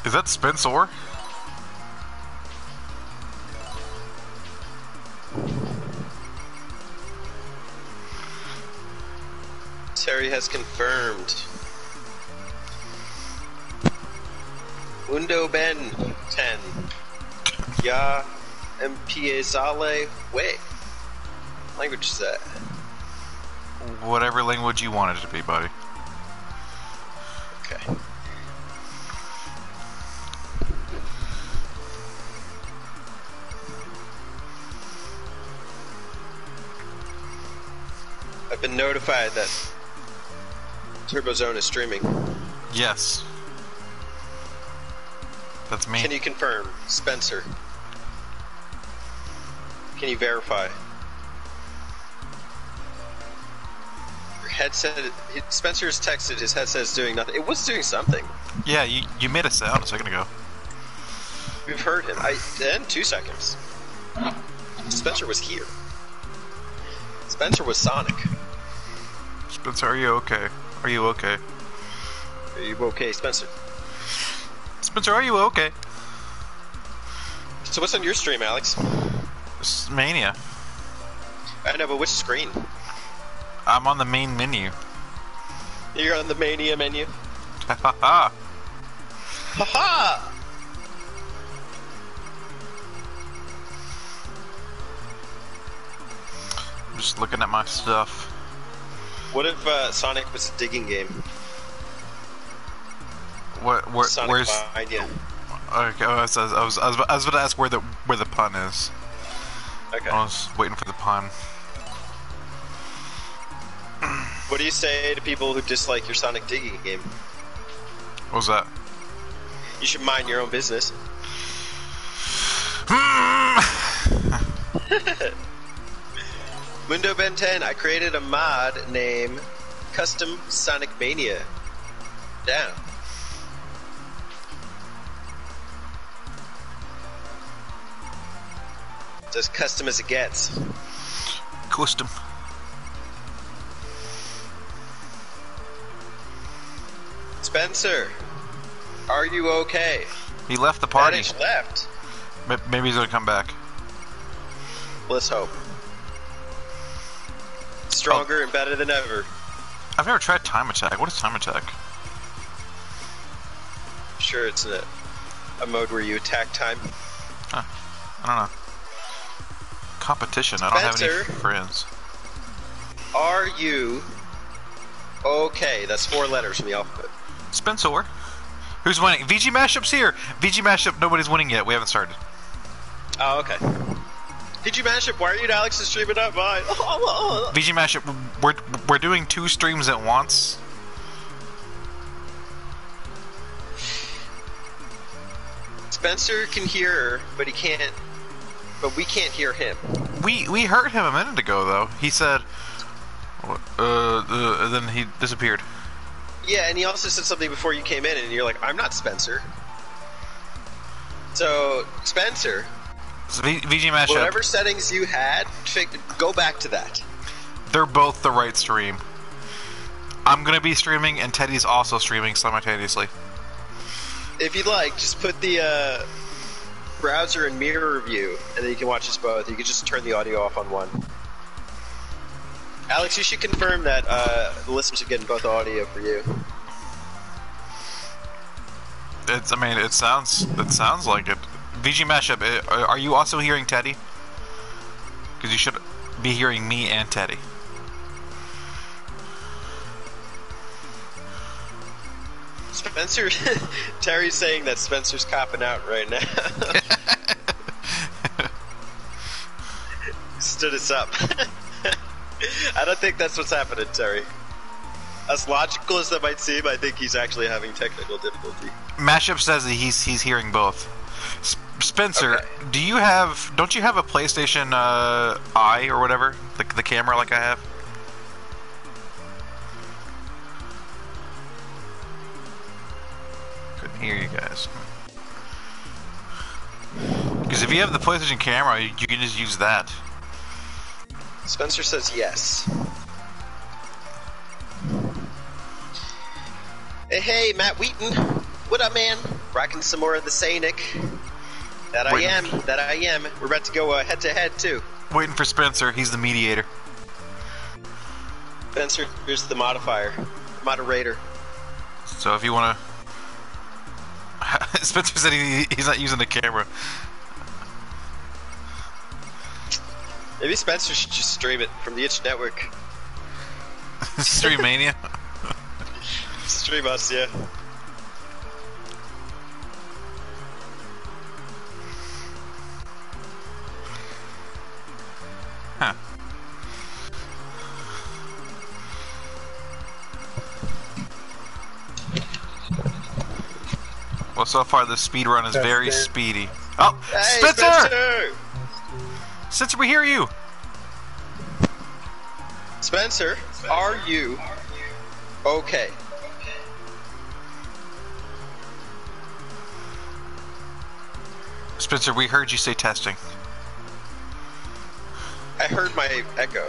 Is that Spencer? Terry has confirmed. Mundo Ben 10. Ya empiezale way. What language is that? Whatever language you want it to be, buddy. Okay. I've been notified that TurboZone is streaming. Yes. That's me. Can you confirm, Spencer? Can you verify? Your headset... Spencer's texted his headset is doing nothing. It was doing something. Yeah, you made a sound a second ago. We've heard him. In 2 seconds. Spencer was here. Spencer was Sonic. Spencer, are you okay? Are you okay? Are you okay, Spencer? Spencer, are you okay? So what's on your stream, Alex? It's Mania. I know, but which screen? I'm on the main menu. You're on the Mania menu? Ha ha ha! Ha ha! I'm just looking at my stuff. What if Sonic was a digging game? Sonic Where's? idea. Okay, I was about to ask where the pun is. Okay. I was waiting for the pun. What do you say to people who dislike your Sonic digging game? What was that? You should mind your own business. Mundo Ben 10, I created a mod named Custom Sonic Mania. Down. It's as custom as it gets. Custom. Spencer, are you okay? He left the party. Spanish left. Maybe he's gonna come back. Let's hope. Stronger and better than ever. I've never tried Time Attack. What is Time Attack? I'm sure it's a mode where you attack time. Huh. I don't know. Competition. I don't have any Spencer. friends. Are you okay? That's 4 letters from the alphabet. Spencer. Who's winning? VG Mashup's here. VG Mashup. Nobody's winning yet. We haven't started. Oh, okay. Did you mash up? Why are you and Alex to stream it up? Bye. VG Mashup. We're doing 2 streams at once. Spencer can hear her, but he can't. But we can't hear him. We heard him a minute ago though. He said, then he disappeared. Yeah, and he also said something before you came in, and you're like, "I'm not Spencer." So Spencer. So VG Mashup. Whatever settings you had, go back to that. They're both the right stream. I'm gonna be streaming, and Teddy's also streaming simultaneously. If you'd like, just put the browser and mirror view, and then you can watch us both. You can just turn the audio off on one. Alex, you should confirm that the listeners are getting both audio for you. I mean, it sounds like it. VG Mashup, are you also hearing Teddy? Because you should be hearing me and Teddy. Spencer, Terry's saying that Spencer's copping out right now. Stood us up. I don't think that's what's happening, Terry. As logical as that might seem, I think he's actually having technical difficulty. Mashup says that he's hearing both. Spencer, Okay. don't you have a PlayStation Eye or whatever? The camera like I have? Couldn't hear you guys. Because if you have the PlayStation camera, you can just use that. Spencer says yes. Hey, Matt Wheaton. What up, man? Rocking some more of the Sanic. That I am. We're about to go head-to-head, too. Waiting for Spencer. He's the mediator. Spencer is the moderator. So if you want to... Spencer said he's not using the camera. Maybe Spencer should just stream it from the Itch Network. Stream Mania? Stream us, yeah. Huh. Well, so far the speed run is very speedy. Oh, Hey, Spencer! Spencer, we hear you. Spencer, are you okay? Spencer, we heard you say testing. I heard my echo.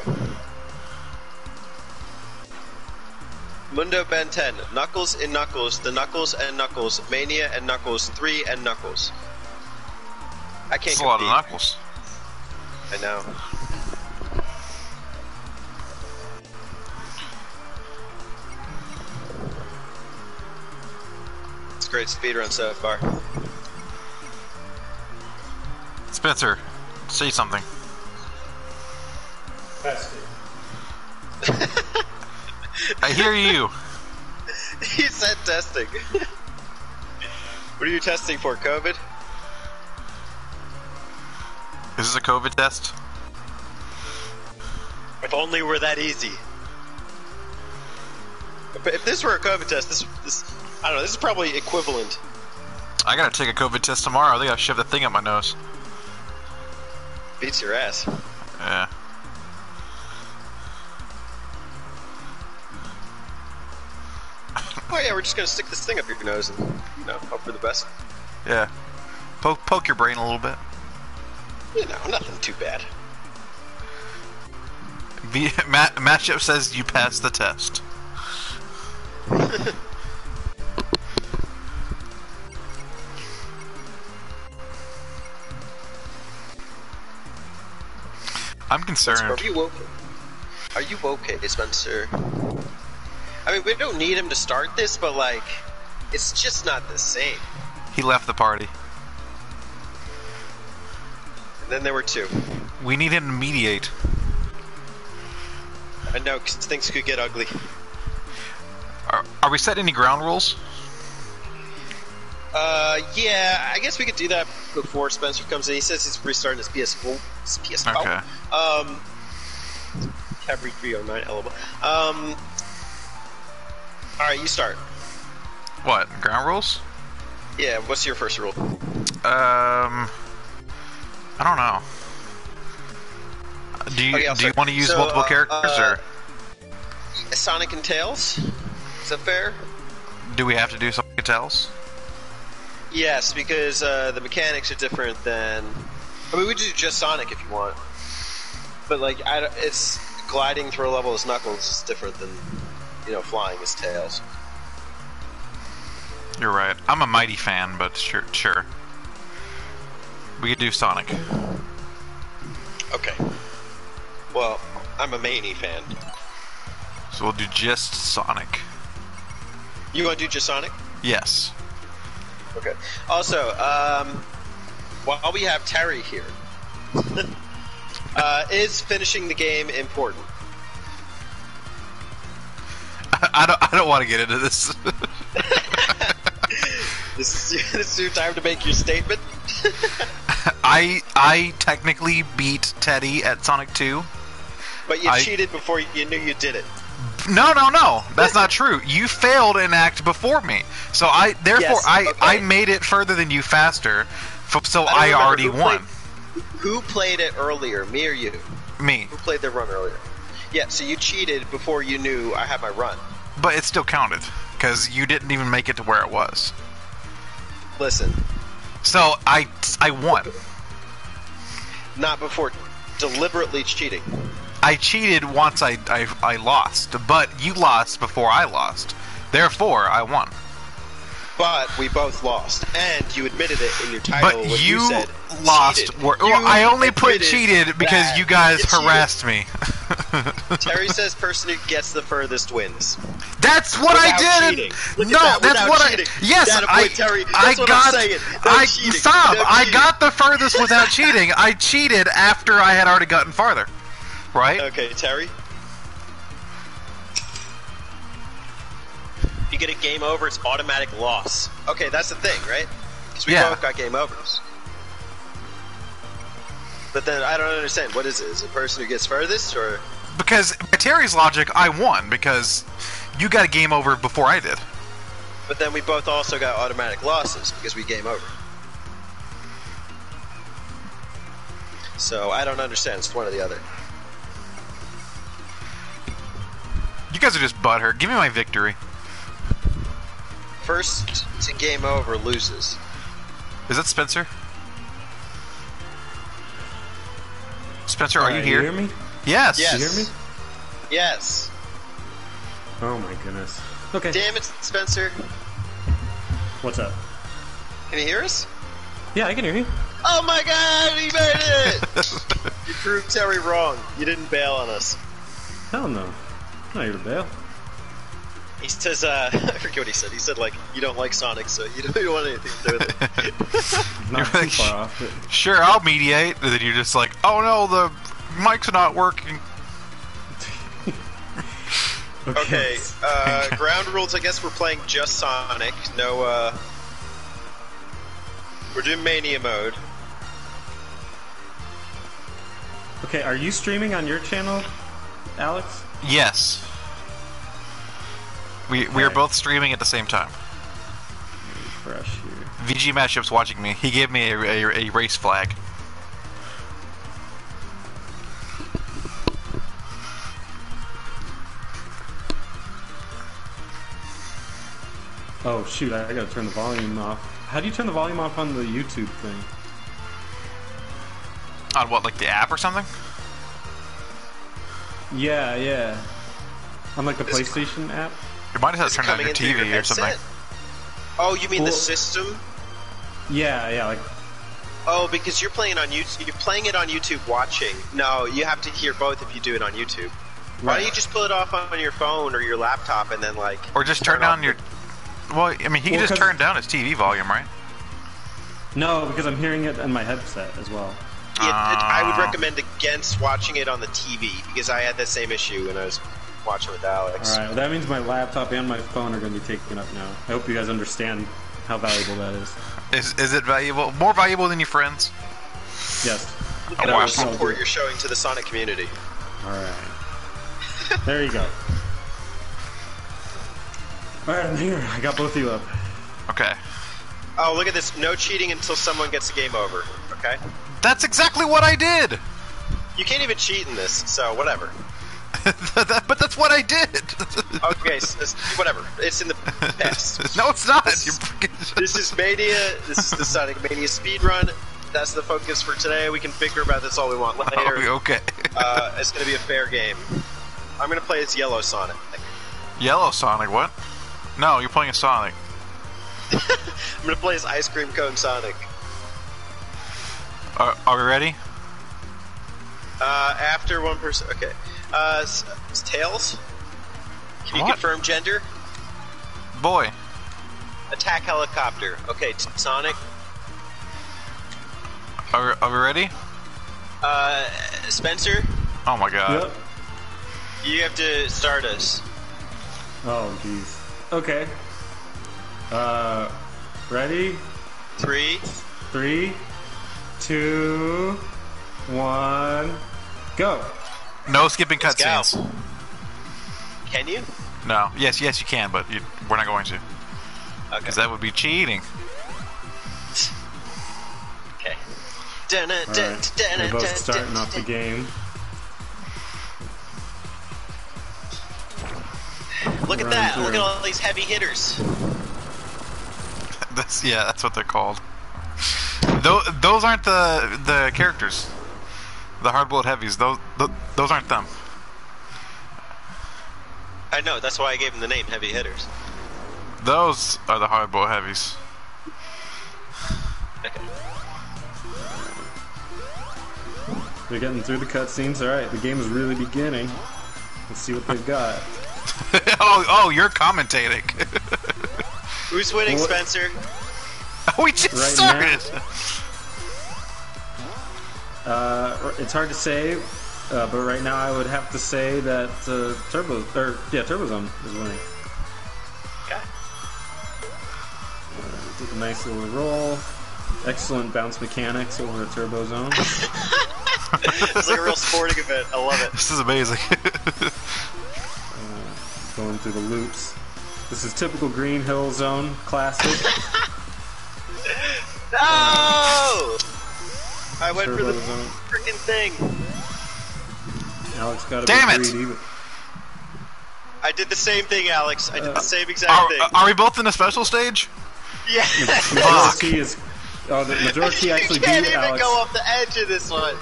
Mundo Ben 10, Knuckles in Knuckles, the Knuckles and Knuckles, Mania and Knuckles, 3 and Knuckles. I can't That's a lot of compete. Knuckles. I know. It's a great speedrun so far. Spencer, say something. Testing. I hear you. He said testing. What are you testing for, COVID? Is this a COVID test? If only were that easy. If this were a COVID test, this I don't know, this is probably equivalent. I gotta take a COVID test tomorrow. They gotta shove that thing up my nose. Beats your ass. Yeah. Oh yeah, we're just gonna stick this thing up your nose and, you know, hope for the best. Yeah. Poke your brain a little bit. You know, nothing too bad. Matchup says you passed the test. I'm concerned. Are you okay? Are you okay, Spencer? I mean, we don't need him to start this, but like, it's just not the same. He left the party. And then there were two. We need him to mediate. I know, 'cause things could get ugly. Are we setting any ground rules? Yeah, I guess we could do that before Spencer comes in. He says he's restarting his PS4. His PS4. Okay. Cabri 309, LOL. Alright, you start. What? Ground rules? Yeah, what's your first rule? I don't know. Do you Okay, I'll do you start. want to use So, multiple characters, or Sonic and Tails? Is that fair? do we have to do something else? Yes, because the mechanics are different than... I mean, we do just Sonic if you want. But, like, it's gliding through a level as Knuckles is different than, you know, flying as Tails. You're right. I'm a Mighty fan, but sure. We could do Sonic. Okay. Well, I'm a Mani fan. So we'll do just Sonic. You want to do just Sonic? Yes. Okay. Also, while we have Terry here, is finishing the game important? I don't want to get into this. This is your time to make your statement. I technically beat Teddy at Sonic 2. But you cheated before you knew you did it. No. That's not true. You failed an act before me. So I made it further than you faster. So I already won. Who played it earlier, me or you? Me. Who played the run earlier? Yeah, so you cheated before you knew I had my run. But it still counted, because you didn't even make it to where it was. Listen. So I won. Not before deliberately cheating. I cheated once I lost, but you lost before I lost. Therefore, I won. But we both lost, and you admitted it in your title. But when you said lost. cheated. Well, You I only put admitted cheated because that you guys you cheated. harassed me. Terry says person who gets the furthest wins. That's what I Without did. cheating. Look at No, that, that's without what cheating. I. Yes, Attaboy, Terry. I That's what got. I'm saying. No I cheating. stop. No I cheating. got the furthest without cheating. I cheated after I had already gotten farther. Right? Okay, Terry. If you get a game over, it's automatic loss. Okay, that's the thing, right? Because we Yeah. both got game overs. But then I don't understand. What is it? Is it the person who gets furthest, or? Because by Terry's logic, I won because you got a game over before I did. But then we both also got automatic losses because we game over. So I don't understand. It's one or the other. You guys are just butthurt. Give me my victory. First to game over loses. Is that Spencer? Spencer, are you You here? hear me? Yes. Yes. You hear me? Yes. Oh my goodness. Okay. Damn it, Spencer. What's up? Can you hear us? Yeah, I can hear you. Oh my god, he made it! You proved Terry wrong. You didn't bail on us. Hell no. I'm not here to bail. He says, I forget what he said. He said, like, you don't like Sonic, so you don't want anything to do with it. Not You're too like, far off. But Sure, I'll mediate. And then you're just like, oh no, the mic's not working. Okay, ground rules, I guess we're playing just Sonic. No, we're doing Mania mode. Okay, are you streaming on your channel, Alex? Yes. We are both streaming at the same time. Refresh here. VG Mashup's watching me. He gave me a race flag. Oh shoot, I gotta turn the volume off. How do you turn the volume off on the YouTube thing? On what, like the app or something? Yeah, yeah. On like the It's- PlayStation app? You might have Is to it turn on coming your in through your TV or something. headset? Oh, you mean the Well- system? Yeah, yeah, like Oh, because you're playing on YouTube. You're playing it on YouTube watching. No, you have to hear both if you do it on YouTube. Why don't you just pull it off on your phone or your laptop and then like... Or just turn off down your... Well, I mean, he can Well, just 'cause- turn down his TV volume, right? No, because I'm hearing it on my headset as well. I would recommend against watching it on the TV because I had that same issue when I was watching with Alex. Alright, well that means my laptop and my phone are gonna be taken up now. I hope you guys understand how valuable that is. Is it valuable? More valuable than your friends? Yes. Look at Oh, how wow. much support you're showing to the Sonic community. Alright. There you go. Alright, I'm here. I got both of you up. Okay. Oh, look at this. No cheating until someone gets a game over. Okay? That's exactly what I did! You can't even cheat in this, so whatever. But that's what I did! Okay, whatever. It's in the past. No, it's not! This- You're freaking... This is Mania. This is the Sonic Mania speedrun. That's the focus for today. We can figure about this all we want later. Oh, okay. It's going to be a fair game. I'm going to play as Yellow Sonic. Yellow Sonic, what? No, you're playing a Sonic. I'm going to play as Ice Cream Cone Sonic. Are we ready? After one person. Okay. Tails? Can you What? confirm gender? Boy. Attack helicopter. Okay, Sonic. Are we ready? Spencer, Oh my god. Yep. you have to start us. Oh, jeez. Okay. Ready? 3. 3, 2, 1, go! No skipping Let's go. cutscenes. Can you? No. Yes, you can, but we're not going to. Okay. Because that would be cheating. Okay. Alright, we're both starting off the game. Look at Run that. Look through. at all these heavy hitters. That's what they're called. Those aren't the characters. The hard bullet heavies. Those aren't them. I know. That's why I gave them the name Heavy Hitters. Those are the hardball heavies. Okay. They're getting through the cutscenes. All right, the game is really beginning. Let's see what they've got. Oh, you're commentating. Who's winning, What? Spencer? We just Right started. It's hard to say, but right now I would have to say that Turbozone is winning. Okay. Did a nice little roll. Excellent bounce mechanics over at Turbozone. It's like a real sporting event. I love it. This is amazing. Going through the loops. This is typical Green Hill Zone classic. No! I went for the Turbozone. freaking thing. Alex got a Damn bit it! greedy, but I did the same thing, Alex. I did the same exact thing. Are we both in a special stage? Yeah. majority is. Oh, the majority actually You can't beat even Alex. go off the edge of this one.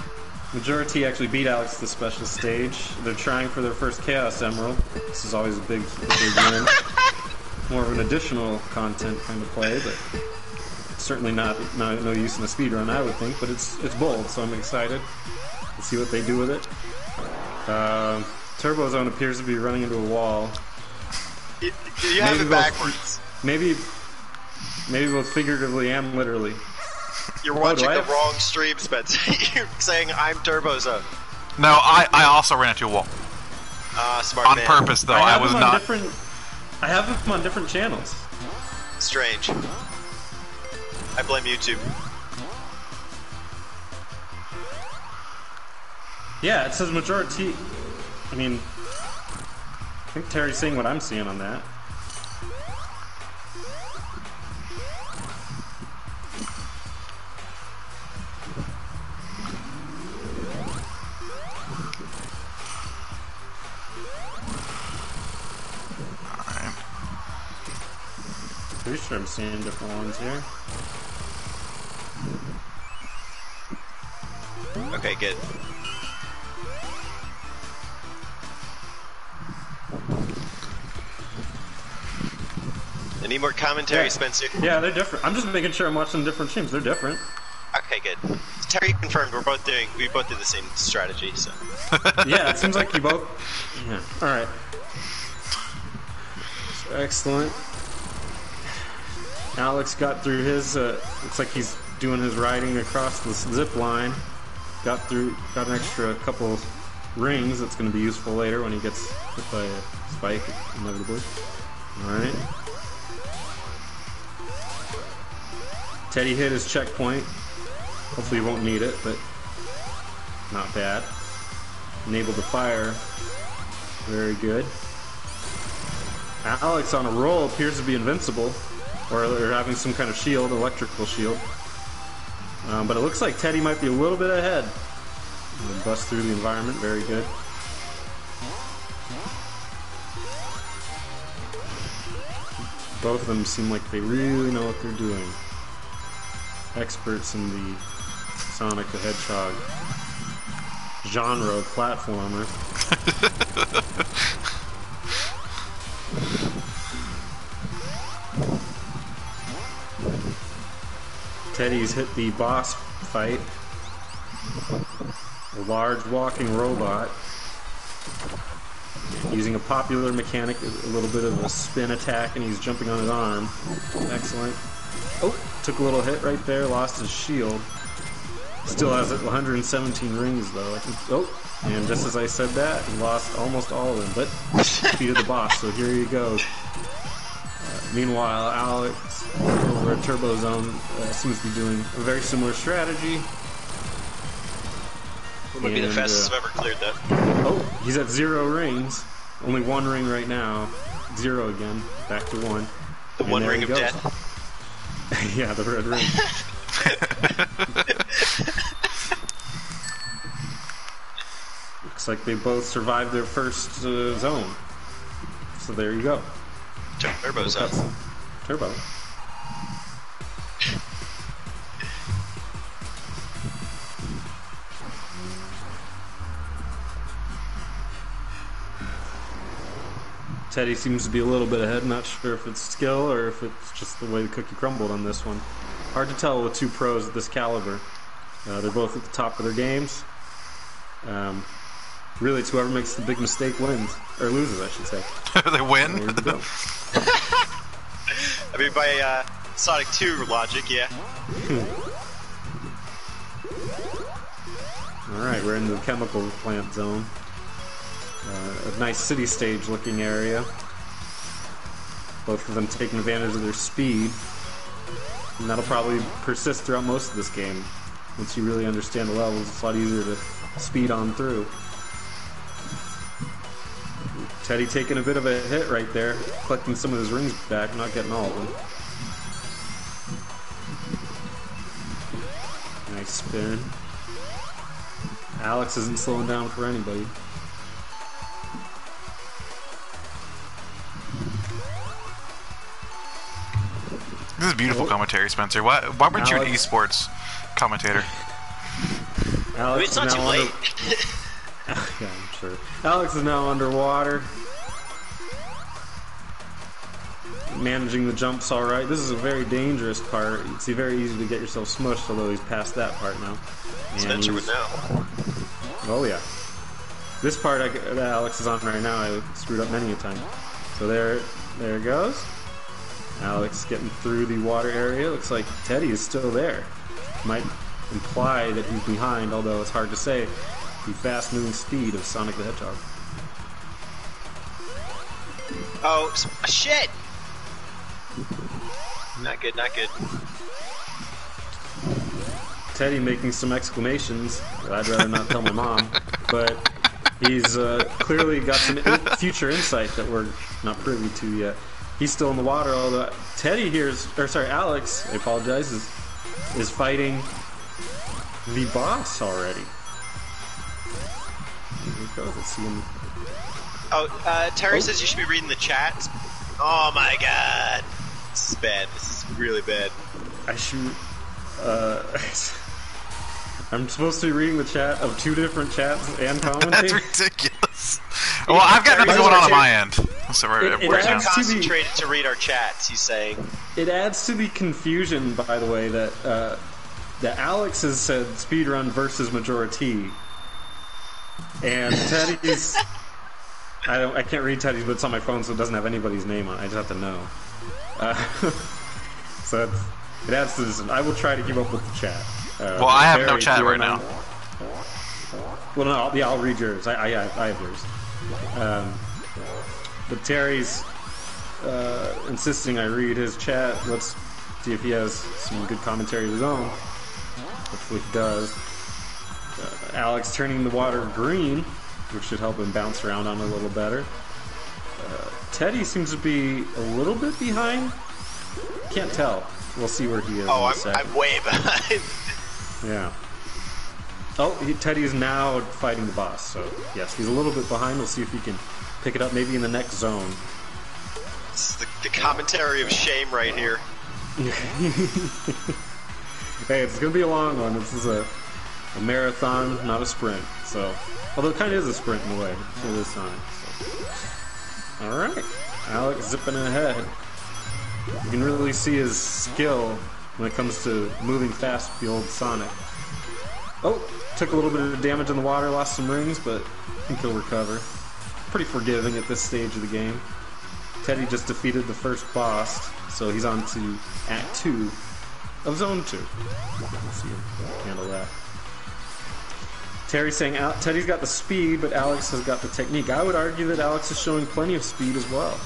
Majority actually beat Alex to the special stage. They're trying for their first Chaos Emerald. This is always a big win. More of an additional content kind of play, but certainly no use in a speedrun, I would think. But it's bold, so I'm excited to see what they do with it. Turbozone appears to be running into a wall. You have Maybe it both- backwards. Maybe both figuratively and literally. You're watching do I the have- wrong stream, Spencer. You're saying I'm Turbozone. No, I also ran into a wall. Smart On man. purpose, though. I have was them on not. different. I have them on different channels. Strange. I blame YouTube. Yeah, it says majority. I mean, I think Terry's seeing what I'm seeing on that. Alright. Pretty sure I'm seeing different ones here. Okay, good. I need more commentary, Yeah. Spencer. Yeah, they're different. I'm just making sure I'm watching different streams. They're different. Okay, good. Terry confirmed we both did the same strategy, so. Yeah, it seems like you both. Yeah. All right. Excellent. Alex got through his. Looks like he's doing his riding across the zip line. Got an extra couple rings that's going to be useful later when he gets hit by a spike, inevitably. All right. Teddy hit his checkpoint. Hopefully he won't need it, but not bad. Enabled the fire. Very good. Alex on a roll appears to be invincible, or they're having some kind of shield, electrical shield. But it looks like Teddy might be a little bit ahead. Bust through the environment, very good. Both of them seem like they really know what they're doing. Experts in the Sonic the Hedgehog genre of platformer. Teddy's hit the boss fight. A large walking robot. Using a popular mechanic, a little bit of a spin attack, and he's jumping on his arm. Excellent. Oh, took a little hit right there, lost his shield. Still has 117 rings though. I think. Oh, and just as I said that, he lost almost all of them, but defeated the boss. So here he goes. Meanwhile, Alex over at Turbozone seems to be doing a very similar strategy. Would be the And, fastest I've ever cleared that. Oh, he's at 0 rings. Only 1 ring right now. 0 again. Back to 1. The And one there ring he of goes. death. Yeah, the red ring. Looks like they both survived their first zone. So there you go. Turbo's Little up. cutscene. Turbo. Teddy seems to be a little bit ahead. Not sure if it's skill or if it's just the way the cookie crumbled on this one. Hard to tell with two pros at this caliber. They're both at the top of their games. Really, it's whoever makes the big mistake wins. Or loses, I should say. They win? There we go. I mean, by Sonic 2 logic, yeah. Alright, we're in the chemical plant zone. A nice city stage looking area. Both of them taking advantage of their speed. And that'll probably persist throughout most of this game. Once you really understand the levels, it's a lot easier to speed on through. Teddy taking a bit of a hit right there, collecting some of his rings back, not getting all of them. Nice spin. Alex isn't slowing down for anybody. This is beautiful commentary, Spencer. Why weren't you an esports commentator? I Alex mean, it's not is too now late. Yeah, I'm sure. Alex is now underwater. Managing the jumps alright. This is a very dangerous part. It's very easy to get yourself smushed, although he's past that part now. Spencer would know. Oh yeah. This part that Alex is on right now, I screwed up many a time. So there it goes. Alex getting through the water area. Looks like Teddy is still there. Might imply that he's behind, although it's hard to say. The fast-moving speed of Sonic the Hedgehog. Oh, shit! Not good, not good. Teddy making some exclamations that I'd rather not tell my mom, but he's clearly got some future insight that we're not privy to yet. He's still in the water, although Teddy Alex, I apologize, is fighting the boss already. Here we go, let's see him. Oh, Terry says you should be reading the chat. Oh my god. This is bad. This is really bad. I should, I'm supposed to be reading the chat of two different chats and commenting? That's ridiculous. Well, I've got nothing going on my end. So We're concentrated to read our chats, he's saying. It adds to the confusion, by the way, that Alex has said speedrun versus majority. And Teddy's... I can't read Teddy's, but it's on my phone, so it doesn't have anybody's name on it. I just have to know. So it adds to this. I will try to keep up with the chat. Well, I have no chat right now. Well, no, I'll read yours. I have yours. But Terry's insisting I read his chat. Let's see if he has some good commentary of his own. Hopefully he does. Alex turning the water green, which should help him bounce around on a little better. Teddy seems to be a little bit behind. Can't tell. We'll see where he is. Oh, I'm way behind. Yeah. Oh, Teddy is now fighting the boss, so yes, he's a little bit behind. We'll see if he can pick it up maybe in the next zone. This is the commentary of shame right here. Hey, it's going to be a long one. This is a marathon, not a sprint. So, although it kind of is a sprint in a way. It is Sonic. So. Alright, Alex zipping ahead. You can really see his skill when it comes to moving fast with the old Sonic. Oh, took a little bit of damage in the water, lost some rings, but I think he'll recover. Pretty forgiving at this stage of the game. Teddy just defeated the first boss, so he's on to Act 2 of Zone 2. Let's see him handle that. Terry's saying Teddy's got the speed, but Alex has got the technique. I would argue that Alex is showing plenty of speed as well.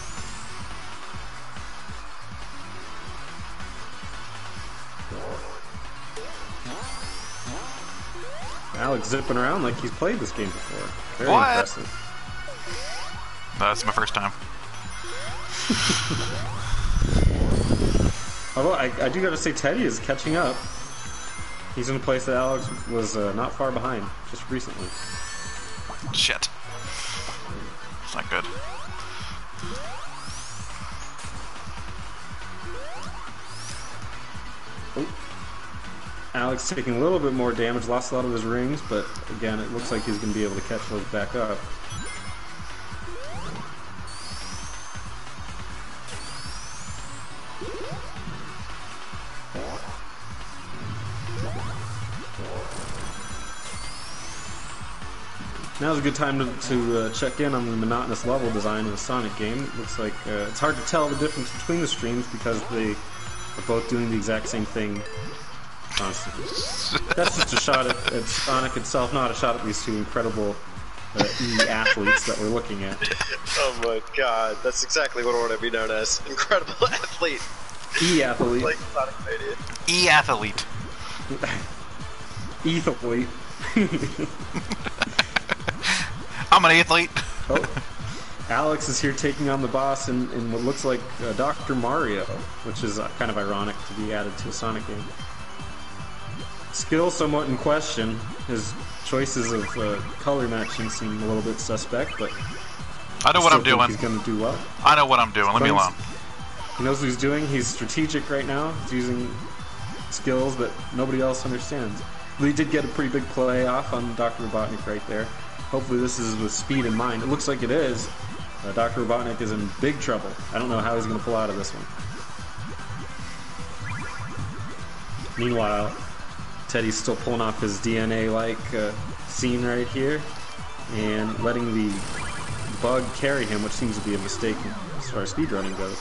Alex zipping around like he's played this game before. Very impressive. That's my first time. Although I do gotta say Teddy is catching up. He's in a place that Alex was not far behind just recently. Shit. It's not good. Oh. Alex taking a little bit more damage, lost a lot of his rings, but again, it looks like he's going to be able to catch those back up. Now's a good time to check in on the monotonous level design of the Sonic game. It looks like it's hard to tell the difference between the streams because they are both doing the exact same thing constantly. That's just a shot at Sonic itself, not a shot at these two incredible E-athletes that we're looking at. Oh my god, that's exactly what I want to be known as. Incredible athlete. E-athlete. Like Sonic Mania. E-athlete. E-athlete. I'm an athlete. Oh, Alex is here taking on the boss in what looks like Dr. Mario, which is kind of ironic to be added to a Sonic game. Skill somewhat in question. His choices of color matching seem a little bit suspect, but I know what I'm doing. He's going to do well. I know what I'm doing. Let me alone. He knows what he's doing. He's strategic right now. He's using skills that nobody else understands. But he did get a pretty big play off on Dr. Robotnik right there. Hopefully this is with speed in mind. It looks like it is. Dr. Robotnik is in big trouble. I don't know how he's going to pull out of this one. Meanwhile, Teddy's still pulling off his DNA-like scene right here and letting the bug carry him, which seems to be a mistake as far as speedrunning goes.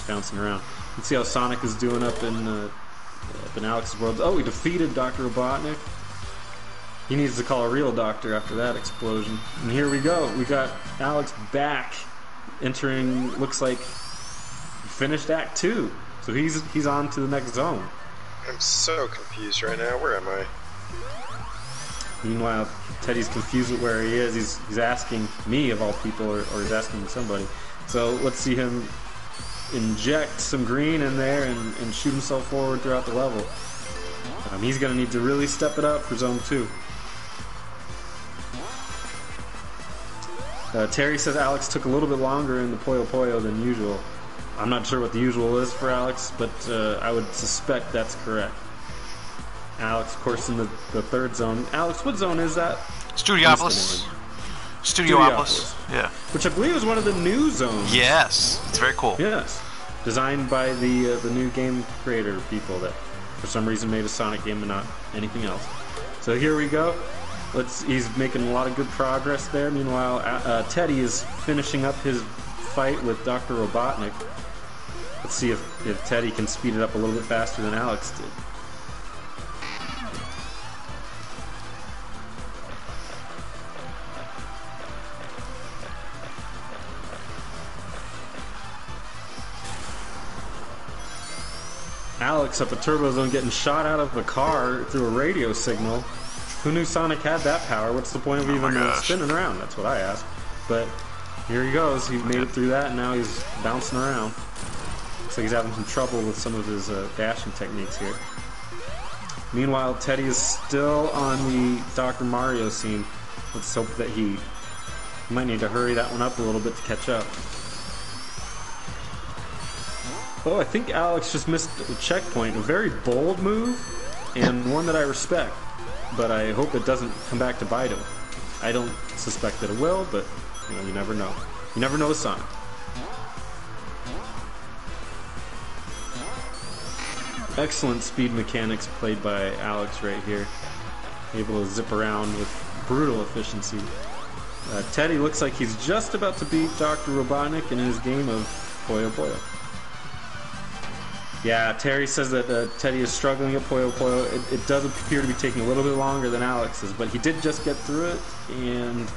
Bouncing around. Let's see how Sonic is doing up in Alex's world. Oh, he defeated Dr. Robotnik. He needs to call a real doctor after that explosion. And here we go. We got Alex back, entering, looks like, finished Act 2. So he's on to the next zone. I'm so confused right now. Where am I? Meanwhile, Teddy's confused with where he is. He's asking me, of all people, or he's asking somebody. So let's see him inject some green in there and shoot himself forward throughout the level. He's going to need to really step it up for Zone 2. Terry says Alex took a little bit longer in the Puyo Puyo than usual. I'm not sure what the usual is for Alex, but I would suspect that's correct. Alex, of course, in the third zone. Alex, what zone is that? Studiopolis. Studiopolis. Yeah. Which I believe is one of the new zones. Yes. It's very cool. Yes. Designed by the new game creator people that, for some reason, made a Sonic game and not anything else. So here we go. He's making a lot of good progress there. Meanwhile, Teddy is finishing up his fight with Dr. Robotnik. Let's see if Teddy can speed it up a little bit faster than Alex did. Alex up at Turbo Zone getting shot out of a car through a radio signal. Who knew Sonic had that power? What's the point of even spinning around? That's what I asked. But here he goes. He made it through that, and now he's bouncing around. Looks like he's having some trouble with some of his dashing techniques here. Meanwhile, Teddy is still on the Dr. Mario scene. Let's hope that he might need to hurry that one up a little bit to catch up. Oh, I think Alex just missed a checkpoint. A very bold move, and one that I respect. But I hope it doesn't come back to bite him. I don't suspect that it will, but you never know. You never know with Sonic. Excellent speed mechanics played by Alex right here. Able to zip around with brutal efficiency. Teddy looks like he's just about to beat Dr. Robotnik in his game of Puyo Puyo. Yeah, Terry says that Teddy is struggling at Puyo Puyo. It does appear to be taking a little bit longer than Alex's, but he did just get through it, and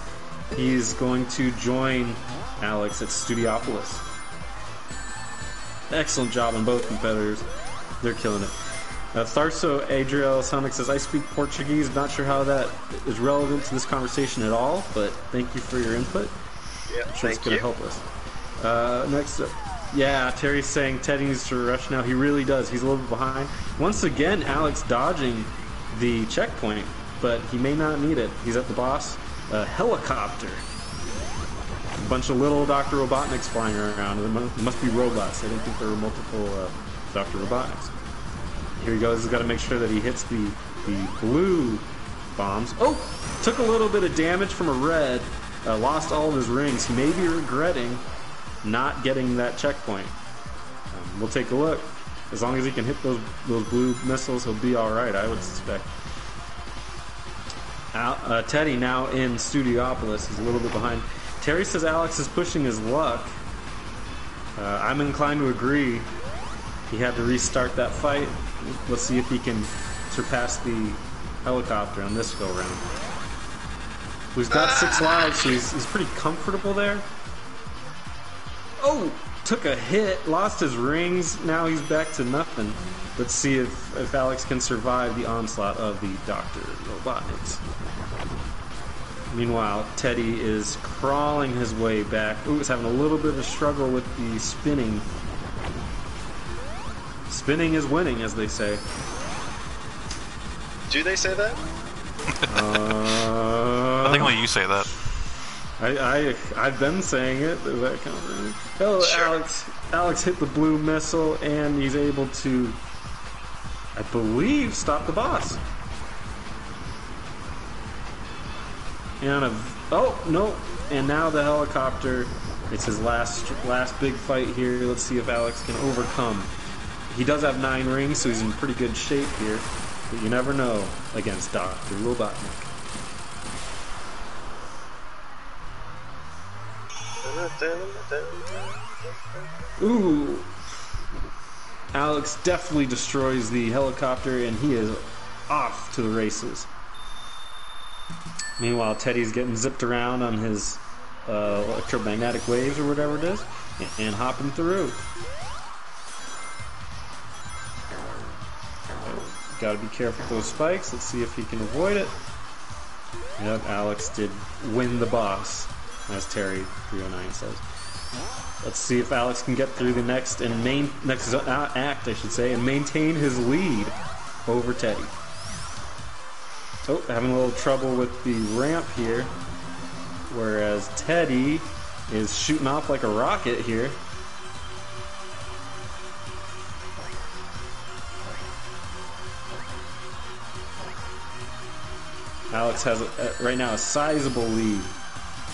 he's going to join Alex at Studiopolis. Excellent job on both competitors. They're killing it. Tharso Adriel Sonic says, I speak Portuguese. Not sure how that is relevant to this conversation at all, but thank you for your input. Yeah, I'm sure it's going to help us. Next up. Yeah, Terry's saying Teddy needs to rush now. He really does. He's a little bit behind. Once again, Alex dodging the checkpoint, but he may not need it. He's at the boss. Helicopter. A bunch of little Dr. Robotniks flying around. They must be robots. I didn't think there were multiple Dr. Robotniks. Here he goes. He's got to make sure that he hits the blue bombs. Oh! Took a little bit of damage from a red. Lost all of his rings. He may be regretting not getting that checkpoint. We'll take a look. As long as he can hit those blue missiles, he'll be alright, I would suspect. Teddy now in Studiopolis. He's a little bit behind. Terry says Alex is pushing his luck. I'm inclined to agree. He had to restart that fight. Let's see if he can surpass the helicopter on this go-round. He's got 6 lives, so he's pretty comfortable there. Oh! Took a hit, lost his rings, now he's back to nothing. Let's see if Alex can survive the onslaught of the Dr. Robotniks. Meanwhile, Teddy is crawling his way back. Ooh, he's having a little bit of a struggle with the spinning. Spinning is winning, as they say. Do they say that? I think only you say that. I've been saying it. Does that count for anything? Oh, sure. Alex hit the blue missile, and he's able to, I believe, stop the boss. And oh no! And now the helicopter. It's his last big fight here. Let's see if Alex can overcome. He does have 9 rings, so he's in pretty good shape here. But you never know against Dr. Robotnik. Ooh! Alex definitely destroys the helicopter, and he is off to the races. Meanwhile, Teddy's getting zipped around on his electromagnetic waves or whatever it is, and hopping through. Gotta be careful with those spikes. Let's see if he can avoid it. Yep, Alex did win the boss, as Terry 309 says. Let's see if Alex can get through the next act, I should say, and maintain his lead over Teddy. Oh, having a little trouble with the ramp here, whereas Teddy is shooting off like a rocket here. Alex has right now a sizable lead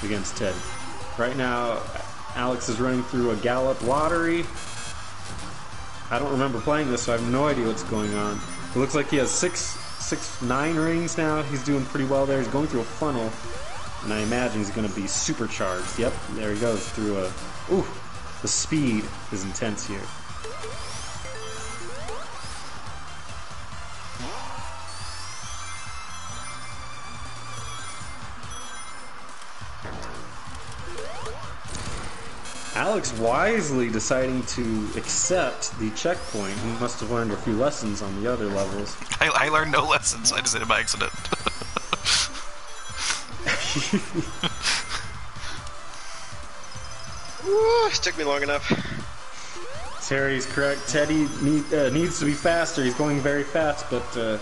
against Teddy. Right now, Alex is running through a Gallup lottery. I don't remember playing this, so I have no idea what's going on. It looks like he has 9 rings now. He's doing pretty well there. He's going through a funnel, and I imagine he's going to be supercharged. Yep, there he goes through a... Ooh, the speed is intense here. Alex wisely deciding to accept the checkpoint. He must have learned a few lessons on the other levels. I learned no lessons. I just did it by accident. It took me long enough. Terry's correct. Teddy needs to be faster. He's going very fast, but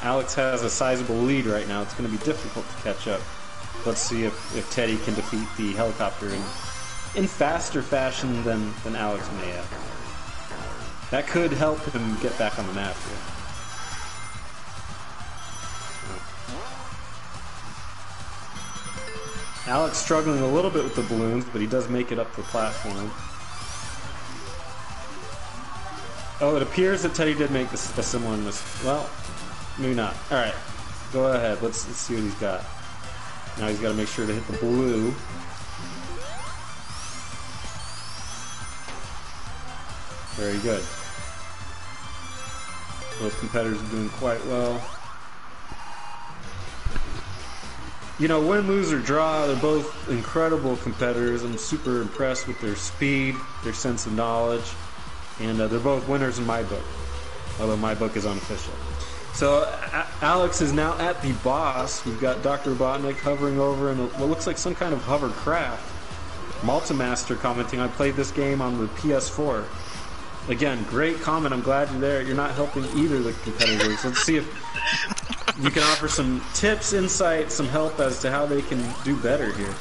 Alex has a sizable lead right now. It's going to be difficult to catch up. Let's see if Teddy can defeat the helicopter in faster fashion than Alex may have. That could help him get back on the map here. Alex struggling a little bit with the balloons, but he does make it up the platform. Oh, it appears that Teddy did make a similar mistake. Well, maybe not. Alright, go ahead. Let's see what he's got. Now he's got to make sure to hit the blue. Very good. Both competitors are doing quite well. You know, win, lose, or draw, they're both incredible competitors. I'm super impressed with their speed, their sense of knowledge, and they're both winners in my book, although my book is unofficial. So Alex is now at the boss. We've got Dr. Robotnik hovering over in what looks like some kind of hovercraft. Multimaster commenting, I played this game on the PS4. Again, great comment. I'm glad you're there. You're not helping either of the competitors. Let's see if you can offer some tips, insight, some help as to how they can do better here.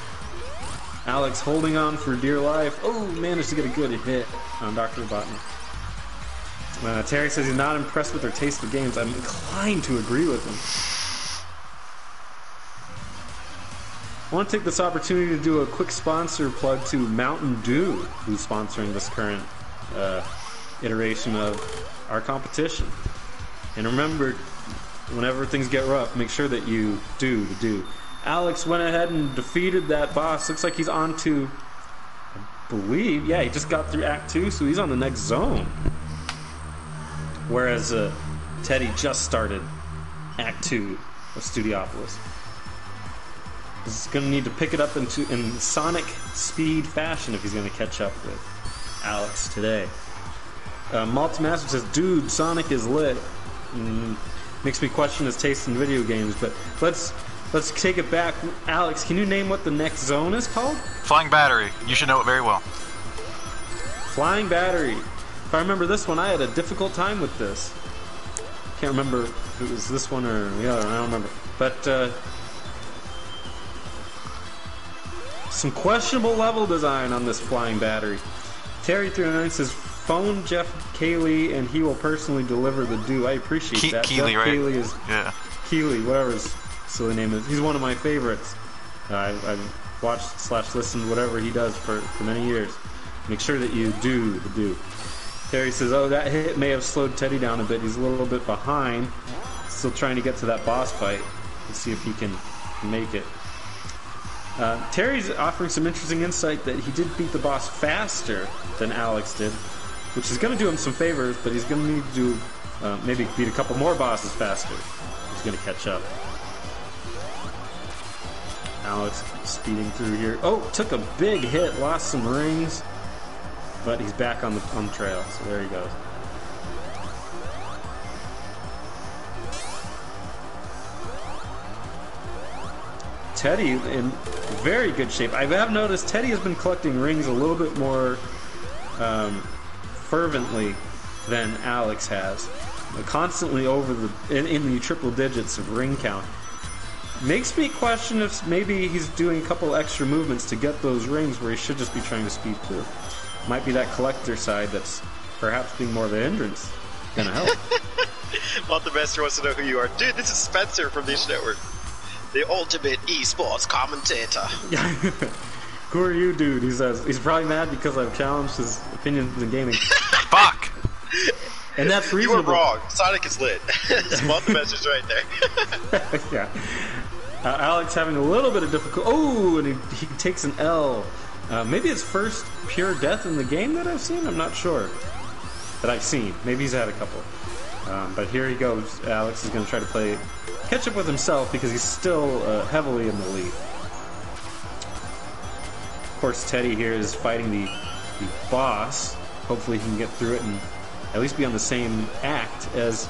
Alex holding on for dear life. Oh, managed to get a good hit on Dr. Robotnik. Terry says he's not impressed with their taste of games. I'm inclined to agree with him. I want to take this opportunity to do a quick sponsor plug to Mountain Dew, who's sponsoring this current iteration of our competition. And remember, whenever things get rough, make sure that you do the do. Alex went ahead and defeated that boss. Looks like he's on to, I believe, yeah, he just got through Act 2, so he's on the next zone. Whereas Teddy just started Act 2 of Studiopolis. He's going to need to pick it up in Sonic speed fashion if he's going to catch up with Alex today. Multimaster says, dude, Sonic is lit. Makes me question his taste in video games, but let's take it back. Alex, can you name what the next zone is called? Flying Battery. You should know it very well. Flying Battery. If I remember this one, I had a difficult time with this. Can't remember if it was this one or the other. I don't remember. But some questionable level design on this Flying Battery. Terry39 says, phone Jeff Keighley and he will personally deliver the due. I appreciate that. Keighley, Jeff right? Keighley is Keighley, whatever his silly name is. He's one of my favorites. I've watched / listened whatever he does for many years. Make sure that you do the do. Terry says, oh, that hit may have slowed Teddy down a bit. He's a little bit behind. Still trying to get to that boss fight. Let's see if he can make it. Terry's offering some interesting insight that he did beat the boss faster than Alex did, which is going to do him some favors, but he's going to need to do maybe beat a couple more bosses faster. He's going to catch up. Alex speeding through here. Oh, took a big hit, lost some rings, but he's back on the trail, so there he goes. Teddy in very good shape. I have noticed Teddy has been collecting rings a little bit more fervently than Alex has. Constantly over in the triple digits of ring count. Makes me question if maybe he's doing a couple extra movements to get those rings where he should just be trying to speed through. Might be that collector side that's perhaps being more of a hindrance than a help. Multimaster wants to know who you are. Dude, this is Spencer from Niche Network. The ultimate esports commentator. Who are you, dude? He says he's probably mad because I've challenged his opinions in gaming. Fuck! And that's reasonable. You were wrong. Sonic is lit. Multimaster's right there. Yeah. Alex having a little bit of difficulty. Oh, and he takes an L. Maybe his first pure death in the game that I've seen? I'm not sure. That I've seen. Maybe he's had a couple. But here he goes. Alex is going to try to catch up with himself because he's still heavily in the lead. Of course, Teddy here is fighting the boss. Hopefully he can get through it and at least be on the same act as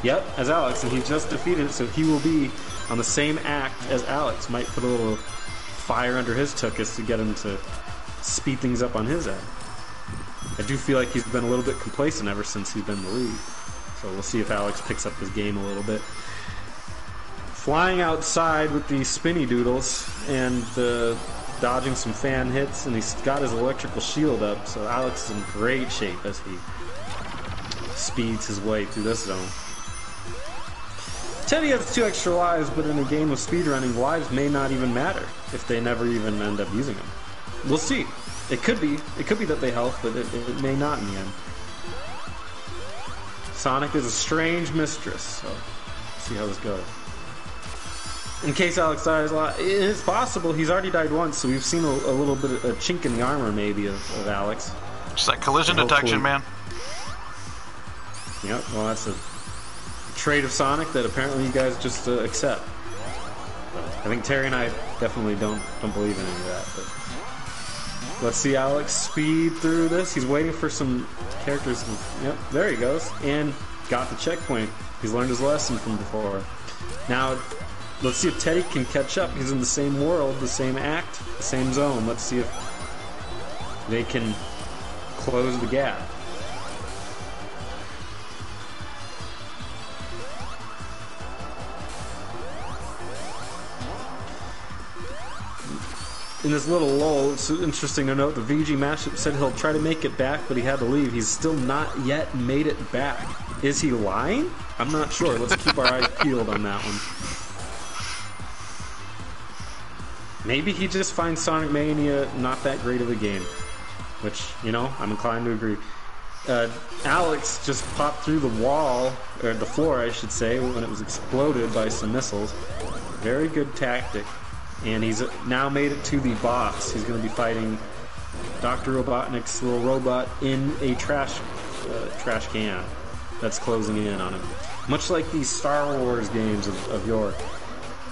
Alex. And he just defeated it, so he will be on the same act as Alex. Might put a little fire under his tuchus to get him to speed things up on his end. I do feel like he's been a little bit complacent ever since he's been in the lead. So we'll see if Alex picks up his game a little bit. Flying outside with the spinny doodles and dodging some fan hits, and he's got his electrical shield up, so Alex is in great shape as he speeds his way through this zone. Teddy has 2 extra lives, but in a game of speedrunning, lives may not even matter if they never even end up using them. We'll see. It could be that they help, but it may not in the end. Sonic is a strange mistress, so let's see how this goes. In case Alex dies a lot, it's possible. He's already died once, so we've seen a little bit of a chink in the armor, maybe, of Alex. Just like collision detection, man. Yep, well, that's a trait of Sonic that apparently you guys just accept. I think Terry and I definitely don't believe in any of that, but let's see Alex speed through this. He's waiting for some characters. Yep, there he goes. And got the checkpoint. He's learned his lesson from before. Now, let's see if Teddy can catch up. He's in the same world, the same act, the same zone. Let's see if they can close the gap. In this little lull, it's interesting to note the VG Mashup said he'll try to make it back, but he had to leave. He's still not yet made it back. Is he lying? I'm not sure. Let's keep our eyes peeled on that one. Maybe he just finds Sonic Mania not that great of a game. Which, I'm inclined to agree. Alex just popped through the wall, or the floor, I should say, when it was exploded by some missiles. Very good tactic. And he's now made it to the boss. He's going to be fighting Dr. Robotnik's little robot in a trash can that's closing in on him. Much like these Star Wars games of yore.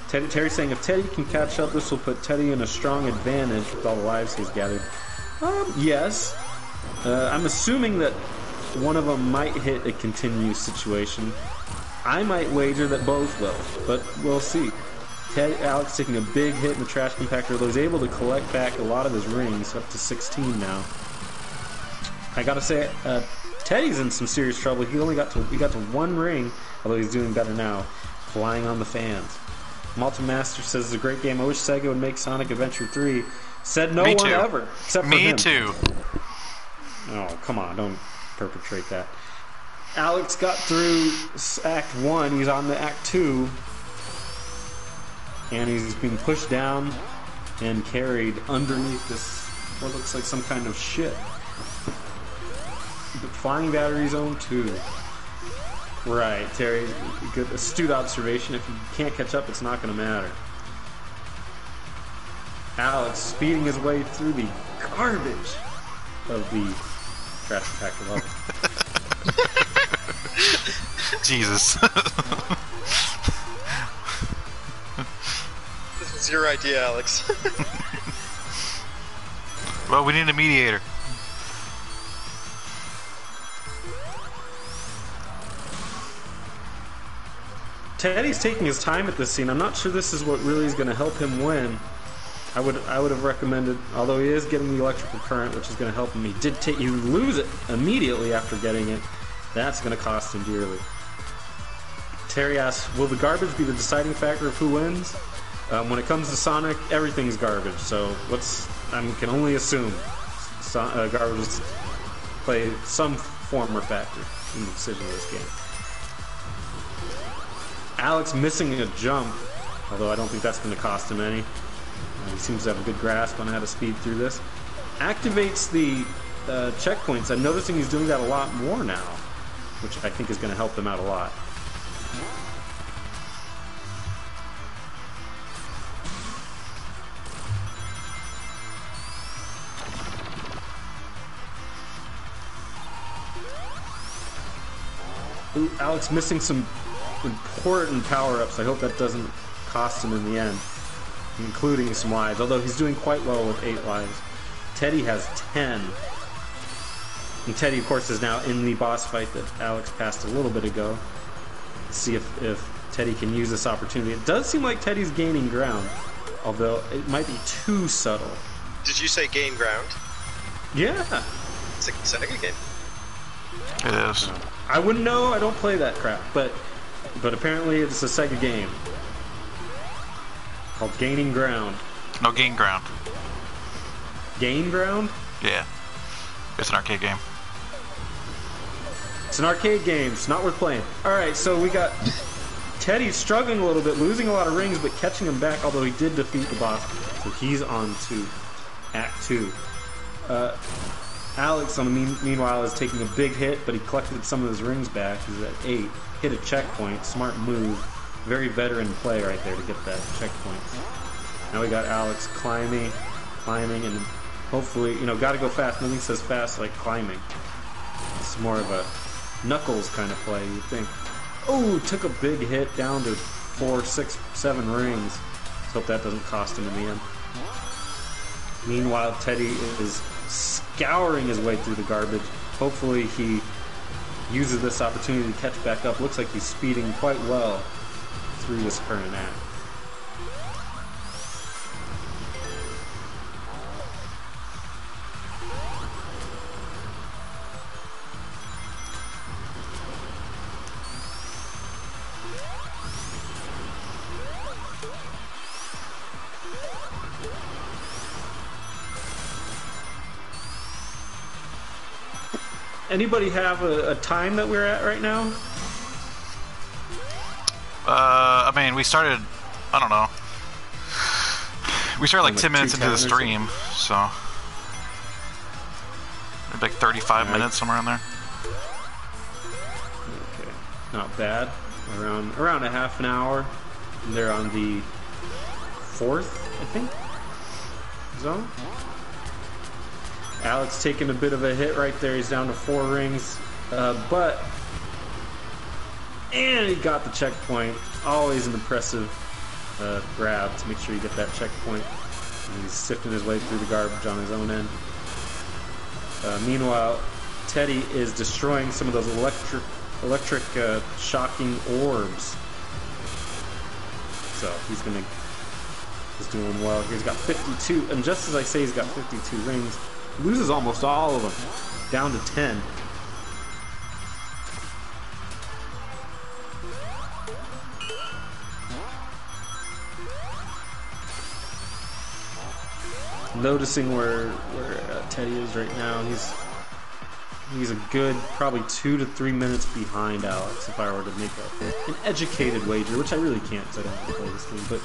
Terry's saying if Teddy can catch up, this will put Teddy in a strong advantage with all the lives he's gathered. Yes. I'm assuming that one of them might hit a continue situation. I might wager that both will, but we'll see. Alex taking a big hit in the trash compactor, although he's able to collect back a lot of his rings, up to 16 now. I gotta say, Teddy's in some serious trouble. He got to one ring, although he's doing better now, flying on the fans. Multimaster says it's a great game. I wish Sega would make Sonic Adventure 3. Said no one ever, except for him. Me too. Oh, come on, don't perpetrate that. Alex got through Act 1, he's on to Act 2, and he's being pushed down and carried underneath this, what looks like some kind of ship. The flying battery zone 2. Right, Terry, good, astute observation. If you can't catch up, it's not going to matter. Alex speeding his way through the garbage of the trash compactor level. Jesus. This was your idea, Alex. Well, we need a mediator. Teddy's taking his time at this scene. I'm not sure this is what really is going to help him win. I would have recommended, although he is getting the electrical current, which is going to help him. He lose it immediately after getting it. That's going to cost him dearly. Terry asks, will the garbage be the deciding factor of who wins? When it comes to Sonic, everything's garbage. So I can only assume garbage will play some form or factor in the decision of this game. Alex missing a jump, although I don't think that's going to cost him any. He seems to have a good grasp on how to speed through this. Activates the checkpoints. I'm noticing he's doing that a lot more now, which I think is going to help them out a lot. Ooh, Alex missing some important power-ups. I hope that doesn't cost him in the end, including some lives, although he's doing quite well with 8 lives. Teddy has 10. And Teddy, of course, is now in the boss fight that Alex passed a little bit ago. Let's see if Teddy can use this opportunity. It does seem like Teddy's gaining ground, although it might be too subtle. Did you say gain ground? Yeah. It's a Sega game. It is. I wouldn't know. I don't play that crap, but apparently it's a Sega game called Gaining Ground. No, Gain Ground. Gain Ground? Yeah. It's an arcade game. It's an arcade game. It's not worth playing. Alright, so we got Teddy struggling a little bit, losing a lot of rings, but catching him back, although he did defeat the boss. So he's on to Act 2. Alex, meanwhile, is taking a big hit, but he collected some of his rings back. He's at 8. Hit a checkpoint. Smart move. Very veteran play right there to get that checkpoint. Now we got Alex climbing, and hopefully, gotta go fast. Nothing says fast like climbing. It's more of a Knuckles kind of play, you'd think. Oh, took a big hit down to 4, 6, 7 rings. Let's hope that doesn't cost him in the end. Meanwhile, Teddy is scouring his way through the garbage. Hopefully he uses this opportunity to catch back up. Looks like he's speeding quite well through this current act. Anybody have a time that we're at right now? I mean, we started, I don't know. We started like 10 minutes into the stream, so. Maybe like 35 minutes, somewhere in there. Okay, not bad. Around a half an hour. And they're on the 4th, I think, zone. Alex taking a bit of a hit right there. He's down to 4 rings, and he got the checkpoint. Always an impressive grab to make sure you get that checkpoint. And he's sifting his way through the garbage on his own end. Meanwhile, Teddy is destroying some of those electric shocking orbs. So he's doing well. He's got 52, and just as I say he's got 52 rings, he loses almost all of them, down to 10. Noticing where Teddy is right now, he's a good probably 2 to 3 minutes behind Alex if I were to make an educated wager, which I really can't because I don't have to play this game. But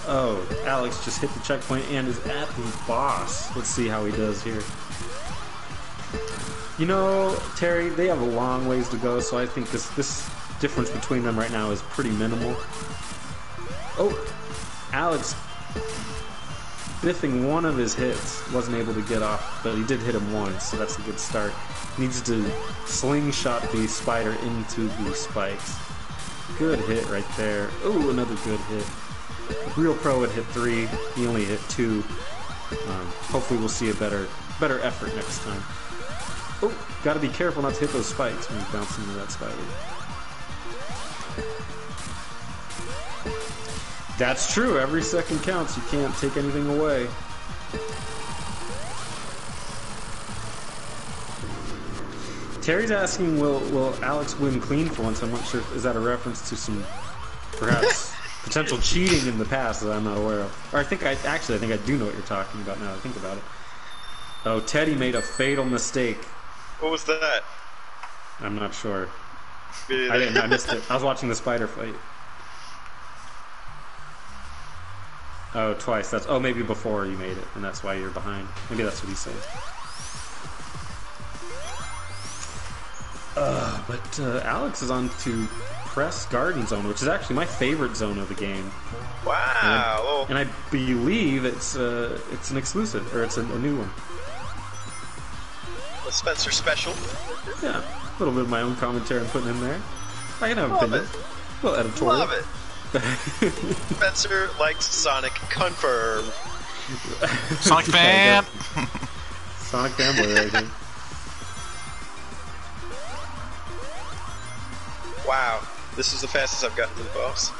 oh, Alex just hit the checkpoint and is at the boss. Let's see how he does here. You know, Terry, they have a long ways to go, so I think this difference between them right now is pretty minimal. Oh, Alex biffing one of his hits, wasn't able to get off, but he did hit him once, so that's a good start. Needs to slingshot the spider into the spikes. Good hit right there. Oh, another good hit. Real Pro would hit 3. He only hit 2. Hopefully we'll see a better effort next time. Oh, gotta be careful not to hit those spikes when he's bouncing into that spider. That's true. Every second counts. You can't take anything away. Terry's asking, will Alex win clean for once? I'm not sure. Is that a reference to some, perhaps, potential cheating in the past that I'm not aware of? Or I think I do know what you're talking about now that I think about it. Oh, Teddy made a fatal mistake. What was that? I'm not sure. I missed it. I was watching the spider fight. Oh, twice. Oh, maybe before you made it, and that's why you're behind. Maybe that's what he's saying. But Alex is on to Press Garden Zone, which is actually my favorite zone of the game. Wow! And I believe it's an exclusive, or it's a new one. A Spencer special. Yeah, a little bit of my own commentary I'm putting in there. I can have an opinion. A little editorial. Love it. Spencer likes Sonic. Confirm. Sonic fan. Sonic fanboy right here. Wow, this is the fastest I've gotten to the boss.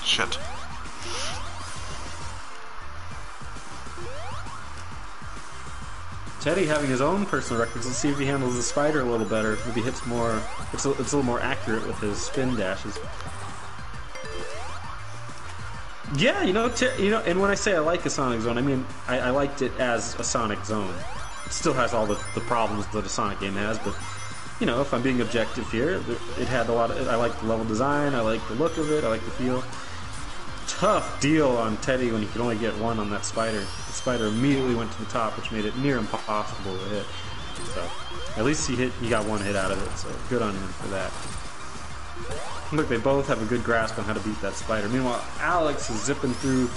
Shit. Teddy having his own personal records. Let's see if he handles the spider a little better. Maybe hits more. It's a little more accurate with his spin dashes. Yeah, you know, and when I say I like a Sonic Zone, I mean I liked it as a Sonic Zone. It still has all the problems that a Sonic game has, but you know, if I'm being objective here, it had a lot of. I like the level design, I like the look of it, I like the feel. Tough deal on Teddy when he could only get one on that spider. The spider immediately went to the top, which made it near impossible to hit. So at least he got one hit out of it. So good on him for that. Look, they both have a good grasp on how to beat that spider. Meanwhile, Alex is zipping through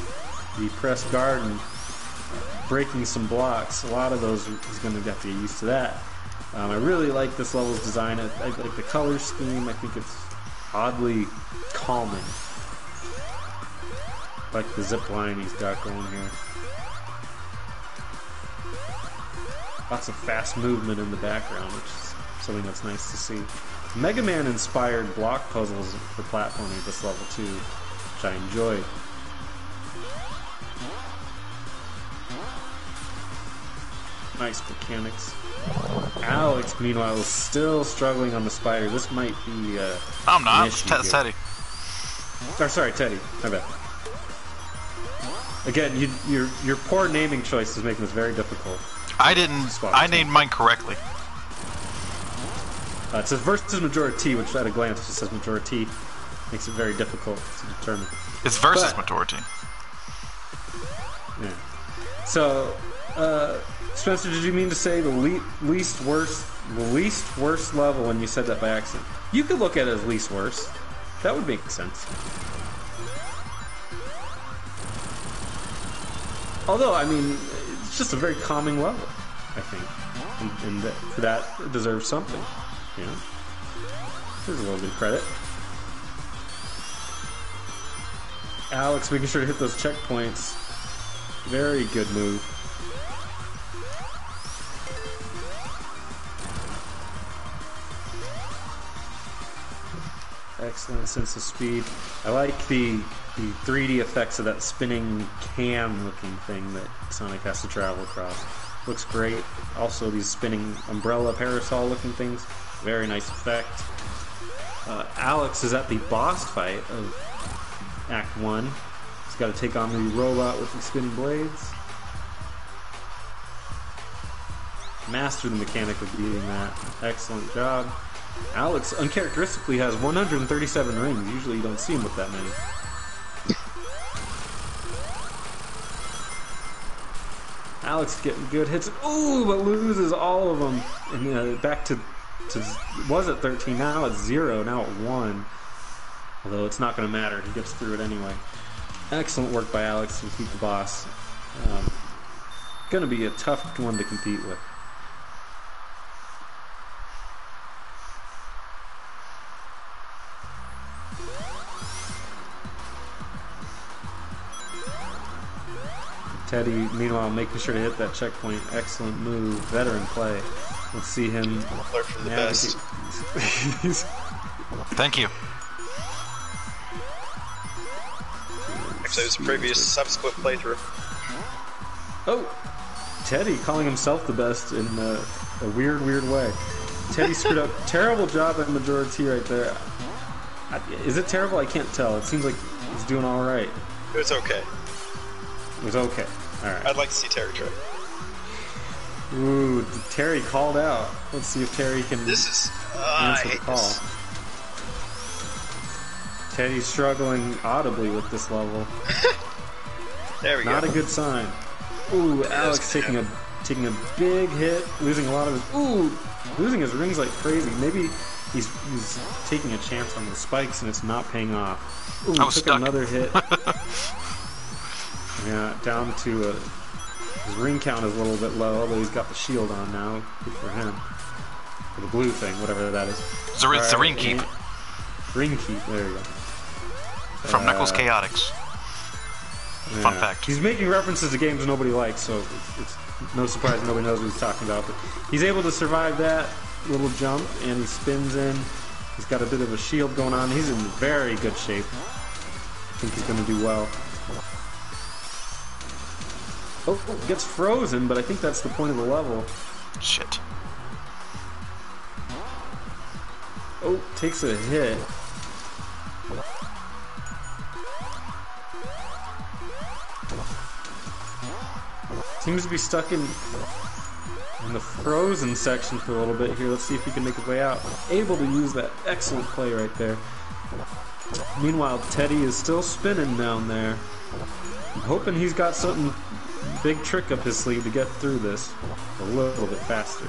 the Press Garden, breaking some blocks. A lot of those he's going to have to get used to that. I really like this level's design. I like the color scheme. I think it's oddly calming. I like the zip line he's got going here. Lots of fast movement in the background, which is something that's nice to see. Mega Man inspired block puzzles for platforming at this level too, which I enjoyed. Nice mechanics. Alex, meanwhile, is still struggling on the spider. This might be I'm not. It's Teddy. Or sorry, Teddy. My bad. Again, your poor naming choice is making this very difficult. I named mine correctly. It says versus majority, which at a glance just says majority. Makes it very difficult to determine. It's versus majority. Yeah. So, Spencer, did you mean to say the least worst least worst level when you said that by accident. You could look at it as least worst. That would make sense. Although, I mean, it's just a very calming level, I think. And for that, it deserves something. You know? There's a little bit of credit. Alex making sure to hit those checkpoints. Very good move. Excellent sense of speed. I like the 3D effects of that spinning can looking thing that Sonic has to travel across. Looks great. Also these spinning umbrella parasol looking things. Very nice effect. Alex is at the boss fight of Act 1. He's got to take on the robot with the spinning blades. Mastered the mechanic of beating that. Excellent job. Alex uncharacteristically has 137 rings. Usually you don't see him with that many. Alex getting good hits. Ooh, but loses all of them. And back to was it 13? Now it's 0. Now at 1. Although it's not going to matter. He gets through it anyway. Excellent work by Alex to defeat the boss. Going to be a tough one to compete with. Teddy, meanwhile, making sure to hit that checkpoint. Excellent move. Veteran play. Let's see him navigate. Thank you. Actually, it was a previous subsequent playthrough. Oh! Teddy calling himself the best in a weird way. Teddy screwed up. Terrible job at Majora T right there. Is it terrible? I can't tell. It seems like he's doing alright. It was okay. It was okay. Alright. I'd like to see Terry try. Ooh, Terry called out. Let's see if Terry can answer the call. This. Teddy's struggling audibly with this level. There we go. Not a good sign. Ooh, Alex taking a big hit, losing a lot of his. Losing his rings like crazy. Maybe he's taking a chance on the spikes and it's not paying off. Ooh, I was took stuck. Another hit. Yeah, down to his ring count is a little bit low, although he's got the shield on now. Good for him. Or the blue thing, whatever that is. It's the ring keep. Ring keep, there you go. From Knuckles Chaotix. Yeah. Fun fact. He's making references to games nobody likes, so it's no surprise nobody knows what he's talking about. But he's able to survive that little jump, and he spins in. He's got a bit of a shield going on. He's in very good shape. I think he's going to do well. Oh, gets frozen, but I think that's the point of the level. Shit. Oh, takes a hit. Seems to be stuck in the frozen section for a little bit here. Let's see if he can make his way out. Able to use that excellent play right there. Meanwhile, Teddy is still spinning down there. I'm hoping he's got something big trick up his sleeve to get through this a little bit faster.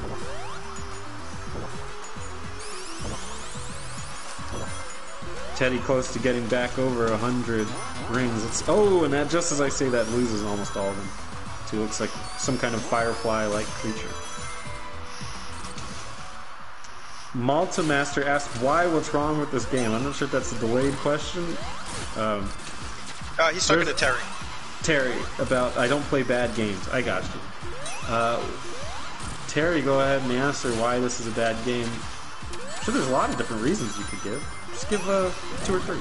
Teddy close to getting back over 100 rings. And that just as I say that, loses almost all of them. He looks like some kind of firefly-like creature. Malta Master asked what's wrong with this game. I'm not sure if that's a delayed question. He's talking to Terry. Terry, about I don't play bad games. I got you. Terry, go ahead and answer why this is a bad game. I'm sure there's a lot of different reasons you could give. Just give 2 or 3.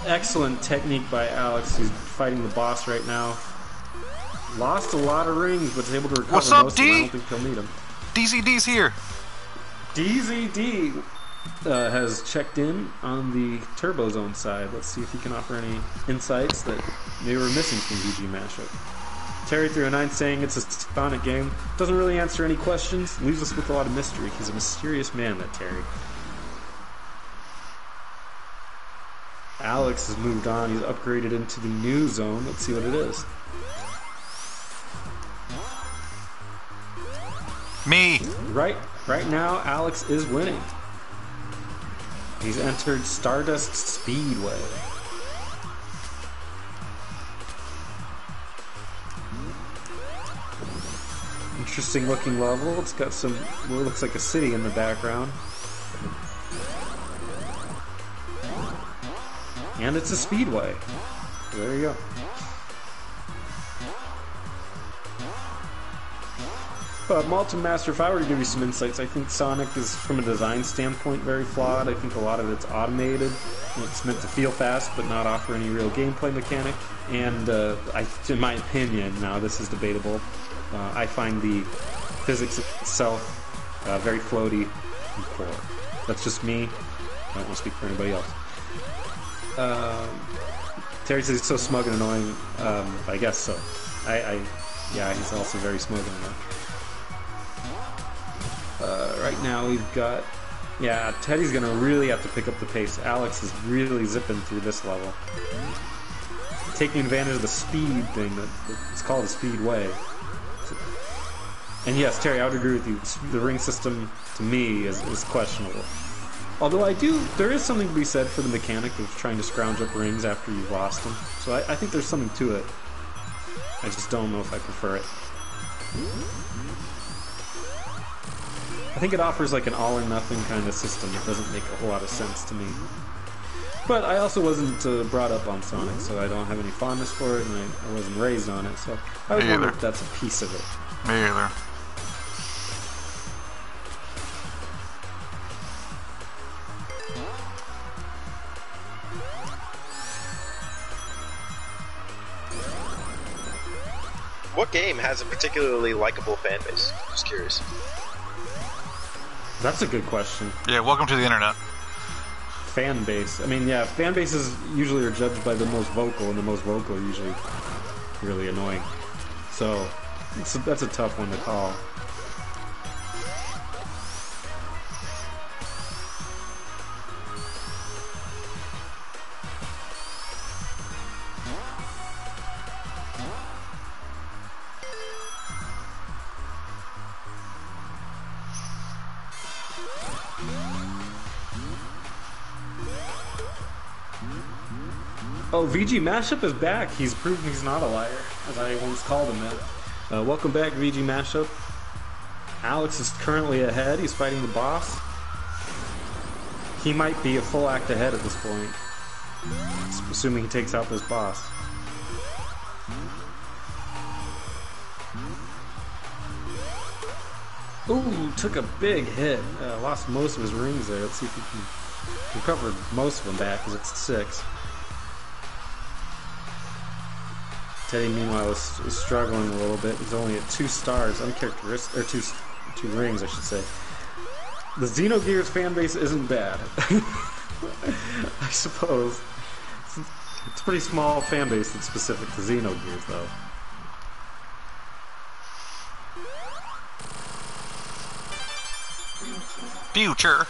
Excellent technique by Alex, who's fighting the boss right now. Lost a lot of rings, but is able to recover What's up, most of them. I D? don't think he'll need them. DZD's here. DZD has checked in on the Turbo Zone side. Let's see if he can offer any insights that they were missing from VG Mashup. Terry309 saying it's a Sonic game. Doesn't really answer any questions. Leaves us with a lot of mystery. He's a mysterious man, that Terry. Alex has moved on. He's upgraded into the new zone. Let's see what it is. Me. Right now, Alex is winning. He's entered Stardust Speedway. Interesting looking level. It's got some, well, it looks like a city in the background. And it's a speedway. There you go. Malton Master, if I were to give you some insights, I think Sonic is, from a design standpoint, very flawed. I think a lot of it's automated. It's meant to feel fast, but not offer any real gameplay mechanic. And in my opinion, now this is debatable, I find the physics itself very floaty and poor. That's just me. I don't want to speak for anybody else. Terry says he's so smug and annoying. I guess so. Yeah, he's also very smug and annoying. Right now we've got... Yeah, Teddy's gonna really have to pick up the pace. Alex is really zipping through this level. Taking advantage of the speed thing, it's called a speedway. And yes, Terry, I would agree with you. The ring system, to me, is questionable. Although there is something to be said for the mechanic of trying to scrounge up rings after you've lost them. So I think there's something to it. I just don't know if I prefer it. I think it offers like an all-or-nothing kind of system that doesn't make a whole lot of sense to me. But I also wasn't brought up on Sonic, so I don't have any fondness for it, and I wasn't raised on it, so I would wonder if that's a piece of it. Me either. What game has a particularly likable fan base? Just curious. That's a good question. Yeah, welcome to the internet. Fan base. I mean, yeah, fan bases usually are judged by the most vocal, and the most vocal are usually really annoying. So, that's a tough one to call. Oh, VG Mashup is back. He's proven he's not a liar, as I once called him that. Welcome back, VG Mashup. Alex is currently ahead. He's fighting the boss. He might be a full act ahead at this point, assuming he takes out this boss. Ooh, took a big hit. Lost most of his rings there. Let's see if he can recover most of them back, because it's 6. Teddy, meanwhile, is struggling a little bit. He's only at 2 stars, uncharacteristic, or 2 rings, I should say. The Xenogears fan base isn't bad, I suppose. It's a pretty small fan base that's specific to Xenogears, though. Future.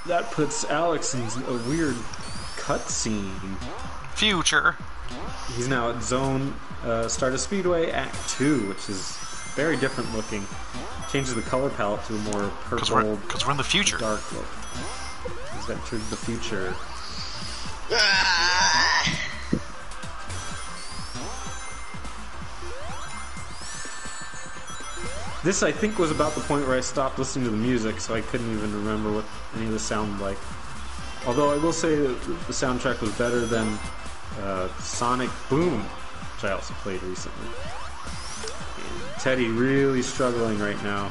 That puts Alex in a weird cutscene. Future. He's now at Zone Stardust Speedway Act 2, which is very different looking. Changes the color palette to a more purple, because we're in the future. Dark look. He's entered the future. This, I think, was about the point where I stopped listening to the music, so I couldn't even remember what any of this sounded like. Although I will say that the soundtrack was better than Sonic Boom, which I also played recently. And Teddy really struggling right now.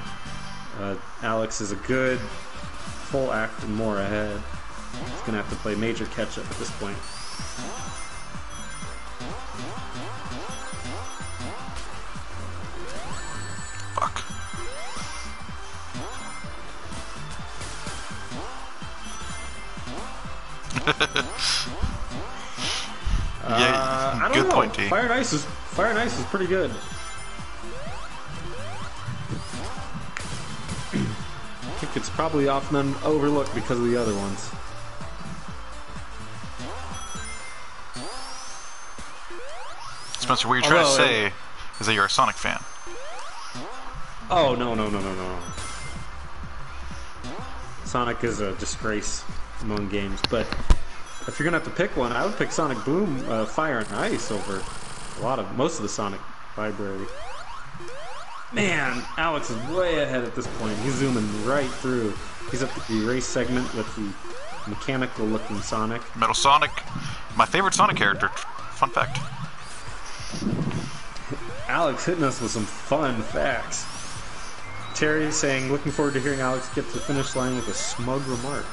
Alex is a good full act and more ahead. He's going to have to play major catch-up at this point. Yeah, I don't good know. point, T. Fire and Ice is pretty good. think it's probably often overlooked because of the other ones. Spencer, what you're trying to say is that you're a Sonic fan. Oh, no. Sonic is a disgrace among games, but if you're gonna have to pick one, I would pick Sonic Boom, Fire and Ice over most of the Sonic library. Man, Alex is way ahead at this point. He's zooming right through. He's up the race segment with the mechanical-looking Sonic. Metal Sonic, my favorite Sonic character. Fun fact. Alex hitting us with some fun facts. Terry saying, looking forward to hearing Alex get to the finish line with a smug remark.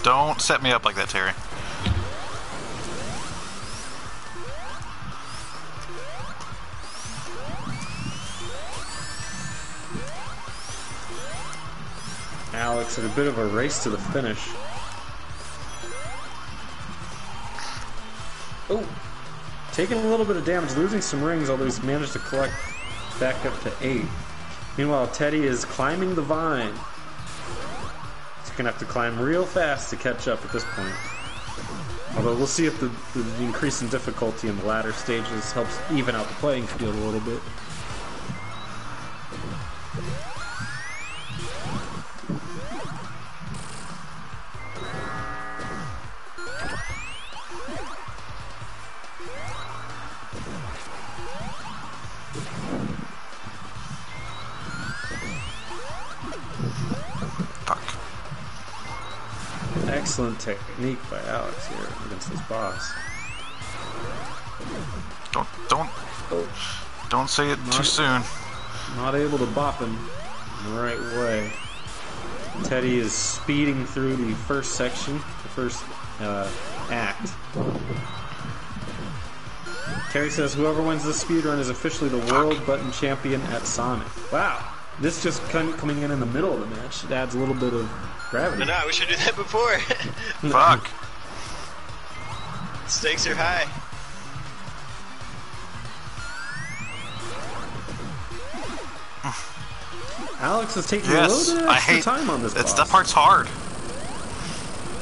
Don't set me up like that, Terry. Alex at a bit of a race to the finish. Oh, taking a little bit of damage, losing some rings, although he's managed to collect back up to 8. Meanwhile, Teddy is climbing the vine. He's gonna have to climb real fast to catch up at this point. Although we'll see if the increase in difficulty in the latter stages helps even out the playing field a little bit. Excellent technique by Alex here against this boss. Don't say it too soon. Not able to bop him in the right way. Teddy is speeding through the first section, the first act. Terry says whoever wins this speedrun is officially the world button champion at Sonic. Wow, this just coming in the middle of the match. It adds a little bit of gravity. No, we should do that before. Fuck. Stakes are high. Alex is taking a little bit of extra time on this boss. That part's hard.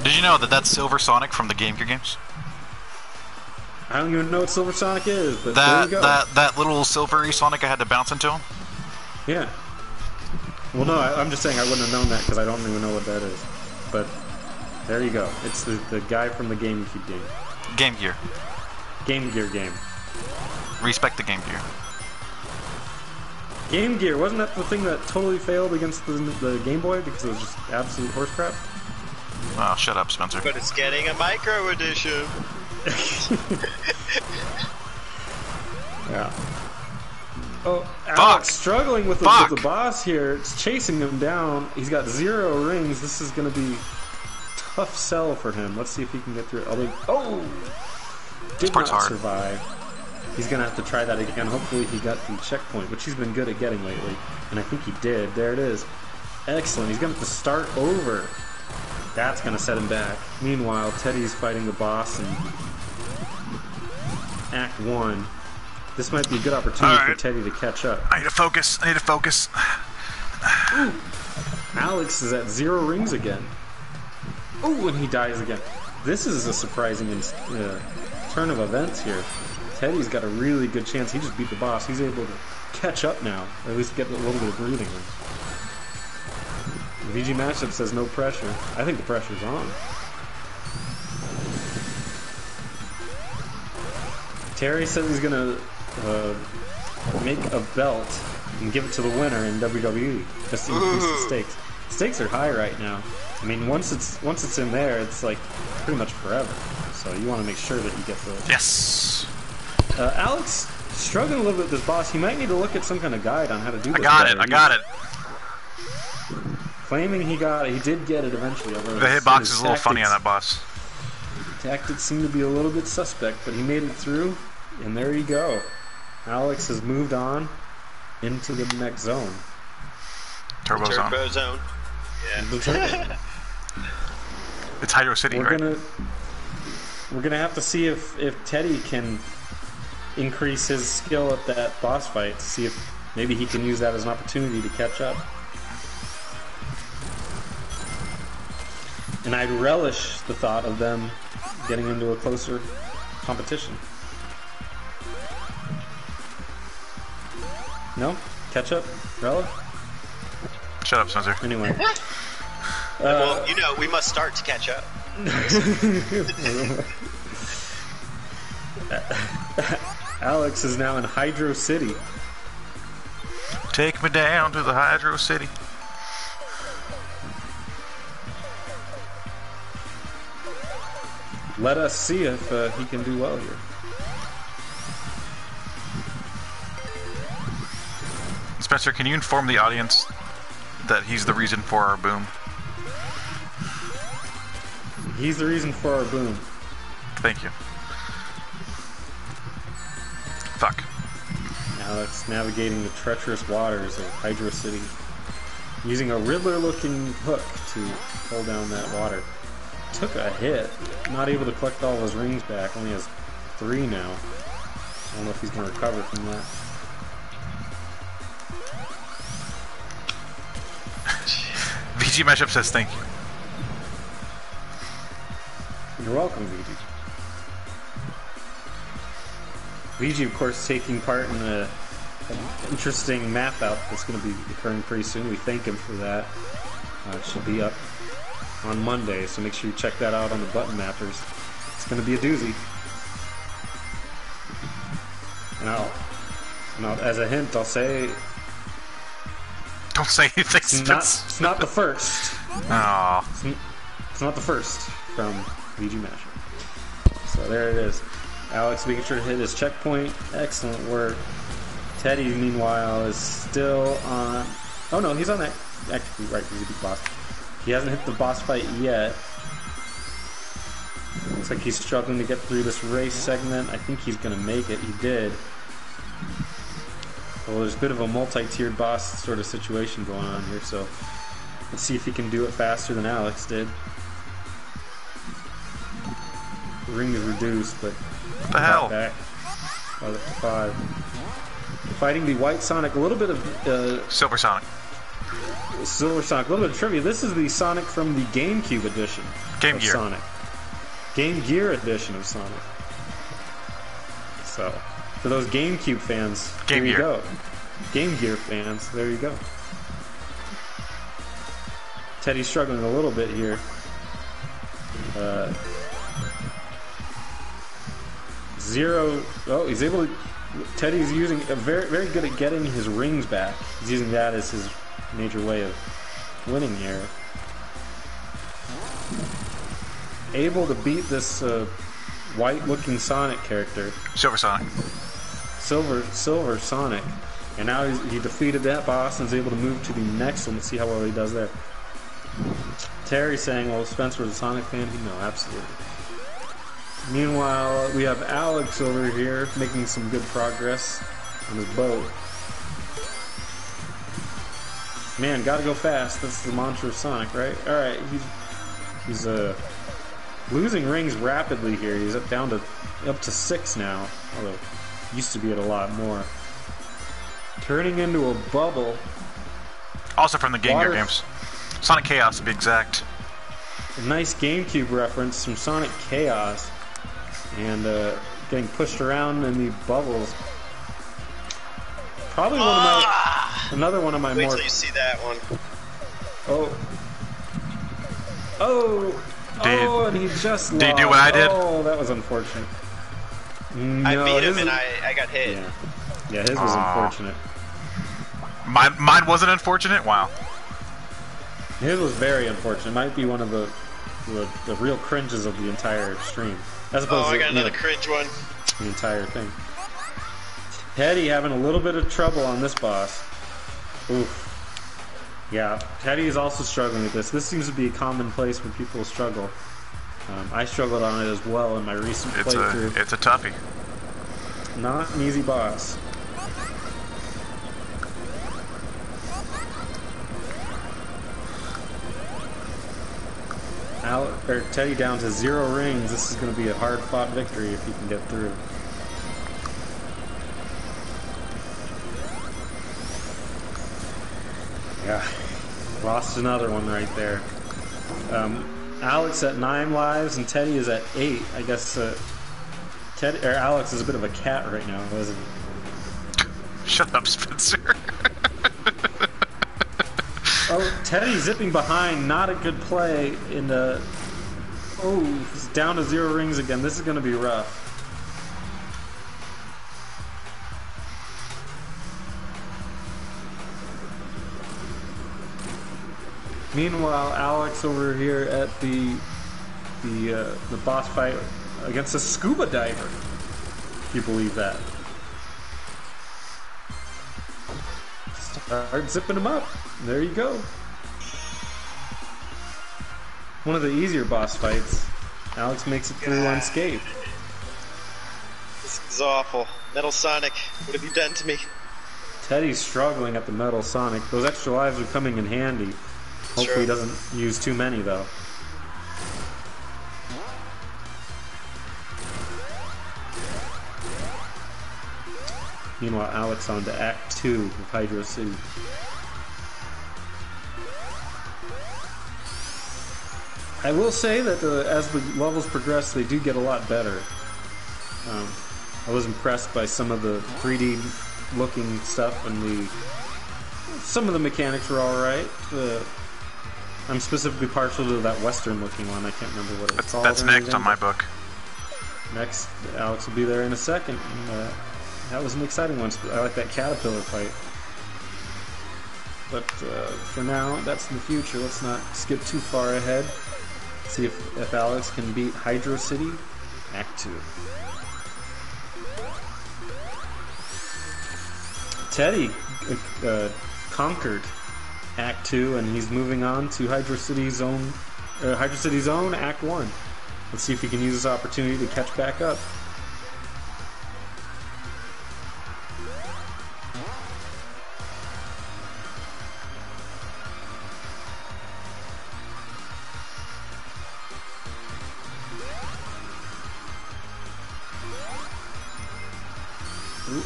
Did you know that that's Silver Sonic from the Game Gear games? I don't even know what Silver Sonic is, but there you go. That little silvery Sonic I had to bounce into him? Yeah. Well, no, I'm just saying I wouldn't have known that because I don't even know what that is. But there you go. It's the guy from the GameCube game. Game Gear. Game Gear game. Respect the Game Gear. Game Gear, wasn't that the thing that totally failed against the Game Boy because it was just absolute horse crap? Oh, shut up, Spencer. But it's getting a micro edition. Yeah. Oh, Alex struggling with the boss here. It's chasing him down. He's got 0 rings. This is going to be tough sell for him. Let's see if he can get through it. Did not survive. He's going to have to try that again. Hopefully he got the checkpoint, which he's been good at getting lately. And I think he did. There it is. Excellent. He's going to have to start over. That's going to set him back. Meanwhile, Teddy's fighting the boss in Act 1. This might be a good opportunity for Teddy to catch up. I need to focus. Ooh. Alex is at 0 rings again. Ooh, and he dies again. This is a surprising turn of events here. Teddy's got a really good chance. He just beat the boss. He's able to catch up now, or at least get a little bit of breathing room. VG Matchup says no pressure. I think the pressure's on. Terry says he's gonna make a belt and give it to the winner in WWE just to increase the stakes. Stakes are high right now. I mean, once it's in there, it's like pretty much forever. So you want to make sure that you get the Yes. Alex struggling a little bit with this boss. He might need to look at some kind of guide on how to do this. I got it. Claiming he did get it eventually. The hitbox is a little funny on that boss. Tactics seem to be a little bit suspect, but he made it through, and there you go. Alex has moved on into the next zone. Turbo Zone. Yeah. It's Hydro City, right? We're gonna have to see if Teddy can increase his skill at that boss fight to see if maybe he can use that as an opportunity to catch up. And I relish the thought of them getting into a closer competition. No? Ketchup? Relish? Shut up, Spencer. Anyway. Well, you know, we must start to catch up. Alex is now in Hydro City. Take me down to the Hydro City. Let us see if he can do well here. Spencer, can you inform the audience that he's the reason for our boom? He's the reason for our boom. Thank you. Fuck. Alex navigating the treacherous waters of Hydro City, using a Riddler-looking hook to pull down that water. Took a hit, not able to collect all of his rings back, only has 3 now. I don't know if he's going to recover from that. VG Mashup says thank you. You're welcome, VG. VG, of course, taking part in an interesting map out that's going to be occurring pretty soon. We thank him for that. It should be up on Monday, so make sure you check that out on the Button Mappers. It's going to be a doozy. And as a hint, I'll say Don't say anything, Spence. it's not the first. Aww. It's not the first from VG Mashup. So there it is. Alex making sure to hit his checkpoint. Excellent work. Teddy, meanwhile, is still on... Oh no, he's on that... Actually, right, he's a big boss. He hasn't hit the boss fight yet. Looks like he's struggling to get through this race segment. I think he's going to make it. He did. Well, there's a bit of a multi-tiered boss sort of situation going on here, so let's see if he can do it faster than Alex did. The ring is reduced, but What the hell? back. Up to 5. Fighting the White Sonic, a little bit of Silver Sonic. Silver Sonic, a little bit of trivia. This is the Sonic from the GameCube edition Game of Gear. Sonic. Game Gear edition of Sonic. So, for those GameCube fans, Game there you Gear. go. Game Gear fans, there you go. Teddy's struggling a little bit here. Zero. Oh, he's able to. Teddy's using very good at getting his rings back. He's using that as his major way of winning here. Able to beat this white-looking Sonic character, Silver Sonic. Silver Sonic, and now he defeated that boss and is able to move to the next one. Let's see how well he does there. Terry saying, "Well, Spencer was a Sonic fan." No, absolutely. Meanwhile, we have Alex over here making some good progress on his boat. Man, gotta go fast. That's the mantra of Sonic, right? Alright, he's losing rings rapidly here. He's up to 6 now. Although, used to be at a lot more. Turning into a bubble. Also from the Game Gear games. Sonic Chaos to be exact. A nice GameCube reference from Sonic Chaos. And getting pushed around in the bubbles. Probably another one of my Wait more... till you see that one. And he just lost. Did you do what I did? Oh, that was unfortunate. No, I beat him his- and I got hit. Yeah, his was unfortunate. Mine wasn't unfortunate? Wow. His was very unfortunate. Might be one of the real cringes of the entire stream. As Oh, opposed I to got another cringe one. the entire thing. Teddy having a little bit of trouble on this boss. Oof. Yeah, Teddy is also struggling with this. This seems to be a common place where people struggle. I struggled on it as well in my recent playthrough. It's a toughie. Not an easy boss. Teddy down to 0 rings. This is going to be a hard-fought victory if he can get through. Yeah, lost another one right there. Alex at 9 lives and Teddy is at 8. I guess Alex is a bit of a cat right now, isn't he? Shut up, Spencer. Oh, Teddy zipping behind. Not a good play in the... Oh, he's down to 0 rings again. This is going to be rough. Meanwhile, Alex over here at the boss fight against a scuba diver. If you believe that. Start zipping him up. There you go. One of the easier boss fights. Alex makes it through unscathed. This is awful. Metal Sonic, what have you done to me? Teddy's struggling at the Metal Sonic. Those extra lives are coming in handy. Hopefully he doesn't use too many, though. Meanwhile, Alex on to Act 2 of Hydro City. I will say that as the levels progress, they do get a lot better. I was impressed by some of the 3D looking stuff, and some of the mechanics were alright. I'm specifically partial to that Western looking one. I can't remember what it's called. That's next on my book. Next, Alex will be there in a second. And, that was an exciting one. I like that caterpillar fight. But for now, that's in the future. Let's not skip too far ahead. See if Alex can beat Hydro City, Act 2. Teddy conquered Act 2, and he's moving on to Hydro City's own Act 1. Let's see if he can use this opportunity to catch back up. Ooh.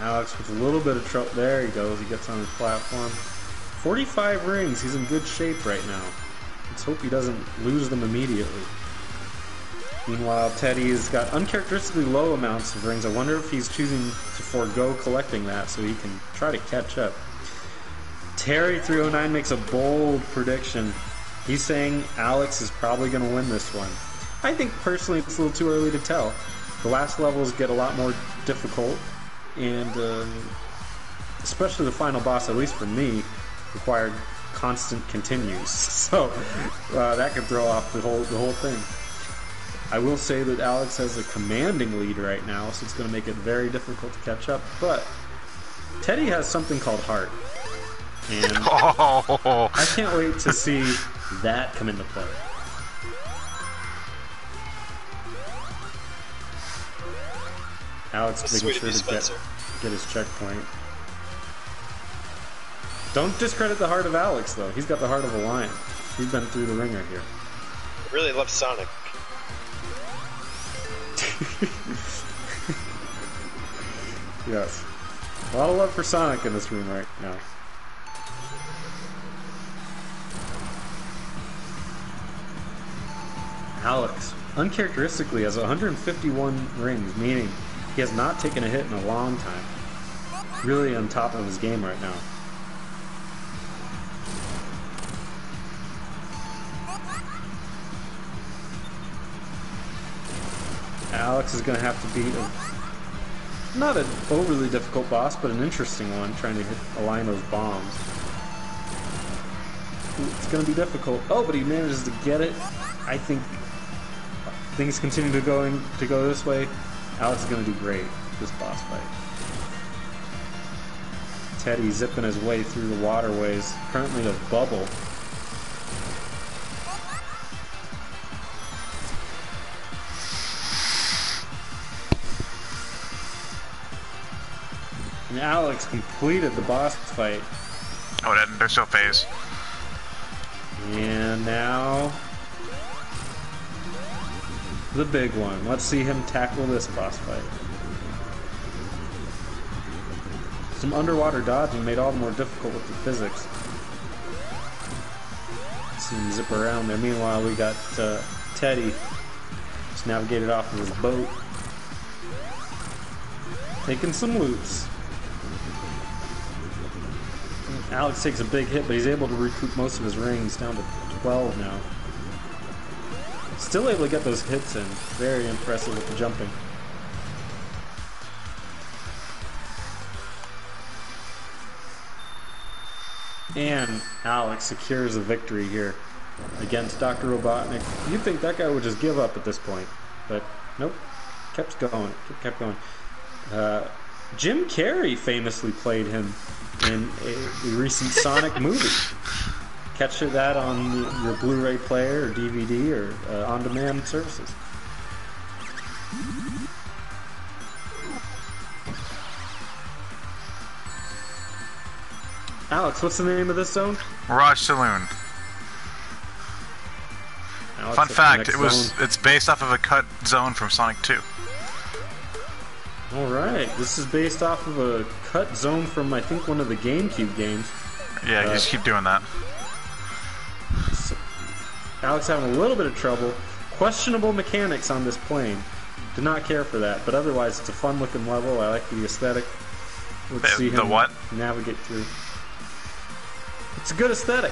Alex with a little bit of trouble. There he goes. He gets on his platform. 45 rings. He's in good shape right now. Let's hope he doesn't lose them immediately. Meanwhile, Teddy has got uncharacteristically low amounts of rings. I wonder if he's choosing to forego collecting that so he can try to catch up. Terry309 makes a bold prediction. He's saying Alex is probably going to win this one. I think personally it's a little too early to tell. The last levels get a lot more difficult, and especially the final boss, at least for me, required constant continues. So that could throw off the whole thing. I will say that Alex has a commanding lead right now, so it's going to make it very difficult to catch up. But Teddy has something called heart, and I can't wait to see that come into play. Alex making sure to get his checkpoint. Don't discredit the heart of Alex, though. He's got the heart of a lion. He's been through the ringer here. I really love Sonic. Yes. A lot of love for Sonic in this room right now. Alex, uncharacteristically, has 151 rings, meaning he has not taken a hit in a long time. Really on top of his game right now. Alex is going to have to beat not an overly difficult boss, but an interesting one, trying to align those bombs. It's going to be difficult. Oh, but he manages to get it. I think things continue to go this way. Alex is going to do great this boss fight. Teddy zipping his way through the waterways, currently a bubble. And Alex completed the boss fight. Oh, they're so phased. And now the big one. Let's see him tackle this boss fight. Some underwater dodging made all the more difficult with the physics. See him zip around there. Meanwhile, we got Teddy just navigated off of his boat, taking some loots. Alex takes a big hit, but he's able to recoup most of his rings, down to 12 now. Still able to get those hits in. Very impressive with the jumping. And Alex secures a victory here against Dr. Robotnik. You'd think that guy would just give up at this point, but nope. Kept going. Kept going. Jim Carrey famously played him in a recent Sonic movie. Catch that on your Blu-ray player or DVD or on-demand services. Alex, what's the name of this zone? Mirage Saloon. Alex, Fun fact, it's based off of a cut zone from Sonic 2. Alright, this is based off of a cut zone from, I think, one of the GameCube games. Yeah, you just keep doing that. So, Alex having a little bit of trouble. Questionable mechanics on this plane. Did not care for that, but otherwise it's a fun looking level. I like the aesthetic. Let's see him navigate through. It's a good aesthetic.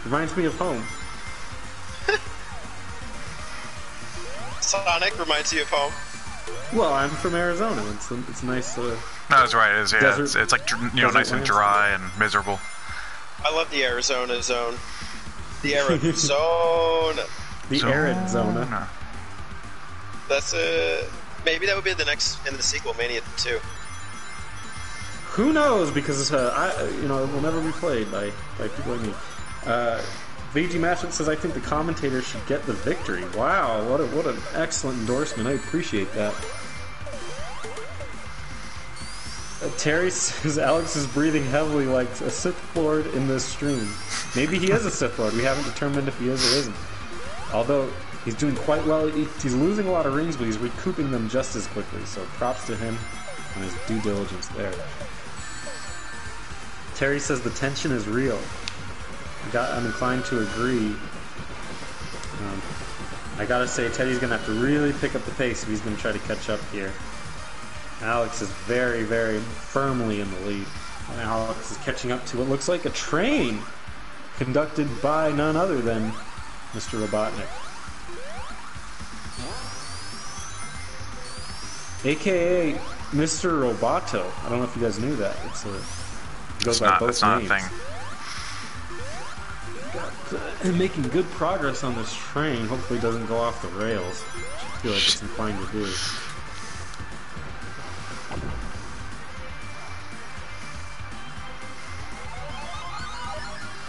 Reminds me of home. Sonic reminds you of home. Well, I'm from Arizona. It's nice. No, that's right. It is, yeah. It's like, you know, nice and dry and miserable. I love the Arizona zone. The Arizona. The Arizona. That's maybe that would be the next in the sequel, Mania 2. Who knows? Because it will never be played by people like me. VG Mashup says, I think the commentators should get the victory. Wow, what an excellent endorsement. I appreciate that. Terry says, Alex is breathing heavily like a Sith Lord in this stream. Maybe he is a Sith Lord. We haven't determined if he is or isn't. Although, he's doing quite well. He's losing a lot of rings, but he's recouping them just as quickly. So props to him and his due diligence there. Terry says, the tension is real. I'm inclined to agree. I gotta say, Teddy's gonna have to really pick up the pace if he's gonna try to catch up here. Alex is very, very firmly in the lead. And Alex is catching up to what looks like a train conducted by none other than Mr. Robotnik. AKA Mr. Roboto. I don't know if you guys knew that. It goes by both names. It's not a thing. And making good progress on this train. Hopefully it doesn't go off the rails, which I feel like it's inclined to do.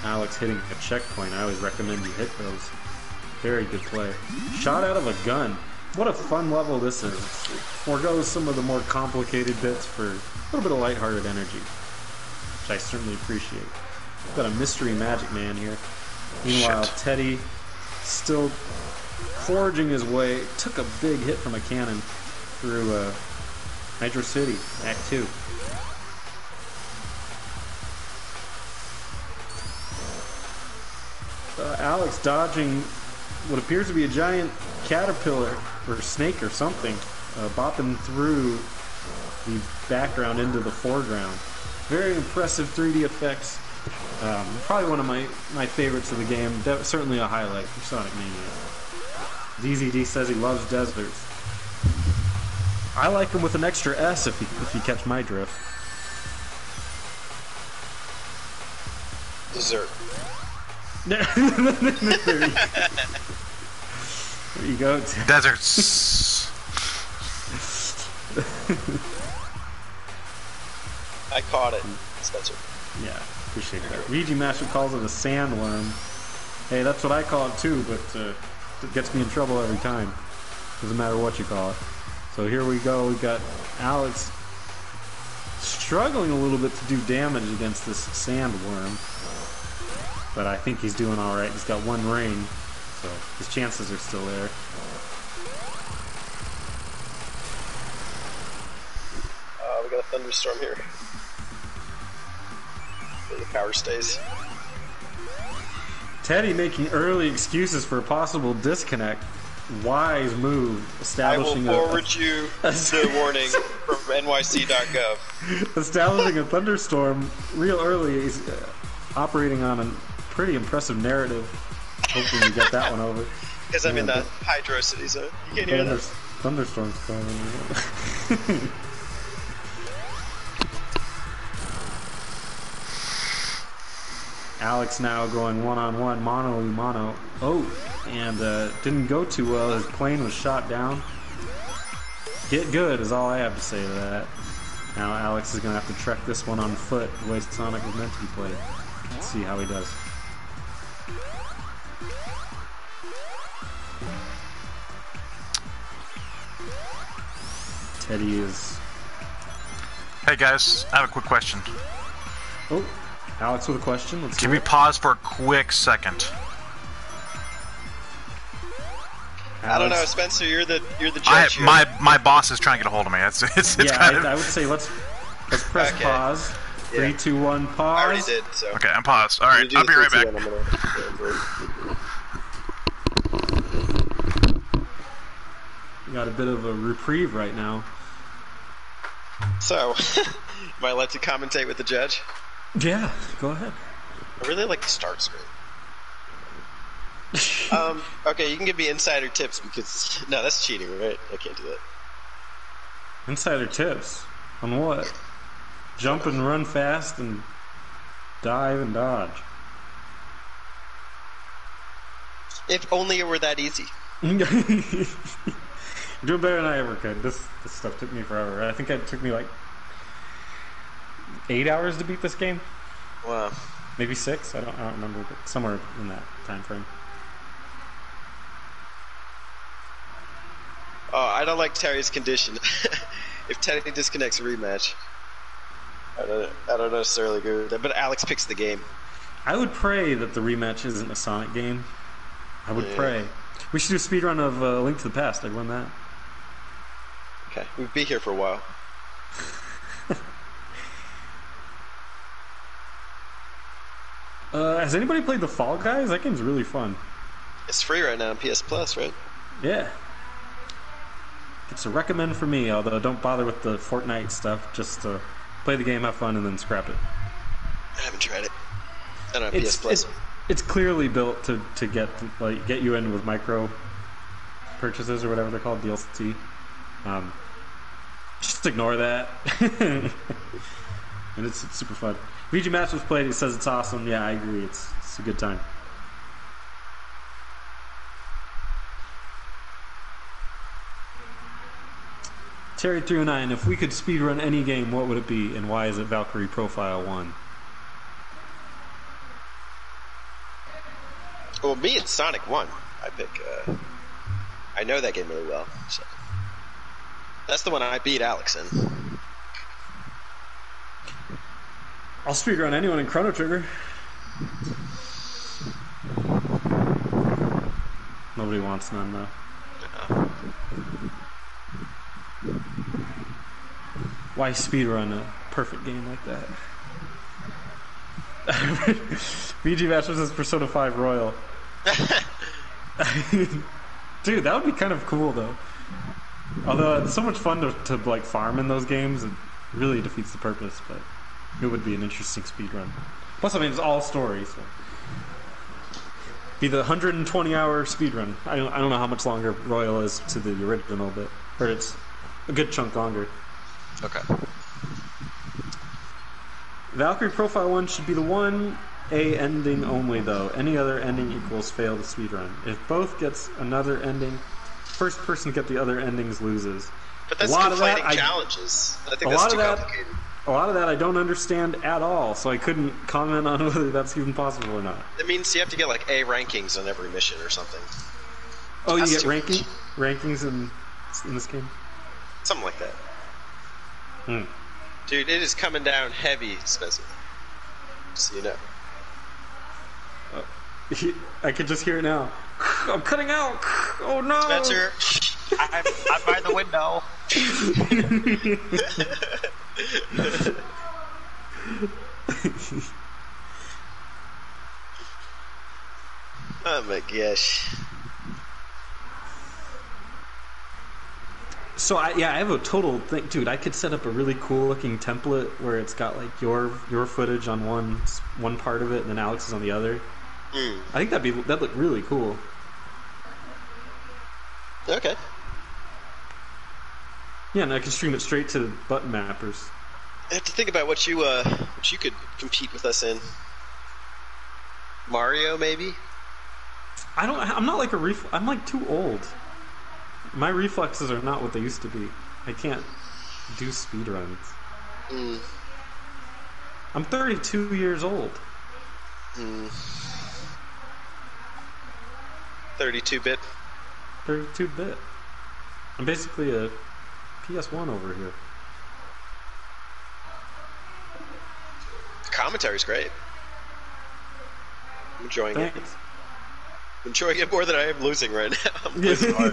Alex hitting a checkpoint. I always recommend you hit those. Very good play. Shot out of a gun. What a fun level this is. It foregoes some of the more complicated bits for a little bit of lighthearted energy, which I certainly appreciate. We've got a mystery magic man here. Meanwhile, Teddy still forging his way. Took a big hit from a cannon through Nitro City, Act 2. Alex dodging what appears to be a giant caterpillar or snake or something, bopping through the background into the foreground. Very impressive 3D effects. Probably one of my favorites of the game. Certainly a highlight for Sonic Mania. DZD says he loves deserts. I like him with an extra S if you catch my drift. Dessert. There you go. Deserts. I caught it, Spencer. Yeah, appreciate that. VG Master calls it a sandworm. Hey, that's what I call it too, but it gets me in trouble every time. Doesn't matter what you call it. So here we go. We got Alex struggling a little bit to do damage against this sandworm. But I think he's doing alright. He's got one ring, so his chances are still there. We got a thunderstorm here. Where the power stays. Teddy making early excuses for a possible disconnect. Wise move. I will Establishing forward you the warning from nyc.gov. establishing a thunderstorm real early. He's operating on a pretty impressive narrative. Hoping to get that one over. Because I'm in the hydro city zone. You can't hear that. Thunderstorms coming. Alex now going one-on-one, mono-y-mono. Oh, and didn't go too well. His plane was shot down. Get good is all I have to say to that. Now Alex is going to have to trek this one on foot the way Sonic was meant to be played. Let's see how he does. Teddy is... Hey guys, I have a quick question. Oh, Alex with a question. Let's Can hear we it. pause for a quick second? I don't know, Alex- Spencer. You're the judge here. My boss is trying to get a hold of me. It's Yeah, kind of... I would say let's press Okay. pause. Yeah. 3, 2, 1, pause. I already did. So. Okay, I'm paused. All right, You I'll do be right the back. 3, 2, 1, I'm gonna- We got a bit of a reprieve right now. So, am I allowed to commentate with the judge? Yeah, go ahead. I really like the start screen. Okay, you can give me insider tips because no, that's cheating, right? I can't do that. Insider tips on what? Jump and run fast and dive and dodge. If only it were that easy. You're doing better than I ever could. This stuff took me forever. I think it took me like 8 hours to beat this game. Wow. Maybe 6. I don't remember, but somewhere in that time frame. Oh, I don't like Terry's condition. If Teddy disconnects a rematch, I don't necessarily agree with that. But Alex picks the game. I would pray that the rematch isn't a Sonic game. I would Yeah. pray. We should do a speedrun of Link to the Past. I'd win that. Okay, we'll be here for a while. Has anybody played the Fall Guys? That game's really fun. It's free right now on PS Plus, right? Yeah. It's a recommend for me, although don't bother with the Fortnite stuff. Just play the game, have fun, and then scrap it. I haven't tried it. I don't have PS Plus. It's clearly built to get you in with micro purchases or whatever they're called, DLC. Just ignore that. And it's super fun. VG Match was played. He says it's awesome. Yeah, I agree. It's a good time. Terry309, if we could speedrun any game, what would it be, and why is it Valkyrie Profile 1? Well, me and Sonic 1. I pick. I know that game really well. So. That's the one I beat Alex in. I'll speedrun anyone in Chrono Trigger. Nobody wants none, though. Why speedrun a perfect game like that? VG Match vs Persona 5 Royal. Dude, that would be kind of cool, though. Although it's so much fun to like farm in those games, it really defeats the purpose. But it would be an interesting speedrun. Plus, I mean, it's all story, so be the 120-hour speedrun. I don't know how much longer Royal is to the original, but or it's a good chunk longer. Okay. Valkyrie Profile 1 should be the one A ending only, though. Any other ending equals fail the speedrun. If both gets another ending, first person to get the other endings loses. But that's A lot of that, conflating challenges. I think a that's lot too of that- complicated. A lot of that I don't understand at all, so I couldn't comment on whether that's even possible or not. That means you have to get like A rankings on every mission or something. Oh, you That's get too rankings in this game? Something like that. Hmm. Dude, it is coming down heavy, Spencer. So you know. I can just hear it now. I'm cutting out. Oh no, Spencer, I'm by the window. Oh my gosh. So I have a total thing, dude. I could set up a really cool looking template where it's got like your footage on one part of it, and then Alex is on the other. I think that'd look really cool. Okay. Yeah, and I can stream it straight to button mappers. I have to think about what you could compete with us in. Mario, maybe. I'm not like I'm like too old. My reflexes are not what they used to be. I can't do speedruns. I'm 32 years old. 32-bit. 32-bit. I'm basically a PS1 over here. The commentary's great. I'm enjoying it. Thanks. I'm enjoying it more than I am losing right now. I'm losing hard.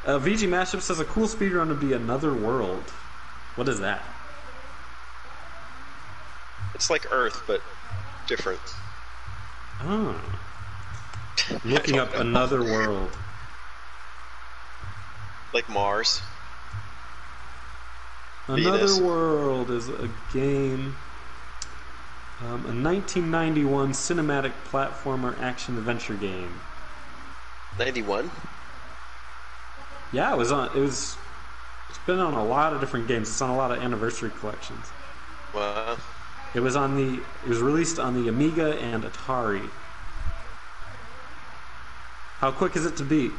VG Mashup says a cool speedrun would be Another World. What is that? It's like Earth, but different. Oh. Looking up Another World. Like Mars. Another Venus. World is a game, a 1991 cinematic platformer action adventure game. 91? Yeah, it's been on a lot of different games. It's on a lot of anniversary collections. Wow. It was released on the Amiga and Atari. How quick is it to beat?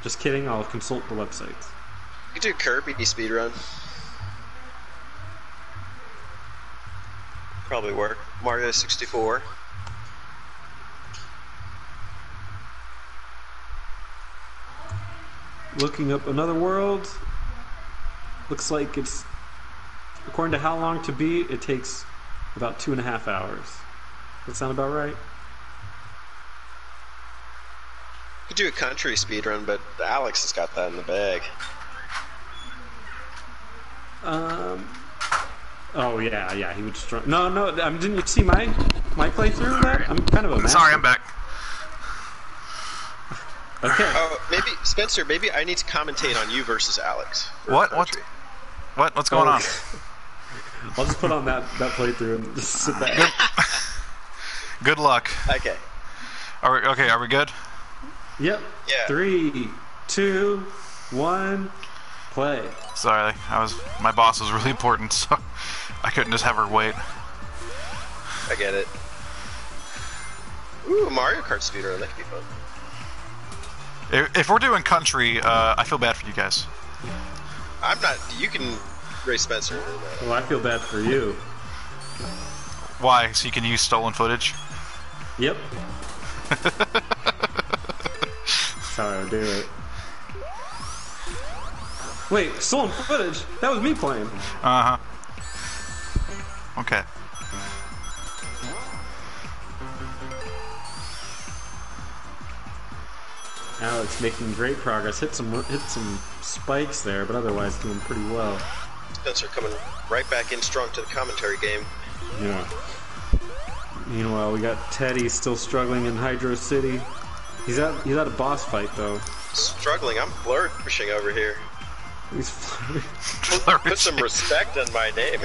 Just kidding, I'll consult the websites. You could do Kirby speedrun. Probably work. Mario 64. Looking up Another World. Looks like it's, according to how long to beat, it takes about 2.5 hours. Does that sound about right? You could do a country speedrun, but Alex has got that in the bag. Oh yeah, he would struggle. No, didn't you see my playthrough of that? I'm kind of a master. Sorry, I'm back. Okay. Oh, maybe Spencer. Maybe I need to commentate on you versus Alex. for What? country. What's going on? I'll just put on that playthrough and just sit back. Good luck. Okay. Are we good? Yep. Yeah. 3, 2, 1, play. Sorry, my boss was really important, so I couldn't just have her wait. I get it. Ooh, Mario Kart speedrun. That could be fun. If we're doing country, I feel bad for you guys. I'm not. You can race Spencer. Well, I feel bad for you. Why? So you can use stolen footage? Yep. That's how I would do it. Wait, stolen footage? That was me playing. Uh-huh. Okay. Alex making great progress. Hit some spikes there, but otherwise doing pretty well. Spencer coming right back in strong to the commentary game. Yeah. Meanwhile, we got Teddy still struggling in Hydro City. He's at a boss fight though. Struggling. I'm flourishing over here. He's Put some respect on my name.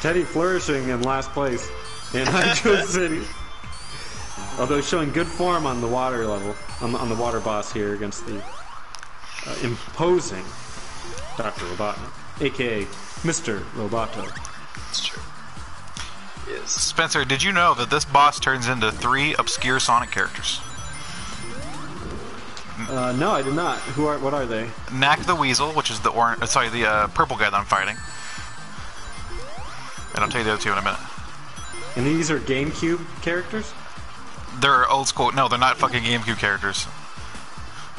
Teddy flourishing in last place in Hydro City. Although showing good form on the water level, on the water boss here against the imposing Dr. Robotnik, aka Mr. Roboto. That's true. Yes. Spencer, did you know that this boss turns into 3 obscure Sonic characters? No, I did not. What are they? Knack the Weasel, which is the purple guy that I'm fighting. And I'll tell you the other 2 in a minute. And these are GameCube characters? They're old school. No, they're not fucking GameCube characters.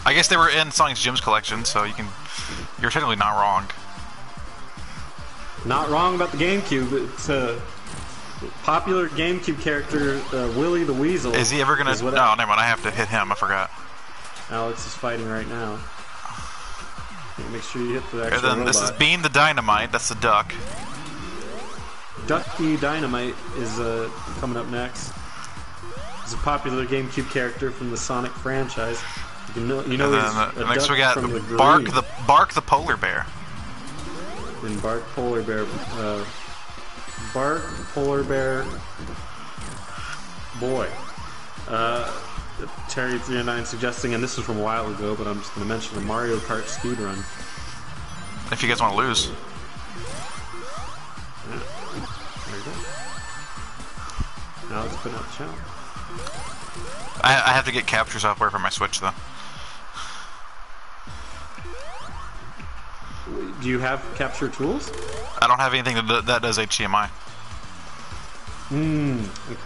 I guess they were in Sonic's Gems collection, so you're technically not wrong. Not wrong about the GameCube. It's a popular GameCube character, Willy the Weasel. Is he ever gonna? No, never mind. I have to hit him. I forgot. Alex is fighting right now. Make sure you hit the actual And then this is robot. Bean the Dynamite. That's the duck. Ducky Dynamite is coming up next. He's a popular GameCube character from the Sonic franchise. You know And he's then a next duck we got from the Bark the polar bear. And Bark Polar Bear. Bark Polar Bear Boy. Terry309 suggesting, and this was from a while ago, but I'm just going to mention a Mario Kart speedrun. If you guys want to lose. Yeah. There you go. Alex putting out the challenge. I have to get capture software for my Switch though. Do you have capture tools? I don't have anything that does HDMI. Okay.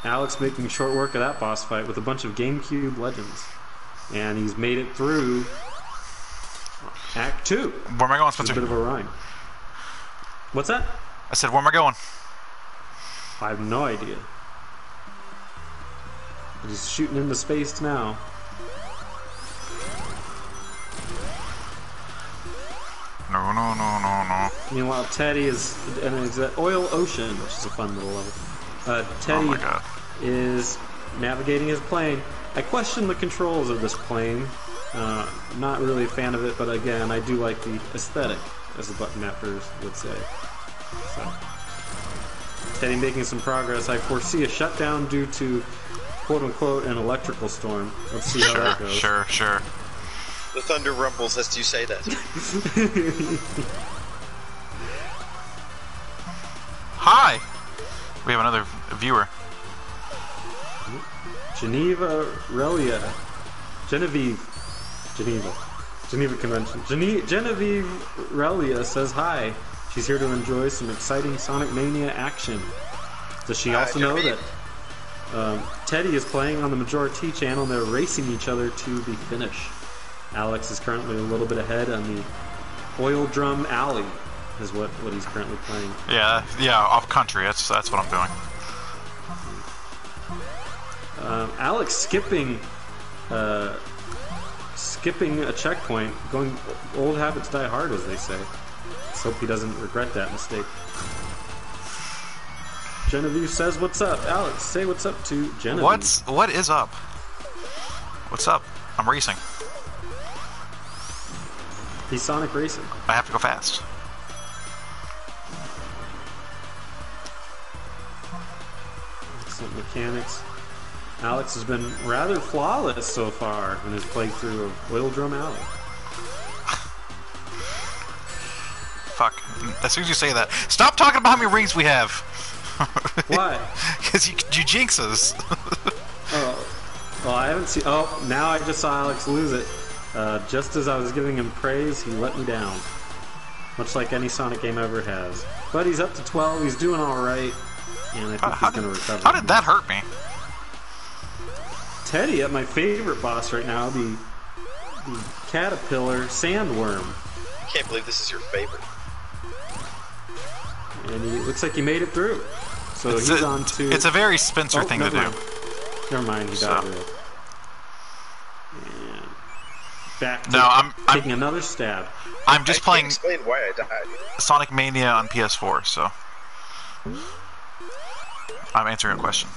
Alex making short work of that boss fight with a bunch of GameCube legends. And he's made it through Act 2. Where am I going, Spencer? It's a bit of a rhyme. What's that? I said, where am I going? I have no idea. But he's shooting into space now. No. Meanwhile, Teddy is at Oil Ocean, which is a fun little level. Teddy Oh my god. is navigating his plane. I question the controls of this plane. I'm not really a fan of it, but again, I do like the aesthetic, as the button mappers would say. So, Teddy making some progress. I foresee a shutdown due to quote-unquote an electrical storm. Let's see how that goes. Sure. The thunder rumbles as you say that. Hi! We have another viewer. Geneva Convention. Genevieve Relia says hi. She's here to enjoy some exciting Sonic Mania action. Does she also know that Teddy is playing on the Majority channel and they're racing each other to the finish? Alex is currently a little bit ahead on the Oil Drum Alley, is what he's currently playing. Yeah, off country. That's what I'm doing. Alex skipping a checkpoint, going old habits die hard, as they say. Let's hope he doesn't regret that mistake. Genevieve says, "What's up, Alex? Say what's up to Genevieve." What is up? What's up? I'm racing. He's Sonic Racing. I have to go fast. Excellent mechanics. Alex has been rather flawless so far in his playthrough of Oil Drum Alley. Fuck. As soon as you say that, stop talking about how many rings we have. Why? Because you jinx us. Well, I haven't seen. Oh, now I just saw Alex lose it. Just as I was giving him praise, he let me down. Much like any Sonic game ever has. But he's up to 12, he's doing alright, and I think he's going to recover. How did that hurt me? Teddy at my favorite boss right now, the caterpillar sandworm. I can't believe this is your favorite. And he looks like he made it through. So he's on to... It's a very Spencer thing to do. Never mind, he died real. And back to I'm taking another stab. I'm just playing Explain why I died. Sonic Mania on PS4, so I'm answering a question.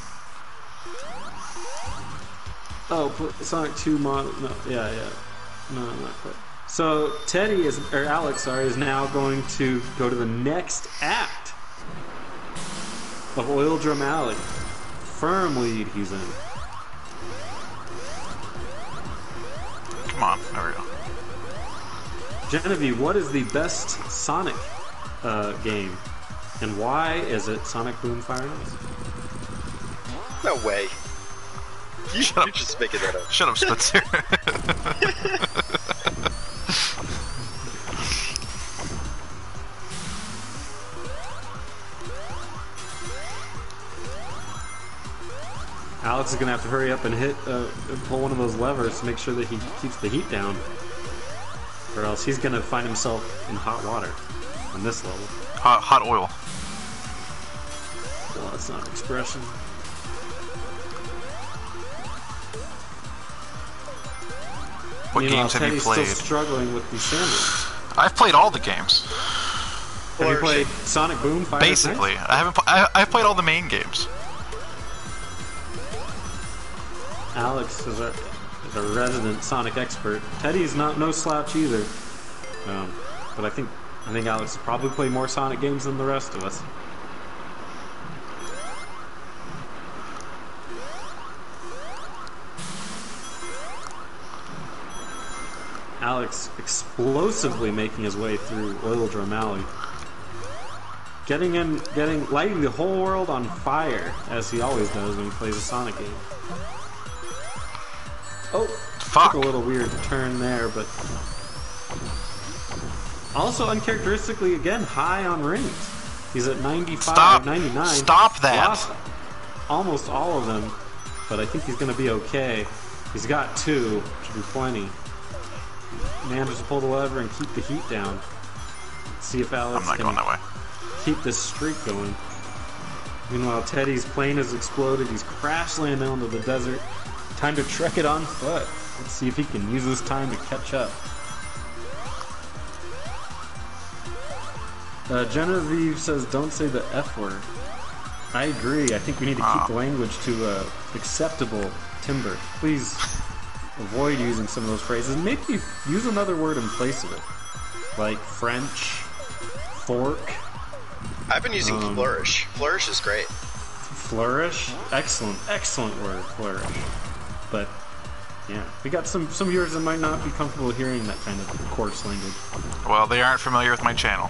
Oh, Sonic 2 model. No, yeah. No, not quite. So Teddy Alex is now going to go to the next act of Oil Drum Alley. Firm lead he's in. Come on, there we go. Genevieve, what is the best Sonic game, and why is it Sonic Boom Fire and Ice? No way. You're just making that up. Shut up, Spencer. Alex is going to have to hurry up and pull one of those levers to make sure that he keeps the heat down, or else he's going to find himself in hot water on this level. Hot oil. Well, that's not an expression. What games have you Teddy's played? Still struggling with these sandwiches. I've played all the games. Have you played Flourishing. Sonic Boom? Fire Basically, Nights? I haven't. I've played all the main games. Alex is a resident Sonic expert. Teddy's no slouch either. But I think Alex has probably played more Sonic games than the rest of us. Alex explosively making his way through Oil Drum Alley. Lighting the whole world on fire, as he always does when he plays a Sonic game. Oh, Fuck. took a little weird turn there, but also uncharacteristically, again, high on rings. He's at 95, Stop. 99. Stop that. Lost almost all of them, but I think he's going to be okay. He's got 2, which should be plenty. Manages to pull the lever and keep the heat down. See if Alex I'm not can going that way. keep this streak going. Meanwhile, Teddy's plane has exploded. He's crash landed onto the desert. Time to trek it on foot. Let's see if he can use this time to catch up. Genevieve says, "Don't say the F word." I agree. I think we need to keep the language to acceptable timbre. Please avoid using some of those phrases. Maybe use another word in place of it, like French, fork, I've been using flourish. Flourish is great. flourish. Excellent word, flourish. But yeah, we got some viewers that might not be comfortable hearing that kind of coarse language. Well, they aren't familiar with my channel.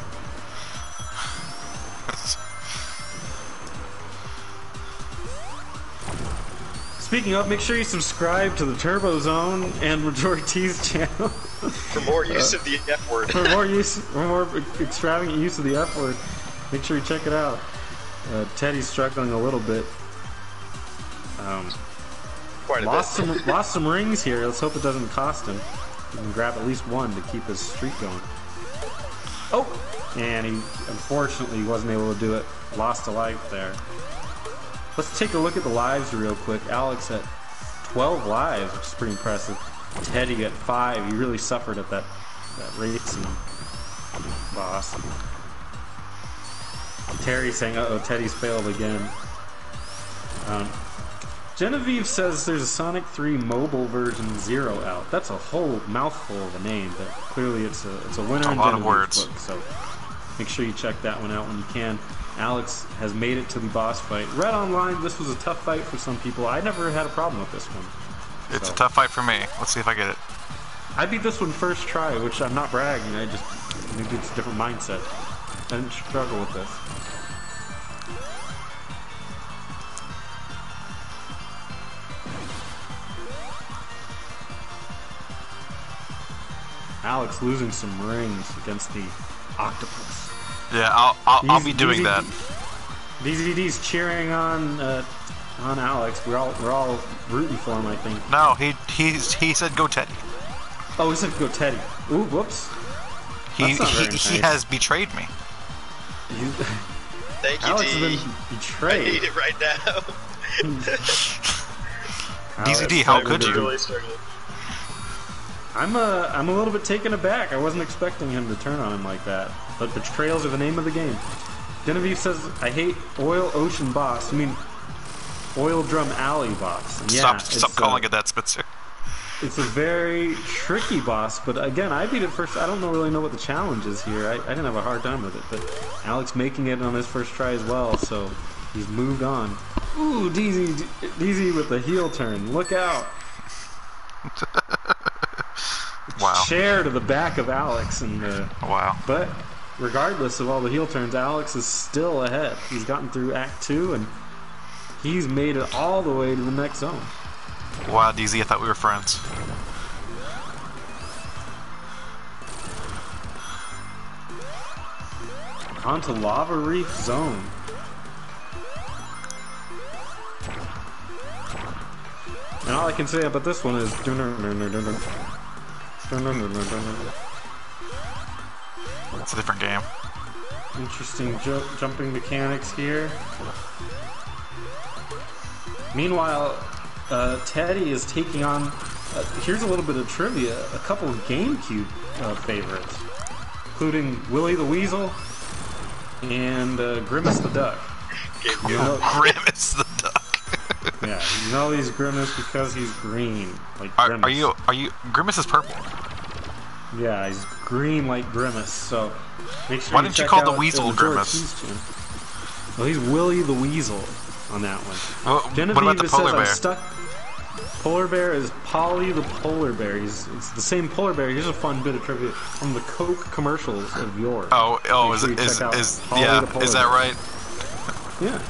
Speaking of, make sure you subscribe to the Turbo Zone and Majority T's channel For more use of the F word. for more extravagant use of the F word. Make sure you check it out. Teddy's struggling a little bit. Quite a Lost bit. some rings here. Let's hope it doesn't cost him. He can grab at least one to keep his streak going. Oh! And he unfortunately wasn't able to do it. Lost a life there. Let's take a look at the lives real quick. Alex at 12 lives, which is pretty impressive. Teddy at 5. He really suffered at that racing boss. Terry saying, uh-oh, Teddy's failed again. Genevieve says there's a Sonic 3 mobile version 0 out. That's a whole mouthful of a name, but clearly it's a winner in A lot of Genevieve's words. book, so make sure you check that one out when you can. Alex has made it to the boss fight. Red Online, this was a tough fight for some people. I never had a problem with this one. It's a tough fight for me. Let's see if I get it. I beat this one first try, which I'm not bragging. Maybe it's a different mindset. I didn't struggle with this. Alex losing some rings against the octopus. Yeah, I'll be doing that. DZD's cheering on Alex. We're all rooting for him, I think. No, he said go Teddy. Oh, he said go Teddy. Ooh, whoops. He That's not very he nice. has betrayed me. Thank you, Alex D. has been I betrayed. need it right now. DZD, how I'm could you? really struggling. I'm a little bit taken aback. I wasn't expecting him to turn on him like that. But betrayals are the name of the game. Genevieve says, I hate Oil Ocean Boss. You mean Oil Drum Alley Boss. And yeah, Stop calling it that, Spitzer. It's a very tricky boss, but again, I beat it first. I don't really know what the challenge is here. I didn't have a hard time with it, but Alex making it on his first try as well, so he's moved on. Ooh, DZ with the heel turn. Look out. Wow. Chair to the back of Alex. Wow. But regardless of all the heel turns, Alex is still ahead. He's gotten through Act 2, and he's made it all the way to the next zone. Wow, DZ, I thought we were friends. On to Lava Reef Zone. And all I can say about this one is... It's a different game. Interesting jumping mechanics here. Meanwhile, Teddy is taking on... here's a little bit of trivia. A couple of GameCube favorites, including Willy the Weasel and Grimace the Duck. You know, Grimace the Duck. yeah, you know he's Grimace because he's green, like Are Grimace. you? Grimace is purple. Yeah, he's green like Grimace. So make sure. Why didn't you check call the out Weasel George Grimace? Hughes channel. Well, he's Willie the Weasel on that one. What Genevieve about the just polar says, bear? I'm stuck. Polar bear is Polly the polar bear. It's the same polar bear. Here's a fun bit of trivia from the Coke commercials of yore. Oh, Make sure you check out Polly yeah, the polar is that bear. right? Yeah.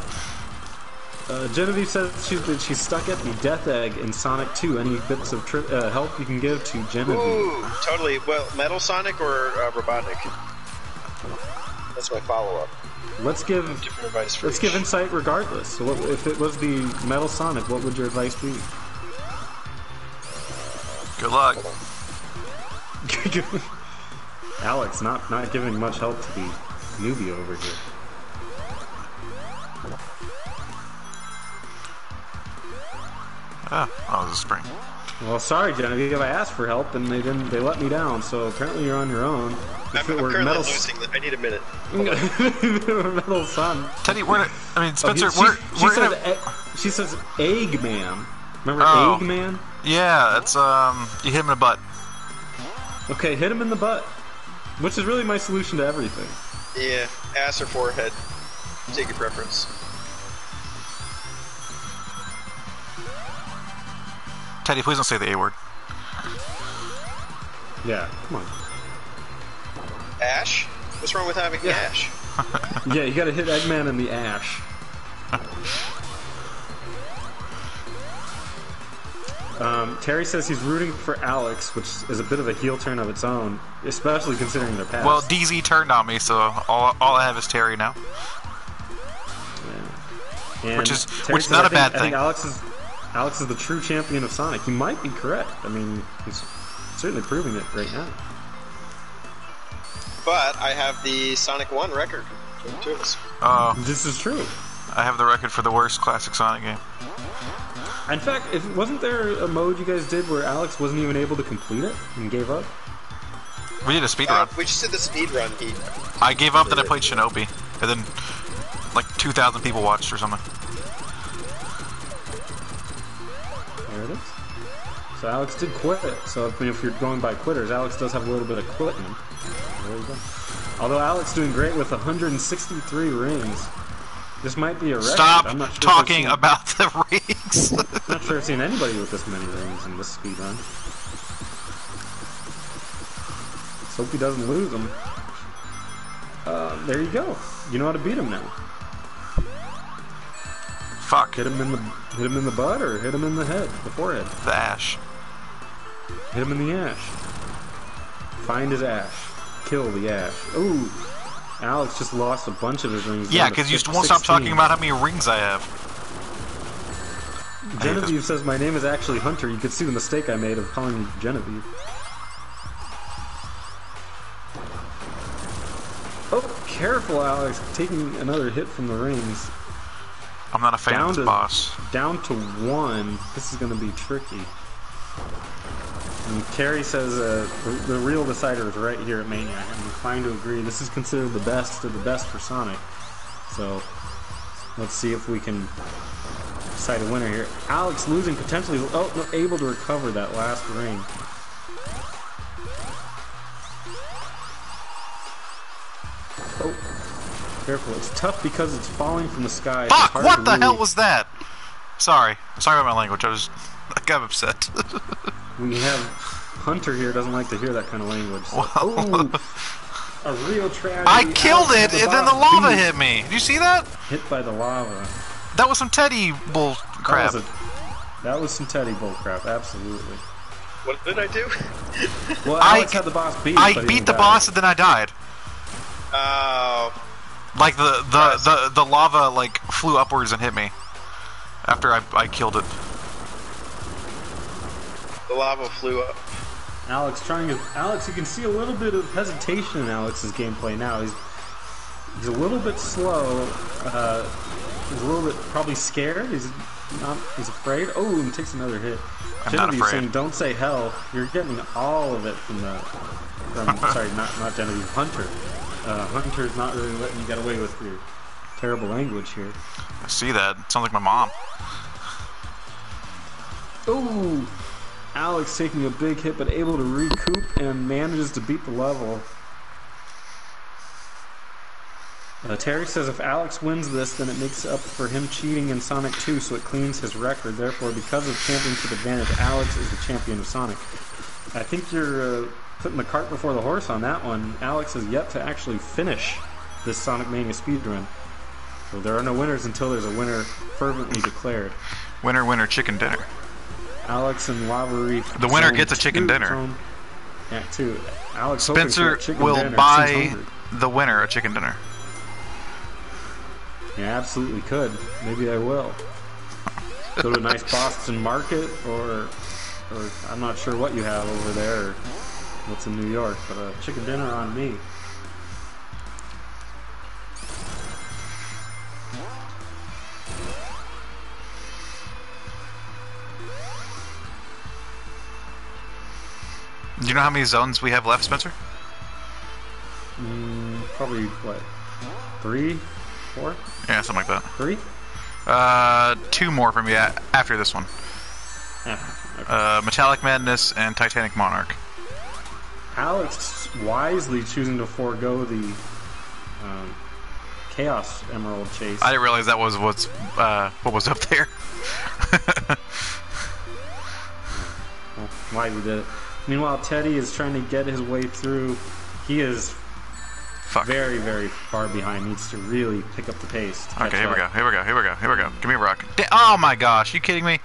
Genevieve says she's stuck at the Death Egg in Sonic 2. Any bits of help you can give to Genevieve? Ooh, totally. Well, Metal Sonic or Robotnik? That's my follow-up. Let's give Different advice for Let's each. give insight regardless. So if it was the Metal Sonic, what would your advice be? Good luck. Alex, not giving much help to the newbie over here. Oh, it was a spring. Well, sorry, Genevieve. I asked for help and they didn't. They let me down. So apparently you're on your own. I'm If it were currently Metal, losing. I need a minute. Metal Sonic. Teddy, Spencer, She says Eggman. Remember Oh. Eggman? yeah, it's you hit him in the butt. Okay, hit him in the butt. Which is really my solution to everything. Yeah, ass or forehead. Take your preference. Teddy, please don't say the A word. Yeah, come on. Ash? What's wrong with having ash? Yeah, you gotta hit Eggman in the ash. Terry says he's rooting for Alex, which is a bit of a heel turn of its own, especially considering their past. Well, DZ turned on me, so all I have is Terry now. And which is- Terry which says, not a I think- bad I think thing. Alex is the true champion of Sonic. He might be correct. I mean, he's certainly proving it right now. But I have the Sonic 1 record. From Tunes. This is true. I have the record for the worst classic Sonic game. In fact, wasn't there a mode you guys did where Alex wasn't even able to complete it and gave up? We did a speed run. We just did the speed run. I gave up, then I played Shinobi, and then like 2,000 people watched or something. There it is. So Alex did quit it. So if you're going by quitters, Alex does have a little bit of quitting. There you go. Although Alex doing great with 163 rings. This might be a record. Stop I'm not sure talking about the rings. I'm not sure I've seen anybody with this many rings in this speed run. Let's hope he doesn't lose them. There you go. You know how to beat him now. Fuck. Hit him in the butt or hit him in the head, the forehead. The ash. Hit him in the ash. Find his ash. Kill the ash. Ooh. Alex just lost a bunch of his rings. Yeah, down to because you won't stop 16. talking about how many rings I have. Genevieve says my name is actually Hunter. You could see the mistake I made of calling you Genevieve. Oh, careful, Alex. Taking another hit from the rings. I'm not a fan of this boss. Down to 1. This is going to be tricky. And Terry says the real decider is right here at Mania. I'm inclined to agree. This is considered the best of the best for Sonic. So let's see if we can decide a winner here. Alex losing potentially. Oh, no, able to recover that last ring. Oh, careful. It's tough because it's falling from the sky. It's Fuck! hard What to the really- hell was that? Sorry about my language. I got upset. We have Hunter here doesn't like to hear that kind of language. So. Well, A real tragedy. I killed Alex it, had and then the boss lava beat. hit me. Did you see that? Hit by the lava. That was some Teddy bull crap. That was some Teddy bullcrap, absolutely. What did I do? Well, Alex had the boss beat. I but he beat didn't the die. boss and then I died. Oh, Like the lava like flew upwards and hit me after I killed it. the lava flew up. Alex, you can see a little bit of hesitation in Alex's gameplay now. He's a little bit slow. He's a little bit probably scared. He's afraid. Oh, and takes another hit. I'm not Genevieve's afraid. saying, "Don't say hell." You're getting all of it from sorry, not Genevieve, Hunter. Hunter's not really letting you get away with your terrible language here. I see that. It sounds like my mom. Ooh! Alex taking a big hit, but able to recoup and manages to beat the level. Terry says if Alex wins this, then it makes up for him cheating in Sonic 2, so it cleans his record. Therefore, because of championship advantage, Alex is the champion of Sonic. I think you're putting the cart before the horse on that one. Alex has yet to actually finish this Sonic Mania speedrun. So there are no winners until there's a winner fervently declared. Winner, winner, chicken dinner. Alex and Lava Reef. The winner gets a chicken dinner. Act 2. Alex Spencer will buy the winner a chicken dinner. Yeah, absolutely could. Maybe I will. Go to a nice Boston market, or I'm not sure what you have over there, or what's in New York, but a chicken dinner on me. Do you know how many zones we have left, Spencer? Probably, what, 3? 4? Yeah, something like that. 3? 2 more from you after this one. Okay. Metallic Madness and Titanic Monarch. Alex wisely choosing to forego the Chaos Emerald chase. I didn't realize that was what was up there. Well, wisely did it. Meanwhile, Teddy is trying to get his way through. He is very, very far behind. Needs to really pick up the pace. Okay, here we go. Here we go. Here we go. Here we go. Give me a rock. Oh my gosh! You kidding me?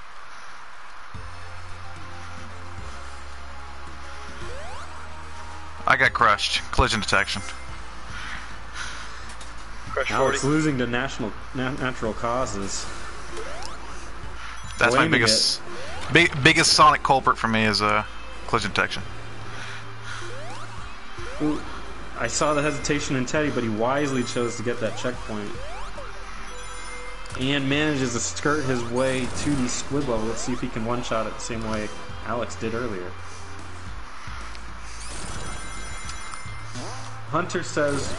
I got crushed. Collision detection. Crush Alex 40. losing to natural causes. That's my biggest Sonic culprit for me is collision detection. Ooh, I saw the hesitation in Teddy, but he wisely chose to get that checkpoint. And manages to skirt his way to the squid level. Let's see if he can one-shot it the same way Alex did earlier. Hunter says,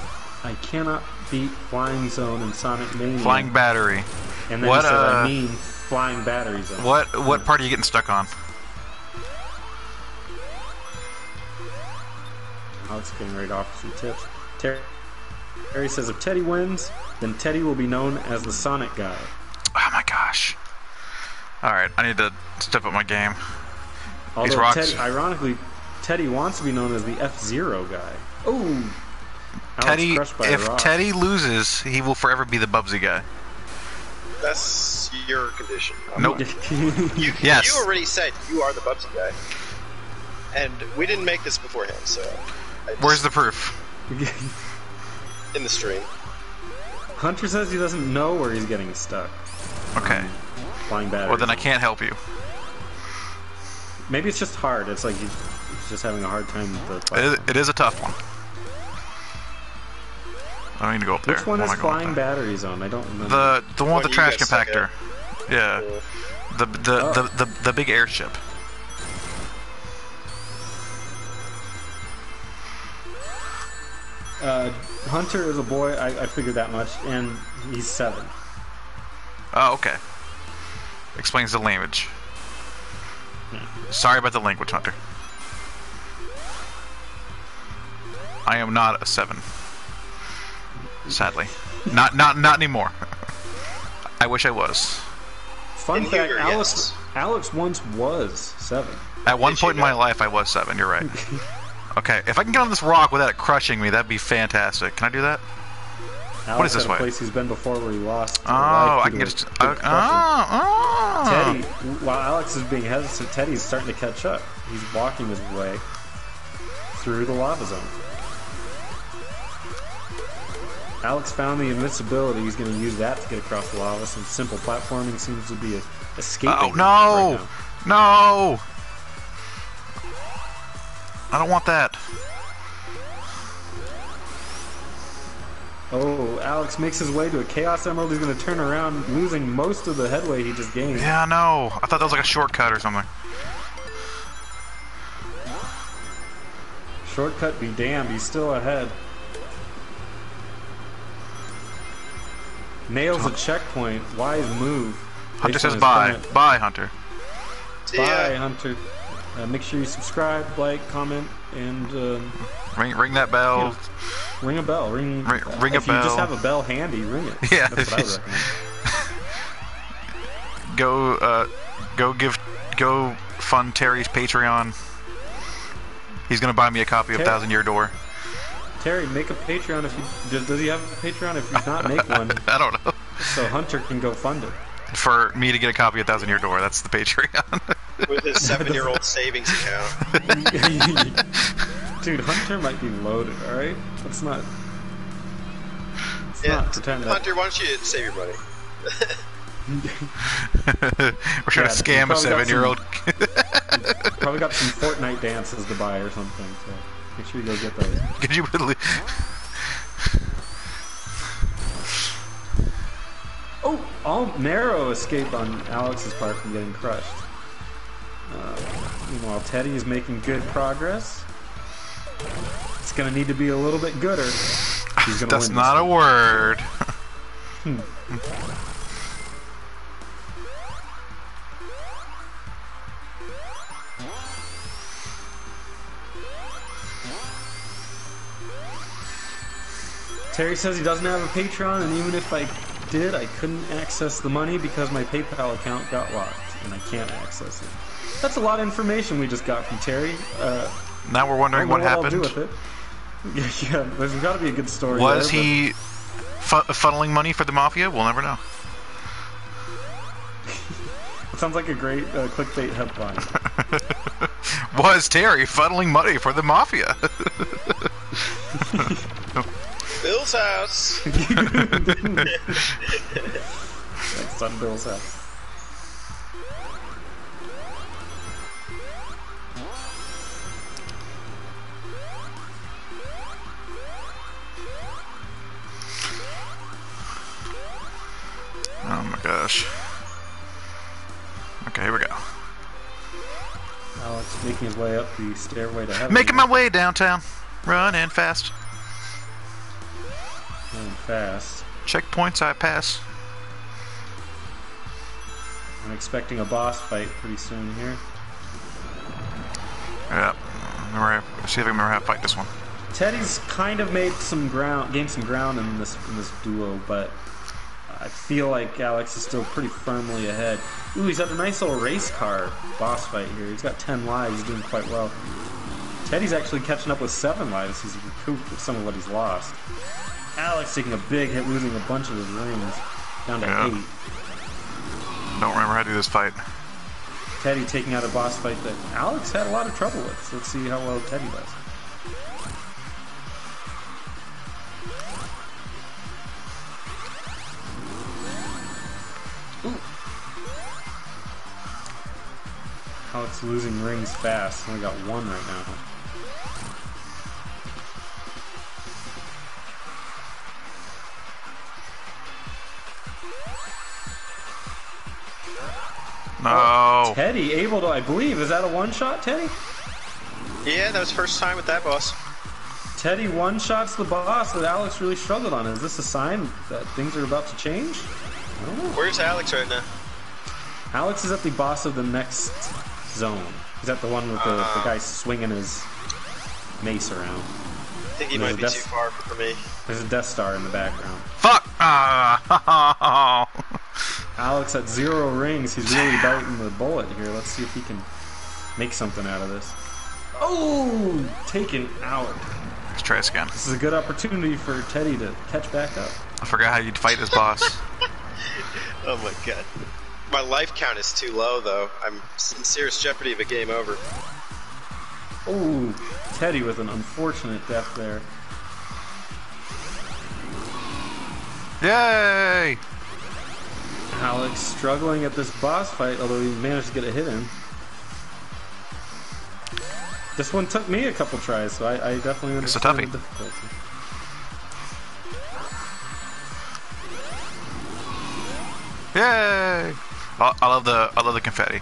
I cannot beat Flying Zone in Sonic Mania. Flying Battery. And then he said, I mean Flying Battery Zone. What part are you getting stuck on? Alex getting ready to offer some tips. Terry says if Teddy wins, then Teddy will be known as the Sonic guy. Oh my gosh. Alright, I need to step up my game. Although These rocks. ironically, Teddy wants to be known as the F-Zero guy. Oh! Teddy, if Teddy loses, he will forever be the Bubsy guy. That's your condition. Nope. You already said you are the Bubsy guy. And we didn't make this beforehand, so... Where's the proof? In the stream. Hunter says he doesn't know where he's getting stuck. Okay. Flying batteries. Well, then I can't help you. Maybe it's just hard. It's like he's just having a hard time with the platform. It is a tough one. I don't need to go up there. Which one is Flying Battery Zone? I don't remember. The one with the trash compactor. Yeah. The big airship. Hunter is a boy, I figured that much, and he's 7. Oh, okay. Explains the language. Sorry about the language, Hunter. I am not a 7. Sadly. Not anymore. I wish I was. Fun fact, Alex once was 7. At one point in my life, I was 7, you're right. Okay, if I can get on this rock without it crushing me, that'd be fantastic. Can I do that? Alex what is this way? way? A place he's been before where he lost. I can get it. Teddy, while Alex is being hesitant, Teddy's starting to catch up. He's walking his way through the lava zone. Alex found the invincibility. He's going to use that to get across the lava. Some simple platforming seems to be escaping. Oh no! Right now. No! I don't want that. Oh, Alex makes his way to a Chaos Emerald. He's going to turn around, losing most of the headway he just gained. Yeah, no. I thought that was like a shortcut or something. Shortcut be damned. He's still ahead. Nails a checkpoint. Wise move. Hunter Based on says his bye. comment. Bye, Hunter. See ya. Bye, Hunter. Make sure you subscribe, like, comment, and Ring that bell. you know, ring a bell. Ring Ring a if you just bell. have a bell handy, ring it. Yeah. That's what I would recommend. Go fund Terry's Patreon. He's gonna buy me a copy of Ter- Thousand Year Door. Terry, make a Patreon if you does he have a Patreon? If he's not, make one I don't know. so Hunter can go fund it. For me to get a copy of Thousand Year Door, that's the Patreon. With his 7-year-old savings account. Dude, Hunter might be loaded. All right, let's not pretend that. Hunter, why don't you save your money? We're trying to scam a probably got 7-year-old. Probably got some Fortnite dances to buy or something. So make sure you go get those. Could you believe? Oh, all narrow escape on Alex's part from getting crushed. Meanwhile, Teddy is making good progress. It's gonna need to be a little bit gooder. He's gonna That's win not a word. Terry says he doesn't have a Patreon, and even if I did, I couldn't access the money because my PayPal account got locked, and I can't access it. That's a lot of information we just got from Terry. Now we're wondering what I'll happened. do with it. Yeah, there's got to be a good story. Was there, he funneling money for the mafia? We'll never know. It sounds like a great clickbait headline. Was Terry funneling money for the mafia? Bill's house. Next on Bill's house. Oh my gosh. Okay, here we go. Alex making his way up the stairway to heaven. Making my way downtown. Running fast. Going fast. Checkpoints I pass. I'm expecting a boss fight pretty soon here. Yeah. See if I can remember how to fight this one. Teddy's kind of made some ground, gained some ground in this duo, but I feel like Alex is still pretty firmly ahead. Ooh, he's got a nice little race car boss fight here. He's got 10 lives. He's doing quite well. Teddy's actually catching up with 7 lives. He's recouped some of what he's lost. Alex taking a big hit, losing a bunch of his rings. Down to 8. Don't remember how to do this fight. Teddy taking out a boss fight that Alex had a lot of trouble with. So let's see how well Teddy does. Alex losing rings fast. Only got 1 right now. No. Teddy able to, I believe, is that a one-shot, Teddy? Yeah, that was first time with that boss. Teddy one-shots the boss that Alex really struggled on. Is this a sign that things are about to change? I don't know. Where's Alex right now? Alex is at the boss of the next zone. He's at the one with the guy swinging his mace around. I think he might be too far for me. There's a Death Star in the background. Fuck! Alex at 0 rings. He's really biting the bullet here. Let's see if he can make something out of this. Oh! Taken out. Let's try this again. This is a good opportunity for Teddy to catch back up. I forgot how you'd fight this boss. Oh my god. My life count is too low, though. I'm in serious jeopardy of a game over. Oh, Teddy with an unfortunate death there. Yay! Alex struggling at this boss fight, although he managed to get a hit in. This one took me a couple tries, so I definitely understand the difficulty. Yay! I love the confetti.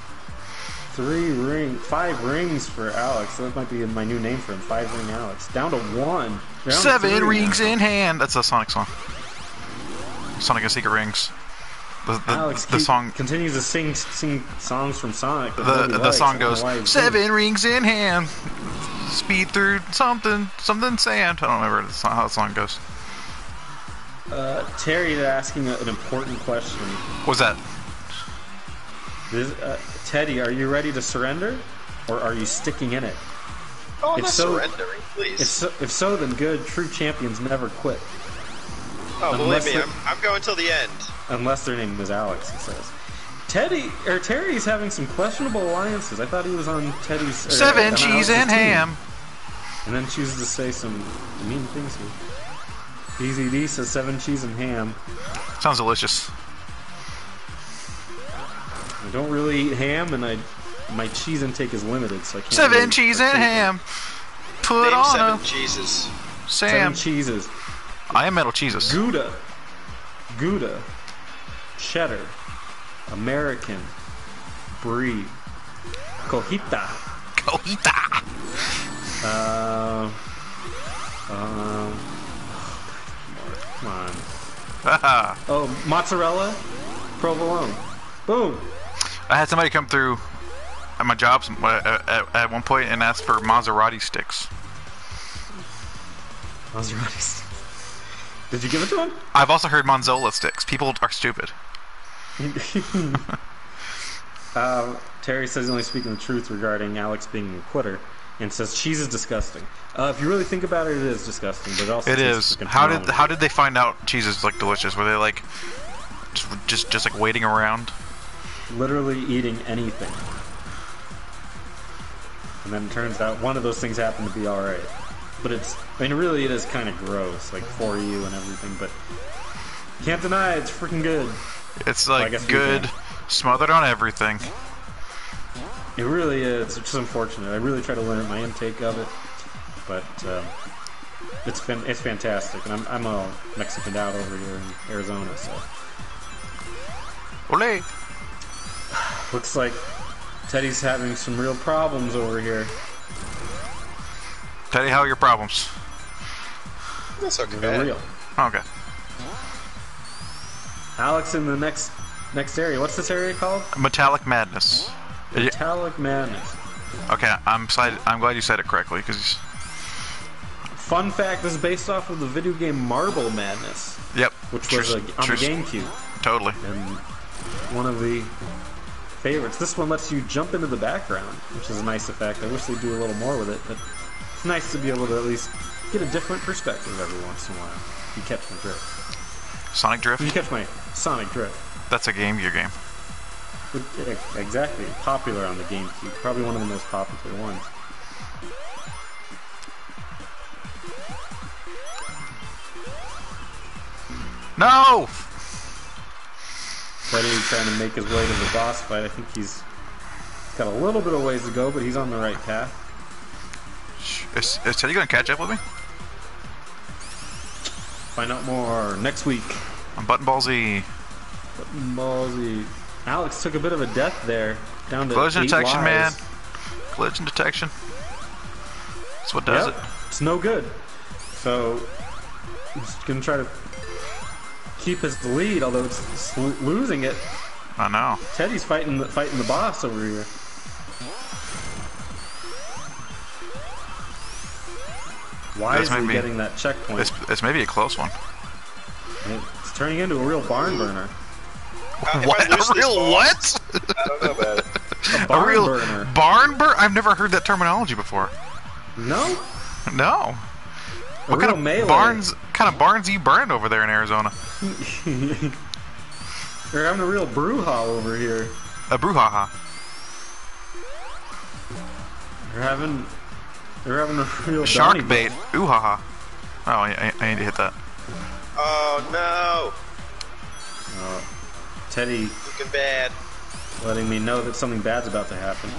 5 rings for Alex. That might be my new name for him. 5 ring Alex. Down to 1. Down 7 to 3 rings now. in hand. That's a Sonic song. Sonic and Secret Rings. Alex The song continues to sing songs from Sonic. That nobody the likes. song I don't know goes why he's 7 rings in hand, speed through something sand. I don't remember how the song goes. Terry is asking an important question. What's that? Teddy, are you ready to surrender, or are you sticking in it? Oh, I'm If not so- surrendering, please. If so, then good. True champions never quit, Oh, unless believe me, it- I'm going till the end. unless their name is Alex. He says. Terry's having some questionable alliances. I thought he was on Teddy's 7 on cheese Alex's and team. ham. And then chooses to say some mean things here. BZD says 7 cheese and ham. Sounds delicious. I don't really eat ham, and my cheese intake is limited, so I can't. 7 really cheese and partake in ham. Put Name on 7 a cheeses. Sam. 7 cheeses. I am Metal Jesus. Gouda, cheddar, American, brie, cojita, Cojita. come on. Haha. Oh, mozzarella, provolone. Boom. I had somebody come through at my job at one point and ask for Maserati sticks. Maserati. Did you give it to him? I've also heard Monzola sticks. People are stupid. Terry says he's only speaking the truth regarding Alex being a quitter, and says cheese is disgusting. If you really think about it, it is disgusting, but it also It tastes is. freaking How phenomenal. did they find out cheese is like delicious? Were they like just like waiting around? Literally eating anything, and then it turns out one of those things happened to be all right. But really, it is kind of gross, like for you and everything. But can't deny it's freaking good. It's I like guess we good, can. smothered on everything. It really is. It's just unfortunate. I really try to limit my intake of it, but it's fantastic. And I'm all Mexicaned out over here in Arizona, so Ole. looks like Teddy's having some real problems over here. Teddy, how are your problems? That's okay. They're real. Okay. Alex in the next area. What's this area called? Metallic Madness. Metallic Madness. Okay, I'm glad you said it correctly because. Fun fact: this is based off of the video game Marble Madness, Yep. which was on the GameCube, Totally. and one of the favorites. This one lets you jump into the background, which is a nice effect. I wish they'd do a little more with it, but it's nice to be able to at least get a different perspective every once in a while. You catch my drift. Sonic Drift. You catch my Sonic drift. That's a Game Gear game. Exactly. Popular on the GameCube. Probably one of the most popular ones. No. Teddy trying to make his way to the boss fight. I think he's got a little bit of ways to go, but he's on the right path. Is Teddy gonna catch up with me? Find out more next week. On Button Ball Z. Ballsy. Alex took a bit of a death there. Down to Collision 8 detection, man. lives. Collision detection. That's what does Yep. it. It's no good. So he's gonna try to keep his lead, although it's losing it. I know. Teddy's fighting the boss over here. Wisely maybe- getting that checkpoint. It's maybe a close one. It's turning into a real barn burner. If I What? lose A this real boss, what? I don't know about it. A A barn real burner. barn burn? I've never heard that terminology before. No? No. A What real kind of melee. barns you burn over there in Arizona? They're having a real brouhaha over here. A brouhaha. They're having a real Shark Donny bait. Ooh ha ha. Oh, I need to hit that. Oh no! Teddy Looking bad. letting me know that something bad's about to happen.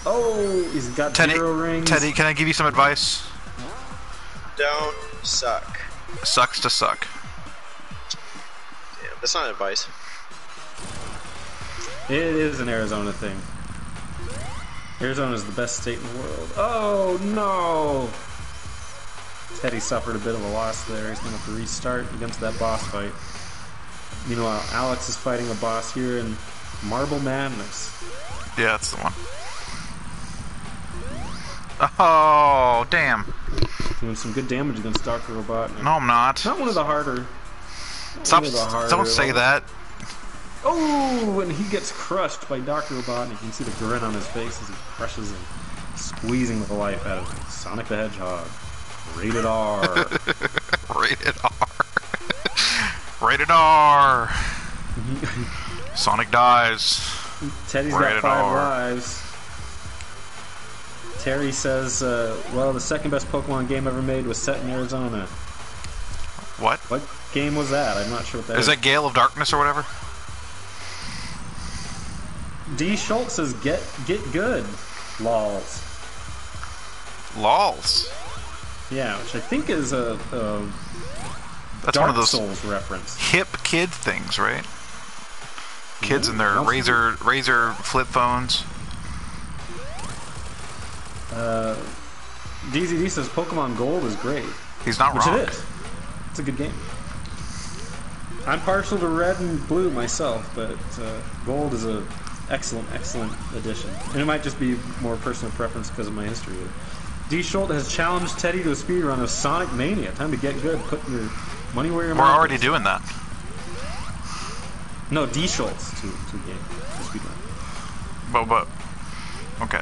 Oh, he's got Teddy, 0 rings. Teddy, can I give you some advice? Don't suck. Sucks to suck. Damn, that's not advice. It is an Arizona thing. Arizona is the best state in the world. Oh no! Teddy suffered a bit of a loss there. He's gonna have to restart against that boss fight. Meanwhile, Alex is fighting a boss here in Marble Madness. Yeah, that's the one. Oh, damn. Doing some good damage against Dr. Robotnik. No, I'm not. Not one of the harder. Stop! one of the harder Don't say that. Oh, and he gets crushed by Dr. Robotnik. You can see the grin on his face as he crushes him, squeezing the life out of him. Sonic the Hedgehog. Rated R. Rated R. Rated R. Sonic dies. Teddy's Rated got 5 R. lives. Terry says, well, the second best Pokemon game ever made was set in Arizona. What? What game was that? I'm not sure what that is. Is that Gale of Darkness or whatever? D. Schultz says, get good. Lols. Lols. Yeah, which I think is a That's Dark one of those Souls reference. hip kid things, right? Kids Yeah, in their also- Razor flip phones. DZD says Pokemon Gold is great. He's not Which wrong. it is. It's a good game. I'm partial to red and blue myself, but Gold is a excellent addition. And it might just be more personal preference because of my history with it. D. Schultz has challenged Teddy to a speed run of Sonic Mania. Time to get good. Put your money where your We're mouth already is. doing that. No, D. Schultz to game. To speed run. But okay.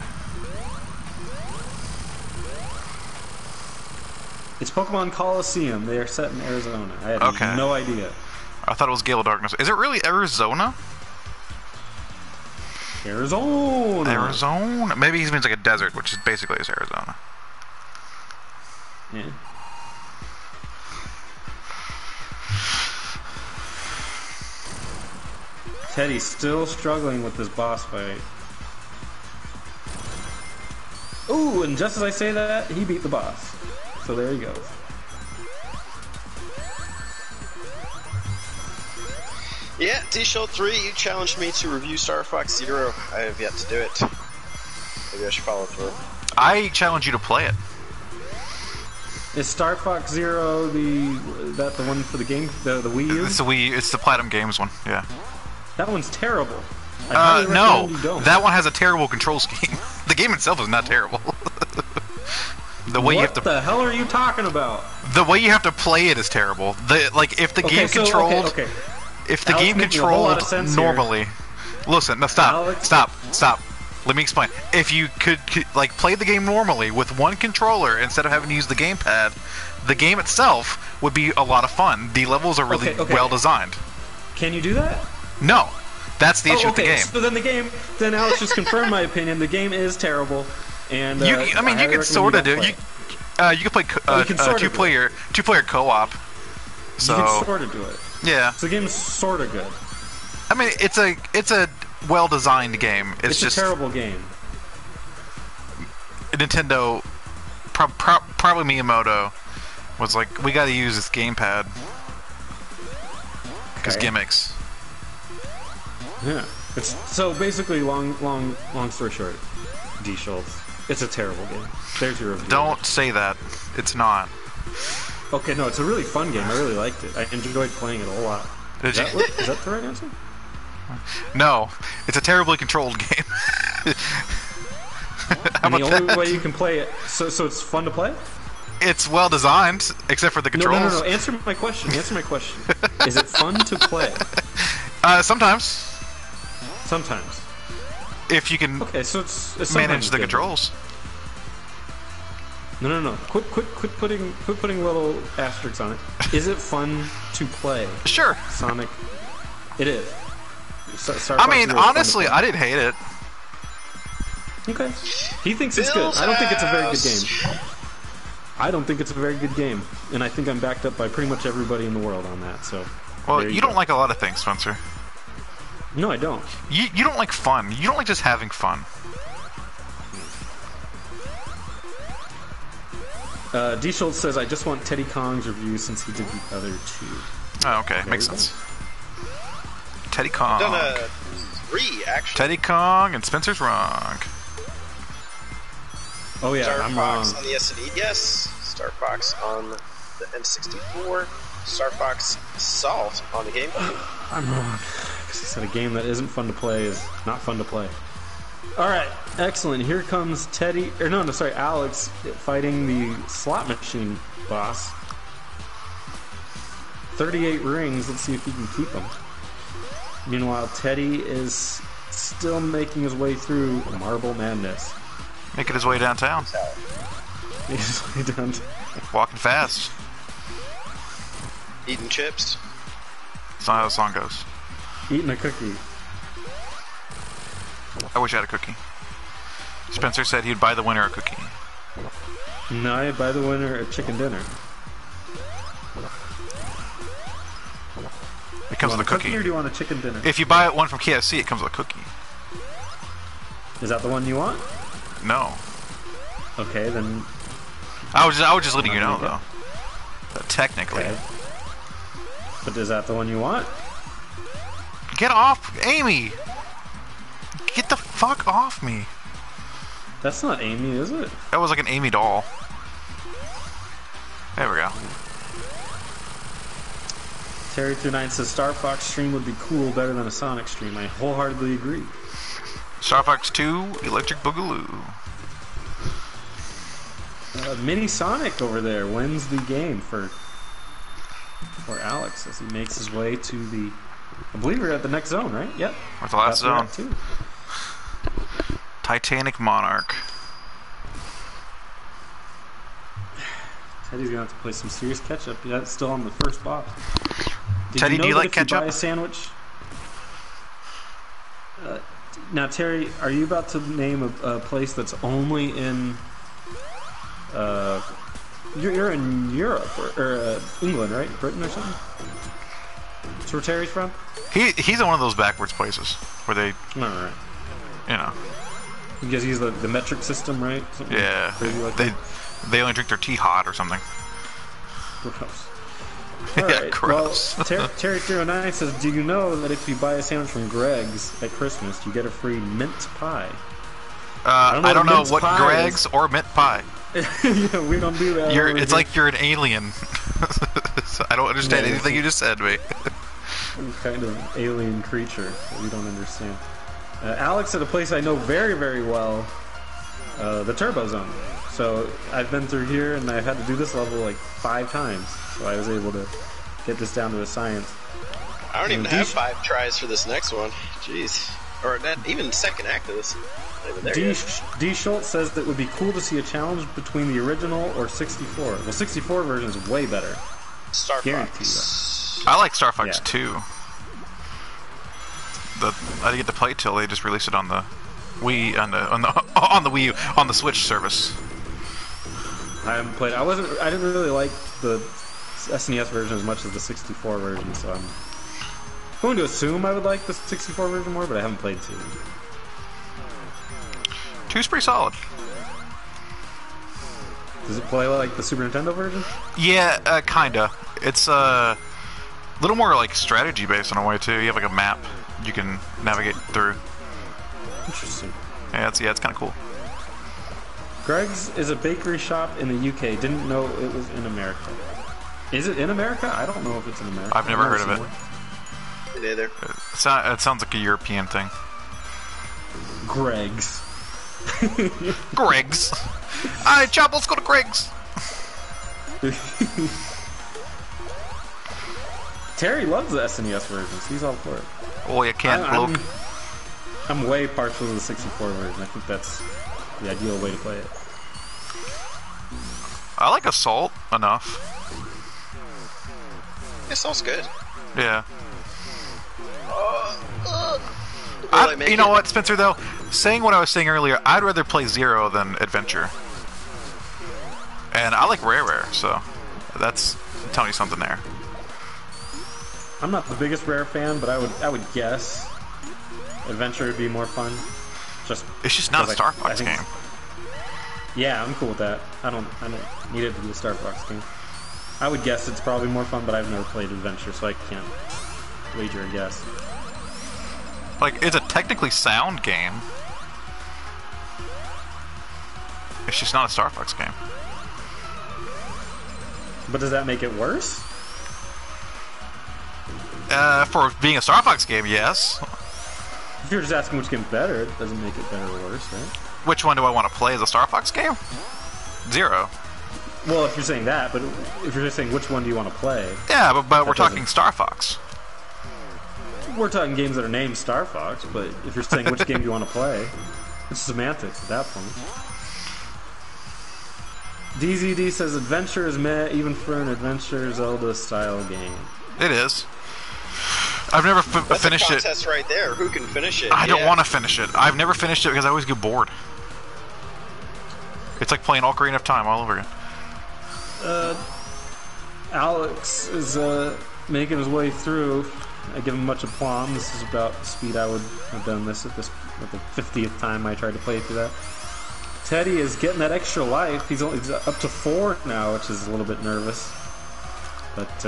It's Pokemon Coliseum. They are set in Arizona. I had Okay. no idea. I thought it was Gale of Darkness. Is it really Arizona? Arizona. Arizona? Maybe he means like a desert, which is basically is Arizona. Yeah. Teddy's still struggling with this boss fight. Ooh, and just as I say that, he beat the boss. So there he goes. Yeah, D-Schultz 3, you challenged me to review Star Fox Zero. I have yet to do it. Maybe I should follow through. I challenge you to play it. Is Star Fox Zero the one for the game, the Wii U? It's the Platinum Games one. Yeah. That one's terrible. I highly No, recommend you don't. that one has a terrible control scheme. The game itself is not terrible. The way you have What to the hell are you talking about? the way you have to play it is terrible. If the game controlled Okay. if the Alex, game making a whole lot controlled of sense here. normally. Listen, no, stop. Alex- Stop. Let me explain. If you could like play the game normally with one controller instead of having to use the gamepad, the game itself would be a lot of fun. The levels are really Okay. well designed. Can you do that? No. That's the issue with the game. So then Alex just confirmed my opinion. The game is terrible, and You I can recommend sort of don't do play it. it. You can play you can sorta do it. two-player co-op. So You can sort of do it. yeah, So the game's sort of good. I mean it's a well-designed game. It's just a terrible game. Nintendo, probably Miyamoto, was like, we got to use this gamepad because Okay. gimmicks. Yeah. It's so basically long story short. D. Schultz. It's a terrible game. There's your review. Don't say that. It's not. Okay, no, it's a really fun game. I really liked it. I enjoyed playing it a whole lot. Did you? Is that the right answer? No, it's a terribly controlled game. How And the about only that? way you can play it, so it's fun to play? It's well designed, except for the controls. No. Answer my question. Is it fun to play? Sometimes, Sometimes. if you can Okay, so it's sometimes manage the good. controls. No. Quit putting little asterisks on it. Is it fun to play Sure. Sonic? It is. I mean, honestly, I didn't hate it. Okay. He thinks it's good. I don't think it's a very good game. I don't think it's a very good game, and I think I'm backed up by pretty much everybody in the world on that. So. Well, there you go. don't like a lot of things, Spencer. No, I don't. You don't like fun. You don't like just having fun. D. Schultz says, I just want Teddy Kong's review since he did the other two. Oh, okay, makes we go. sense. Teddy Kong. Done a 3, actually. Teddy Kong and Spencer's wrong. Oh yeah, Star I'm Fox wrong. on the SNES, yes. Star Fox on the N64. Star Fox Salt on the GameCube. I'm wrong. Because he said a game that isn't fun to play is not fun to play. Alright, excellent. Here comes Teddy, or no, sorry, Alex fighting the slot machine boss. 38 rings, let's see if he can keep them. Meanwhile, Teddy is still making his way through Marble Madness. Making his way downtown. He's way down. Walking fast. Eating chips. That's not how the song goes. Eating a cookie. I wish I had a cookie. Spencer said he'd buy the winner a cookie. No, I buy the winner a chicken dinner. It comes with a cookie. Or do you want a chicken dinner? If you buy one from KFC, it comes with a cookie. Is that the one you want? No. Okay, then. I was just letting you know, though. Technically. Okay. But is that the one you want? Get off, Amy! Get the fuck off me! That's not Amy, is it? That was like an Amy doll. There we go. Terry29 says Star Fox stream would be cool, better than a Sonic stream. I wholeheartedly agree. Star Fox 2, Electric Boogaloo. Mini Sonic over there wins the game for Alex as he makes his way to the. I believe we're at the next zone, right? Yep. What's the last zone? Too. Titanic Monarch. Teddy's gonna have to play some serious catch up. Yeah, it's still on the first boss. Teddy, do you like ketchup? Buy a sandwich. Now, Terry, are you about to name a place that's only in? You're in Europe or England, right? Britain or something. That's where Terry's from. He's in one of those backwards places where they, All right. you know. Because he's the metric system, right? Something Yeah. crazy like They only drink their tea hot or something. Gross. Yeah, All right. gross. Well, Terry09 says, do you know that if you buy a sandwich from Greg's at Christmas, you get a free mint pie? I don't know what pie Greg's or mint pie. Yeah, we don't do that. It's like you're an alien. So I don't understand anything you just said to me. Some kind of alien creature that we don't understand. Alex at a place I know very, very well, the Turbo Zone. So I've been through here and I've had to do this level like 5 times. So I was able to get this down to a science. I don't even have 5 tries for this next one. Jeez. Or not even second act of this. Not even there yet. D. Schultz says that it would be cool to see a challenge between the original or 64. Well, 64 version is way better. Star Guarantee Fox. I like Star Fox Yeah. 2. I didn't get to play it till they just released it on the Wii on the Wii U on the Switch service. I haven't played. I didn't really like the SNES version as much as the 64 version, so I'm going to assume I would like the 64 version more, but I haven't played 2. 2's pretty solid. Does it play like the Super Nintendo version? Yeah, kinda. It's a little more like strategy based in a way too. You have like a map you can navigate through. Interesting. Yeah, it's kind of cool. Greg's is a bakery shop in the UK. Didn't know it was in America. Is it in America? I don't know if it's in America. I've never heard of it. Me neither. It sounds like a European thing. Greg's. Greg's. Alright, Chop, let's go to Greg's. Terry loves the SNES versions. He's all for it. Oh, you can't look. I'm way partial to the 64 version. I think that's the ideal way to play it. I like Assault enough. It sounds good. Yeah. Will I make You know it? what, Spencer, though? Saying what I was saying earlier, I'd rather play Zero than Adventure. And I like Rare, so that's telling you something there. I'm not the biggest Rare fan, but I would guess Adventure would be more fun. It's just not a Star Fox I think- game. Yeah, I'm cool with that. I don't need it to be a Star Fox game. I would guess it's probably more fun, but I've never played Adventure, so I can't wager a guess. Like, it's a technically sound game. It's just not a Star Fox game. But does that make it worse? For being a Star Fox game, yes. If you're just asking which game's better, it doesn't make it better or worse, right? Which one do I want to play as a Star Fox game? 0. Well, if you're saying that, but if you're just saying which one do you want to play? Yeah, but we're talking Star Fox. We're talking games that are named Star Fox, but if you're saying which game do you want to play, it's semantics at that point. DZD says adventure is meh even for an Adventure Zelda style game. It is. I've never finished it. That's a contest right there. Who can finish it? I don't want to finish it. I've never finished it because I always get bored. It's like playing Ocarina of Time all over again. Alex is making his way through. I give him much aplomb. This is about the speed I would have done this at the 50th time I tried to play through that. Teddy is getting that extra life. He's up to 4 now, which is a little bit nervous. But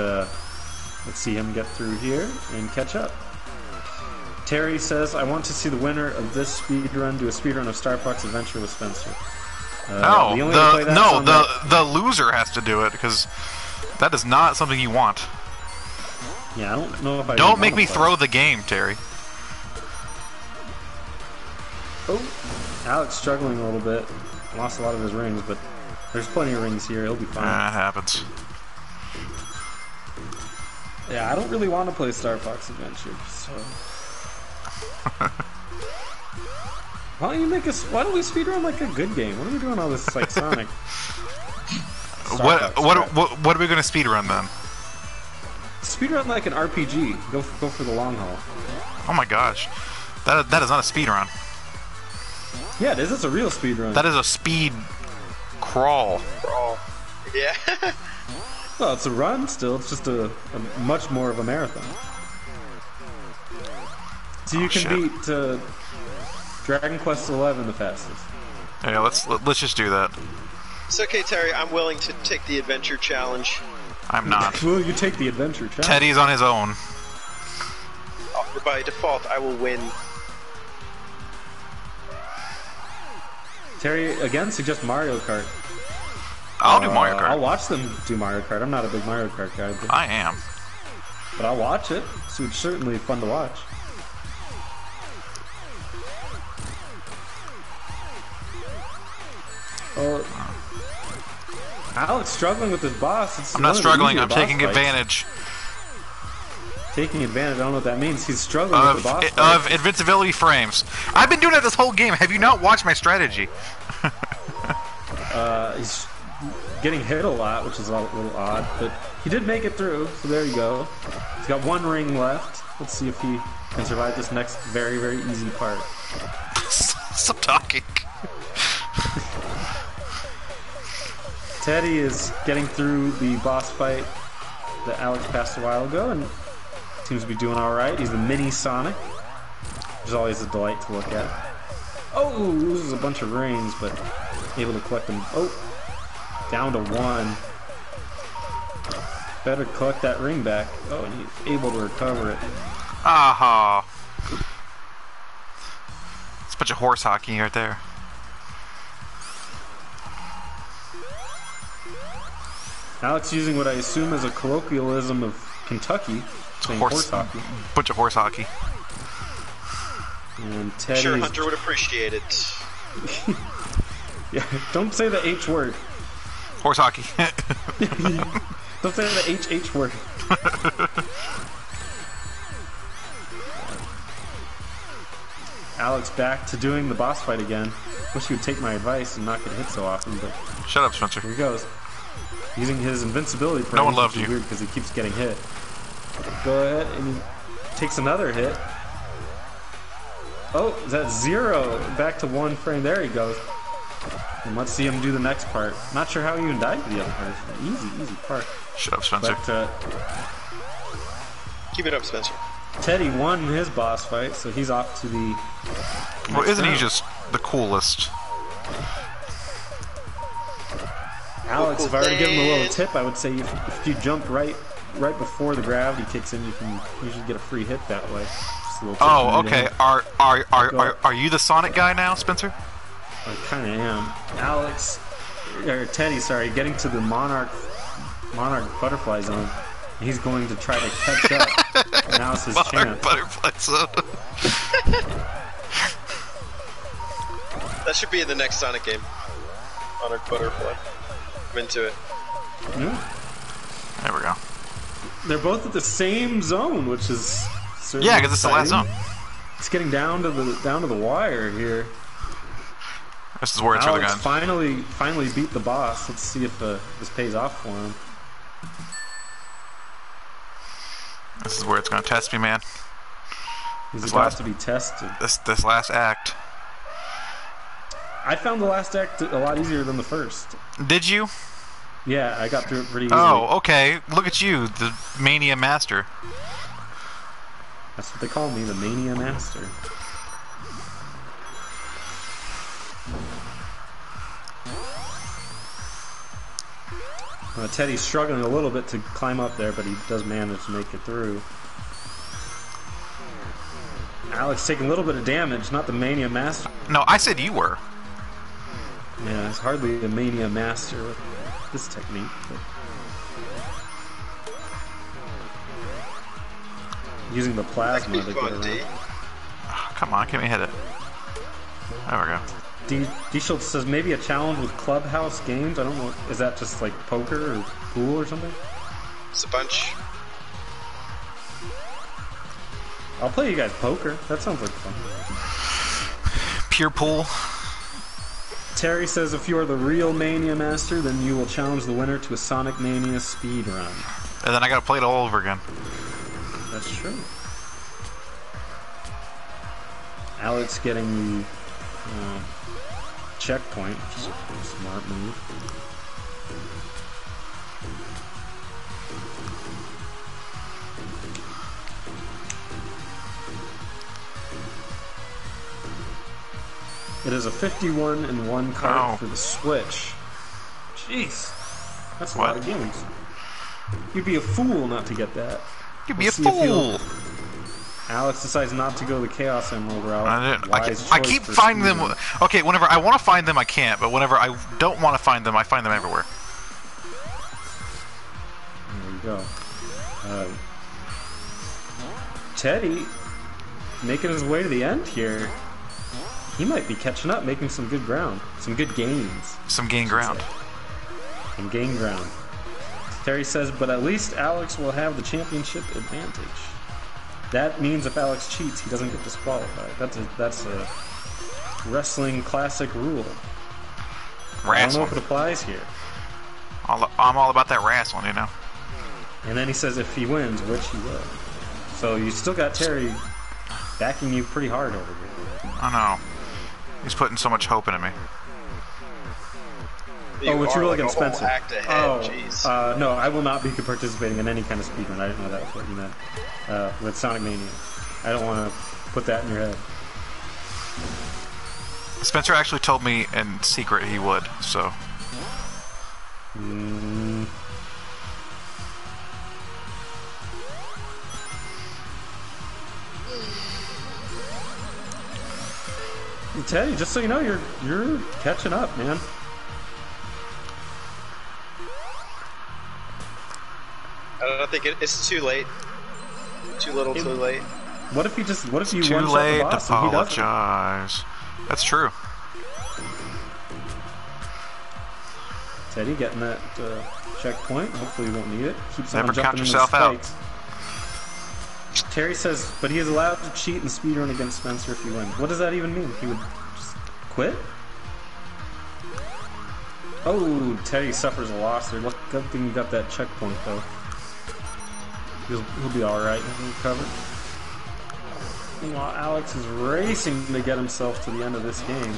let's see him get through here and catch up. Terry says, I want to see the winner of this speedrun do a speedrun of Star Fox Adventure with Spencer. The loser has to do it because that is not something you want. Yeah, I don't know if I don't make me throw the game, Terry. Oh, Alex struggling a little bit. Lost a lot of his rings, but there's plenty of rings here. He'll be fine. That happens. Yeah, I don't really want to play Star Fox Adventure, so. Why don't we speedrun like a good game? What are we doing all this like Sonic? What are we gonna speedrun then? Speedrun like an RPG. Go for the long haul. Oh my gosh, that is not a speedrun. Yeah, it is. It's a real speedrun. That is a speed crawl. Yeah. Well, it's a run still. It's just a much more of a marathon. So you can beat Dragon Quest XI the fastest. Yeah, let's just do that. It's okay, Terry. I'm willing to take the adventure challenge. I'm not. Will you take the adventure challenge? Teddy's on his own. By default, I will win. Terry again suggests Mario Kart. I'll do Mario Kart. I'll watch them do Mario Kart. I'm not a big Mario Kart guy. I am. But I'll watch it. So it's certainly fun to watch. Oh, Alex struggling with this boss. I'm not struggling. I'm taking advantage. Taking advantage. I don't know what that means. He's struggling with the boss of invincibility frames. I've been doing that this whole game. Have you not watched my strategy? He's getting hit a lot, which is a little odd, but he did make it through. So there you go. He's got 1 ring left. Let's see if he can survive this next very, very easy part. Stop talking. Teddy is getting through the boss fight that Alex passed a while ago and seems to be doing alright. He's the mini Sonic, which is always a delight to look at. Oh, loses a bunch of rings, but able to collect them. Oh, down to 1. Better collect that ring back. Oh, and he's able to recover it. Aha. It's a bunch of horse hockey right there. Alex using what I assume is a colloquialism of Kentucky, saying horse hockey. Bunch of horse hockey. And I'm sure Hunter would appreciate it. Yeah, don't say the H word. Horse hockey. Don't say the HH word. Alex back to doing the boss fight again. Wish he would take my advice and not get hit so often, but shut up, Spencer. Here he goes. Using his invincibility frame. No one loves you. Weird because he keeps getting hit. Go ahead and he takes another hit. Oh, is that 0? Back to 1 frame. There he goes. And let's see him do the next part. Not sure how he even died to the other part. Easy part. Shut up, Spencer. But, keep it up, Spencer. Teddy won his boss fight, so he's off to the. Well, isn't he just the coolest? Alex, if I were to give him a little tip, I would say if you jump right before the gravity kicks in, you can usually get a free hit that way. Oh, okay. Are you the Sonic guy now, Spencer? I kind of am. Alex, or Teddy, sorry, getting to the Monarch butterfly zone. He's going to try to catch up. Now's his Monarch chance. Butterfly Soda. That should be in the next Sonic game. Monarch Butterfly. I'm into it. Yeah. There we go. They're both at the same zone, which is certainly Yeah, because it's the last exciting. zone. It's getting down to the wire here. This is where it should have Alex gone. finally beat the boss. Let's see if this pays off for him. This is where it's going to test me, man. He's This about last- to be tested. This last act. I found the last act a lot easier than the first. Did you? Yeah, I got through it pretty easily. Oh, okay. Look at you, the Mania Master. That's what they call me, the Mania Master. Teddy's struggling a little bit to climb up there, but he does manage to make it through. Alex taking a little bit of damage, not the Mania Master. No, I said you were. Yeah, it's hardly the Mania Master with this technique. But using the That plasma could to be get fun, around. D. Oh, come on, let me hit it. There we go. D-Schultz says maybe a challenge with Clubhouse games. I don't know. Is that just like poker or pool or something? It's a bunch. I'll play you guys poker. That sounds like fun. Pure pool. Terry says if you are the real Mania Master, then you will challenge the winner to a Sonic Mania speed run. And then I gotta play it all over again. That's true. Alex getting the checkpoint, which is a pretty smart move. It is a 51-1 cart Wow. for the Switch. Jeez, that's a What? lot of games. You'd be a fool not to get that. You'd be a Let's see if he'll- fool. Alex decides not to go the Chaos Emerald route. I didn't. Wise I choice keep for finding them. speedrun. Okay, whenever I want to find them, I can't. But whenever I don't want to find them, I find them everywhere. There you go. Teddy making his way to the end here. He might be catching up, making some good ground, some good gains, Some gain ground. and gain ground. Terry says, but at least Alex will have the championship advantage. That means if Alex cheats, he doesn't get disqualified. That's a wrestling classic rule. I don't know if it Wrestling. applies here. I'm all about that wrestling, you know. And then he says if he wins, which he will. So you still got Terry backing you pretty hard over here. I know. He's putting so much hope into me. Oh, would you are roll like against a whole Spencer? act ahead, Oh, jeez. no, I will not be participating in any kind of speedrun. I didn't know that was what you meant. With Sonic Mania. I don't want to put that in your head. Spencer actually told me in secret he would, so. Teddy, just so you know, you're catching up, man. I don't think it's too late. Too little, too late. What if you Too one-shot late the to boss and he doesn't? apologize. That's true. Teddy getting that checkpoint. Hopefully he won't need it. Keeps on Never jumping count into yourself the out. spikes. Terry says, but he is allowed to cheat and speedrun against Spencer if he wins. What does that even mean? He would just quit? Oh, Teddy suffers a loss there. Look, good thing you got that checkpoint, though. He'll be alright. He'll recover. Meanwhile, Alex is racing to get himself to the end of this game.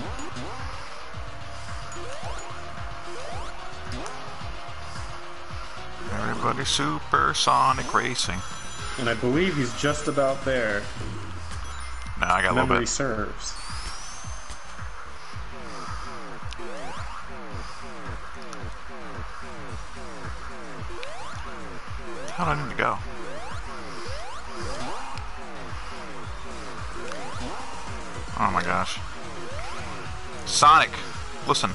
Everybody supersonic racing. And I believe he's just about there. No, I got a little Memory bit. serves. How do I need to go? Oh my gosh. Sonic, listen.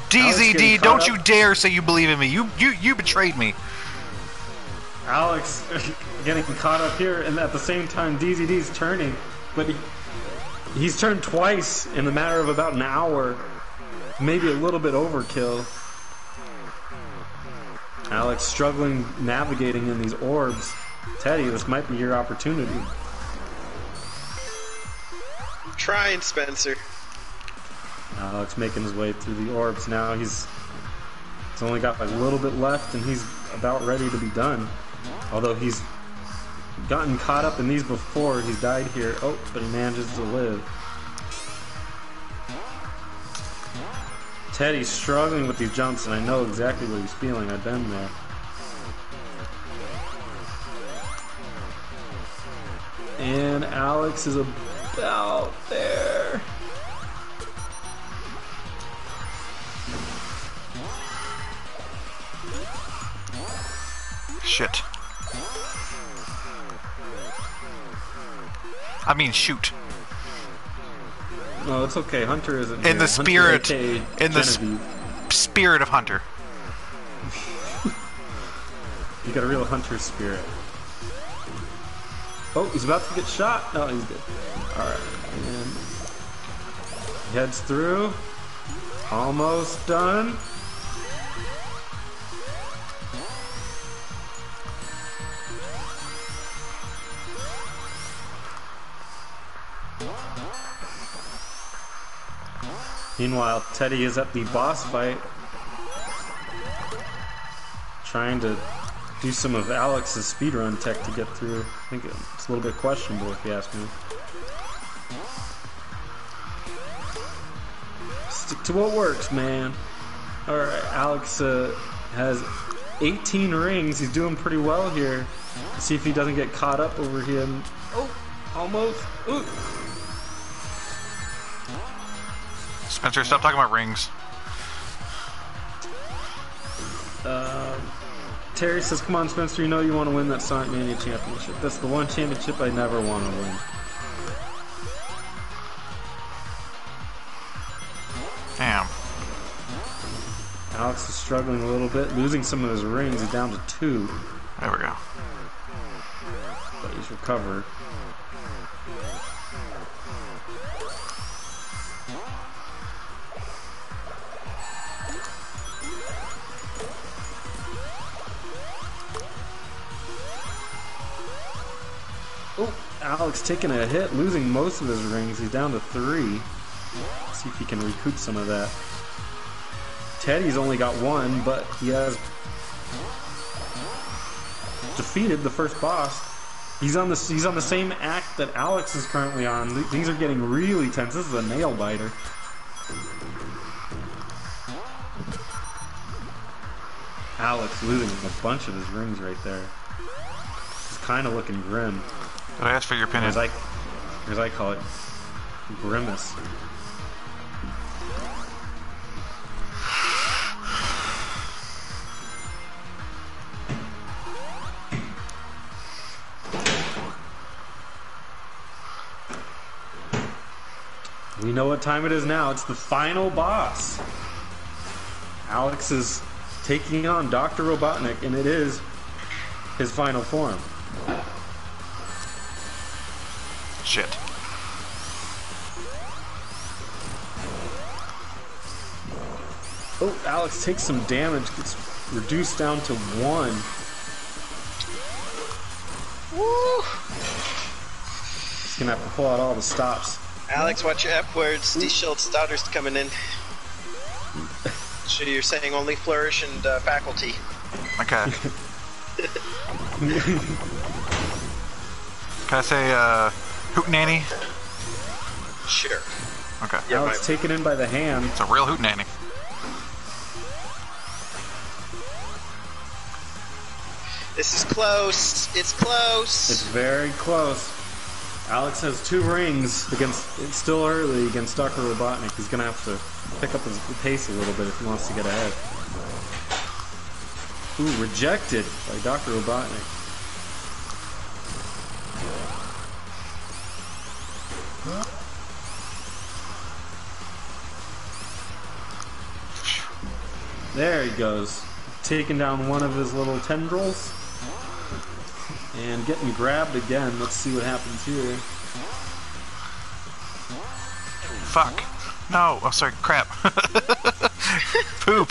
getting DZD, caught don't up. you dare say you believe in me. You betrayed me. Alex getting caught up here, and at the same time DZD's turning, but he's turned twice in the matter of about an hour. Maybe a little bit overkill. Alex struggling navigating in these orbs. Teddy, this might be your opportunity. Trying, Spencer. Alex making his way through the orbs now. He's only got a little bit left, and he's about ready to be done. Although he's gotten caught up in these before, he's died here. Oh, but he manages to live. Teddy's struggling with these jumps, and I know exactly what he's feeling. I've been there. And Alex is about there. Shit. I mean, shoot. No, it's okay. Hunter isn't In here. the spirit, Hunter, in the spirit of Hunter. You got a real Hunter spirit. Oh, he's about to get shot. No, he's good. Alright. And he heads through. Almost done. Meanwhile, Teddy is at the boss fight, trying to do some of Alex's speedrun tech to get through. I think it's a little bit questionable if you ask me. Stick to what works, man. Alright, Alex has 18 rings. He's doing pretty well here. Let's see if he doesn't get caught up over him. Oh, almost. Ooh. Spencer, stop talking about rings. Terry says, come on, Spencer, you know you want to win that Sonic Mania Championship. That's the one championship I never want to win. Damn. Alex is struggling a little bit, losing some of his rings. He's down to 2. There we go. But he's recovered. Oh, Alex taking a hit, losing most of his rings. He's down to 3. Let's see if he can recoup some of that. Teddy's only got 1, but he has defeated the first boss. He's on the same act that Alex is currently on. These are getting really tense. This is a nail biter. Alex losing a bunch of his rings right there. He's kind of looking grim. Did I ask for your opinion? As I call it, grimace. We know what time it is now. It's the final boss. Alex is taking on Dr. Robotnik, and it is his final form. Shit. Oh, Alex takes some damage, gets reduced down to 1. Woo! He's gonna have to pull out all the stops. Alex, watch your F words. D Schultz daughter's coming in. So you're saying only flourish and faculty. Okay. Can I say, hootenanny? Sure. Okay. Yeah, Alex taken in by the hand. It's a real hootenanny. This is close. It's close. It's very close. Alex has 2 rings against. It's still early against Dr. Robotnik. He's gonna have to pick up his pace a little bit if he wants to get ahead. Ooh, rejected by Dr. Robotnik. There he goes. Taking down one of his little tendrils. And getting grabbed again. Let's see what happens here. Fuck. No. Oh, sorry. Crap. Poop.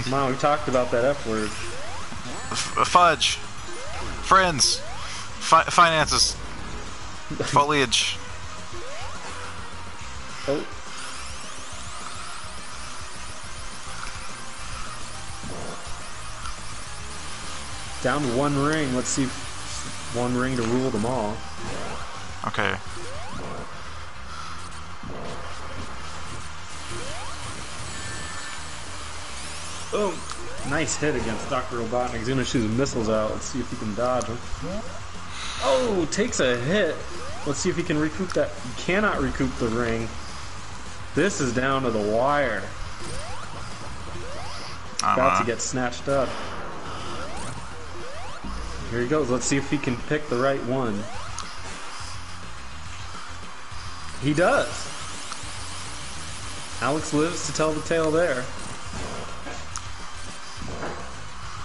Come on, we talked about that F word. Fudge. Friends. Finances. Foliage. Oh. Down to one ring. Let's see if one ring to rule them all. Okay. Boom. Nice hit against Dr. Robotnik. He's going to shoot his missiles out. Let's see if he can dodge them. Oh, takes a hit. Let's see if he can recoup that. He cannot recoup the ring. This is down to the wire. About to get snatched up. Here he goes. Let's see if he can pick the right one. He does. Alex lives to tell the tale there.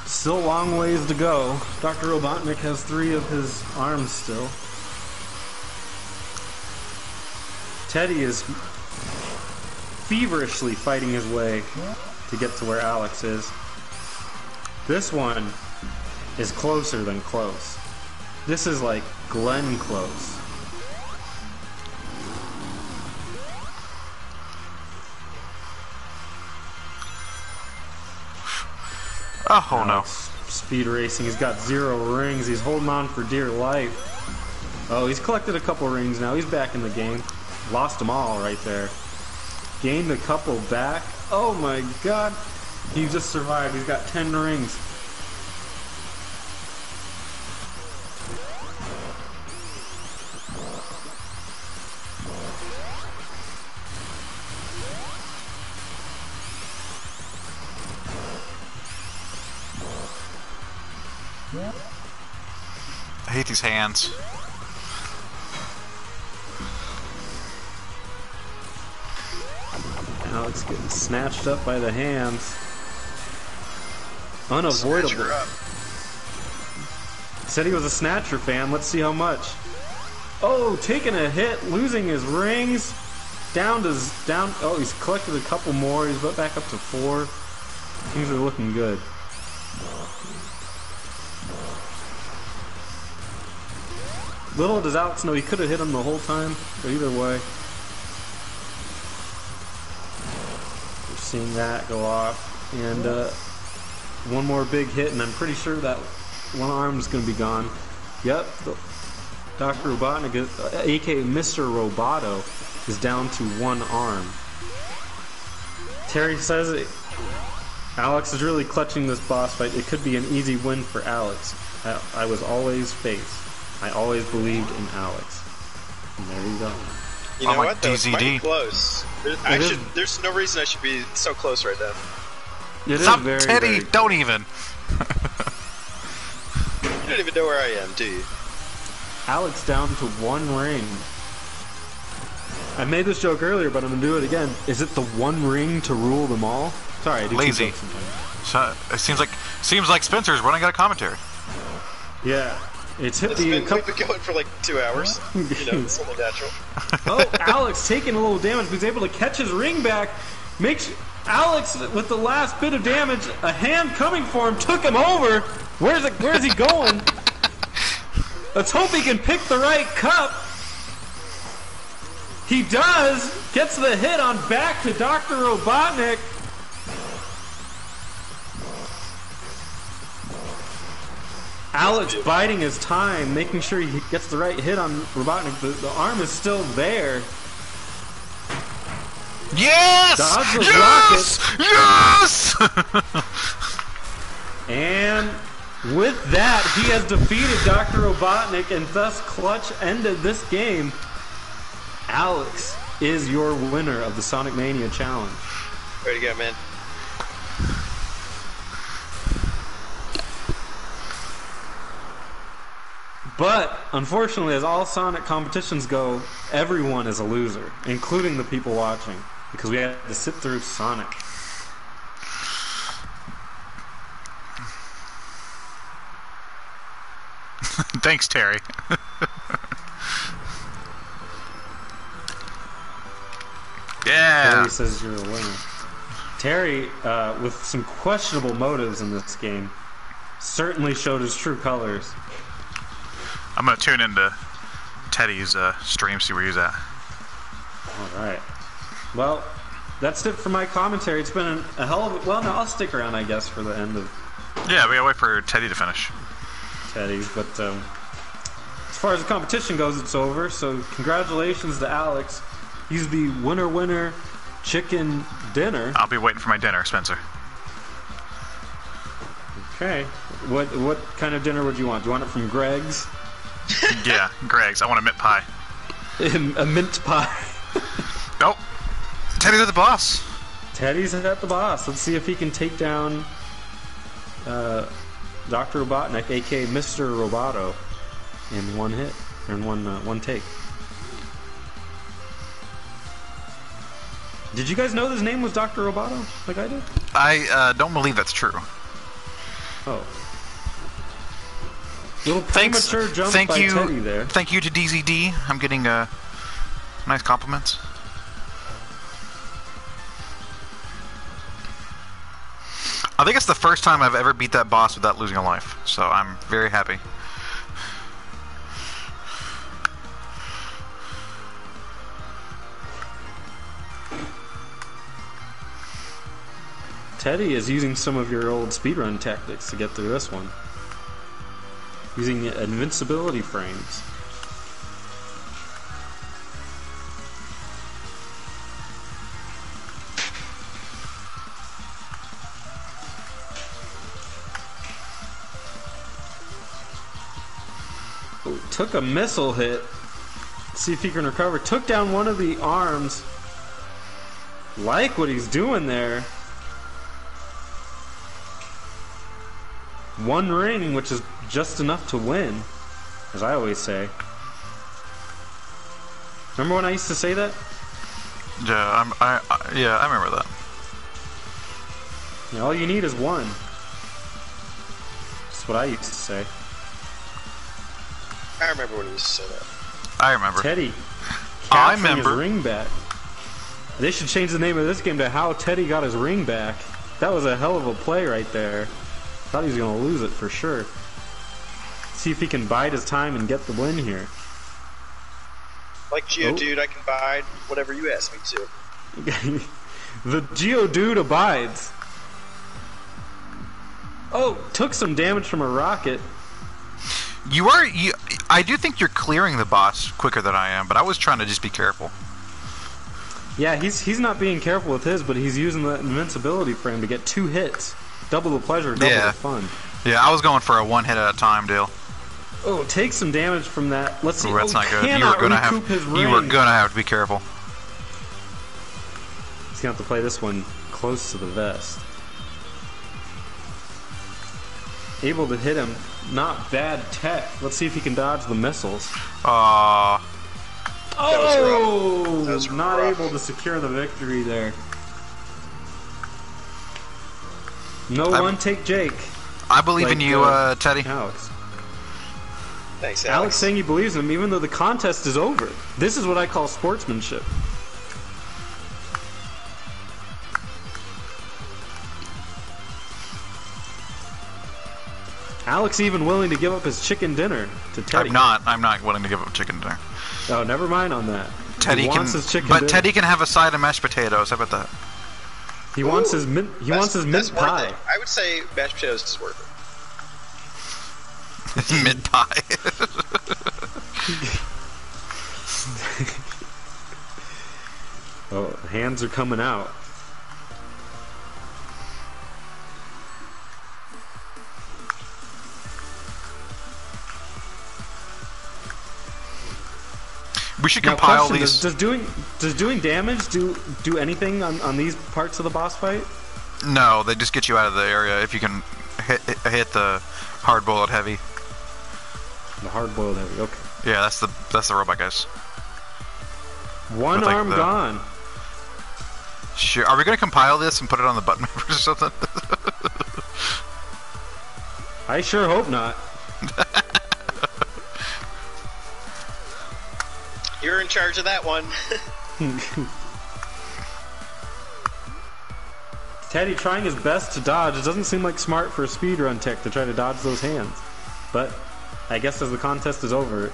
Still a long ways to go. Dr. Robotnik has 3 of his arms still. Teddy is feverishly fighting his way to get to where Alex is. This one is closer than close. This is like Glenn close. Oh no. Speed racing. He's got 0 rings. He's holding on for dear life. Oh, he's collected a couple rings now. He's back in the game. Lost them all right there. Gained a couple back. Oh my god. He just survived. He's got 10 rings. I hate these hands. Alex getting snatched up by the hands. Unavoidable. Said he was a Snatcher fan. Let's see how much. Oh, taking a hit, losing his rings. Down. Oh, he's collected a couple more. He's back up to 4. Things are looking good. Little does Alex know he could have hit him the whole time, but either way. We're seeing that go off. And one more big hit, and I'm pretty sure that one arm's going to be gone. Yep. Dr. Robotnik, aka Mr. Roboto, is down to 1 arm. Terry says Alex is really clutching this boss fight. It could be an easy win for Alex. I was always face. I always believed in Alex. And there you go. You know what? That was DZD. mighty close. There's no reason I should be so close right now. Stop, Teddy! Very don't even! You don't even know where I am, do you? Alex down to 1 ring. I made this joke earlier, but I'm gonna do it again. Is it the 1 ring to rule them all? Sorry, I do Lazy. jokes sometimes. So, it seems like Spencer's running out of commentary. Yeah. It's hit me a We've couple. been going for like 2 hours. You know, it's only natural. Oh, Alex taking a little damage. He's able to catch his ring back. Makes Alex with the last bit of damage. A hand coming for him took him over. Where's he going? Let's hope he can pick the right cup. He does. Gets the hit on back to Dr. Robotnik. Alex biding his time, making sure he gets the right hit on Robotnik. The arm is still there. Yes! Dodge the Yes! Yes! And with that, he has defeated Dr. Robotnik and thus Clutch ended this game. Alex is your winner of the Sonic Mania Challenge. Way to go, man. But, unfortunately, as all Sonic competitions go, everyone is a loser, including the people watching, because we had to sit through Sonic. Thanks, Terry. Yeah. Terry says you're a winner. Terry, with some questionable motives in this game, certainly showed his true colors. I'm gonna tune into Teddy's stream, see where he's at. Alright. Well, that's it for my commentary. It's been a hell of a... Well, no, I'll stick around, I guess, for the end of Yeah, we gotta wait for Teddy to finish. Teddy. But as far as the competition goes, it's over. So congratulations to Alex. He's the winner chicken dinner. I'll be waiting for my dinner, Spencer. Okay. What kind of dinner would you want? Do you want it from Greg's? Yeah, Greg's. I want a mint pie. A mint pie. Nope. Teddy's the boss. Teddy's at the boss. Let's see if he can take down Dr. Robotnik, aka Mr. Roboto, in one hit, or in one take. Did you guys know his name was Dr. Roboto, like I did? I don't believe that's true. Oh. Little premature jump by Teddy there. Thank you to DZD. I'm getting nice compliments. I think it's the first time I've ever beat that boss without losing a life, so I'm very happy. Teddy is using some of your old speedrun tactics to get through this one. Using invincibility frames. Oh, took a missile hit. See if he can recover. Took down one of the arms. Like what he's doing there. One ring, which is just enough to win, as I always say. Remember when I used to say that? Yeah, I remember that. Yeah, all you need is one. That's what I used to say. I remember when you used to say that. I remember. Teddy I capturing his remember. ring back. They should change the name of this game to How Teddy Got His Ring Back. That was a hell of a play right there. Thought he was going to lose it for sure. See if he can bide his time and get the win here. Like Geodude, I can buy whatever you ask me to. The Geodude abides. Oh, took some damage from a rocket. I do think you're clearing the boss quicker than I am, but I was trying to just be careful. Yeah, he's not being careful with his, but he's using the invincibility frame to get 2 hits. Double the pleasure, double the fun. Yeah, I was going for a one hit at a time deal. Oh, take some damage from that. Let's see. Ooh, that's not good. You Cannot were gonna recoup his ring. You were gonna have to be careful. He's gonna have to play this one close to the vest. Able to hit him. Not bad tech. Let's see if he can dodge the missiles. That was Not rough. able to secure the victory there. No one take Jake. I believe in Like, you, Teddy. Alex. Thanks, Alex Alex. saying he believes in him even though the contest is over. This is what I call sportsmanship. Alex even willing to give up his chicken dinner to Teddy. I'm not willing to give up chicken dinner. Oh, never mind on that. Teddy he can, wants his chicken but dinner. Teddy can have a side of mashed potatoes. How about that? He wants his mint. He wants his mint that's worth pie. it. I would say mashed potatoes is worth it. Mint pie. Oh, hands are coming out. We should Now, compile question, these. does doing damage do anything on these parts of the boss fight? No, they just get you out of the area if you can hit the hard bullet heavy. The hard boiled heavy. Okay. Yeah, that's the robot guys. One With, like, arm the- gone. Sure. Are we gonna compile this and put it on the button or something? I sure hope not. charge of that one. Teddy trying his best to dodge. It doesn't seem like smart for a speedrun tech to try to dodge those hands. But I guess as the contest is over, it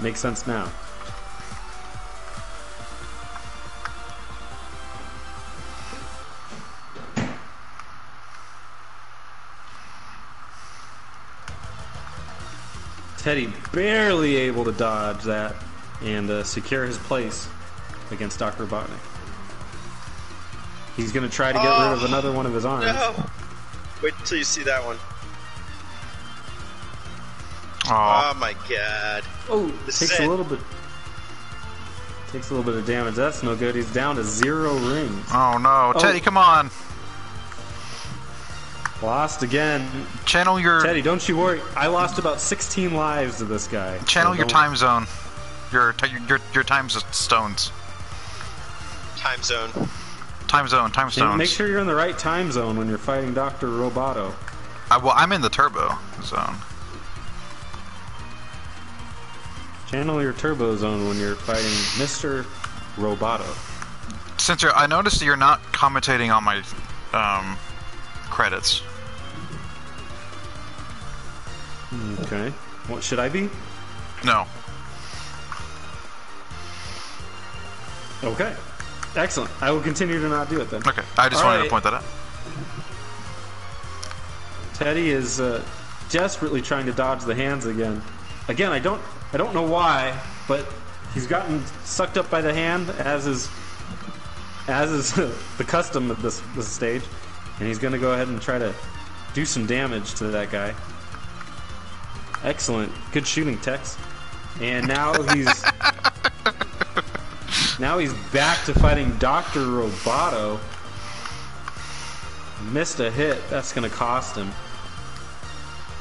makes sense now. Teddy barely able to dodge that and secure his place against Dr. Robotnik. He's going to try to get rid of another one of his arms. No. Wait till you see that one. Oh, Oh my god. Oh, This takes is a it. little bit. Takes a little bit of damage. That's no good. He's down to 0 rings. oh no, Teddy, come on! Lost again. Channel your Teddy, don't you worry. I lost about 16 lives to this guy. channel So your don't- time zone, your time stones, Time zone. time stones. Make sure you're in the right time zone when you're fighting Dr. Roboto. Well, I'm in the turbo zone. Channel your turbo zone when you're fighting Mr. Roboto. Since I noticed that you're not commentating on my credits. Okay. What should I be? No. Okay. Excellent. I will continue to not do it then. Okay. I just All wanted right. to point that out. Teddy is desperately trying to dodge the hands again. Again, I don't know why, but he's gotten sucked up by the hand, as is the custom of this stage, and he's going to go ahead and try to do some damage to that guy. Excellent, good shooting, Tex. And now he's back to fighting Dr. Roboto. Missed a hit. That's going to cost him.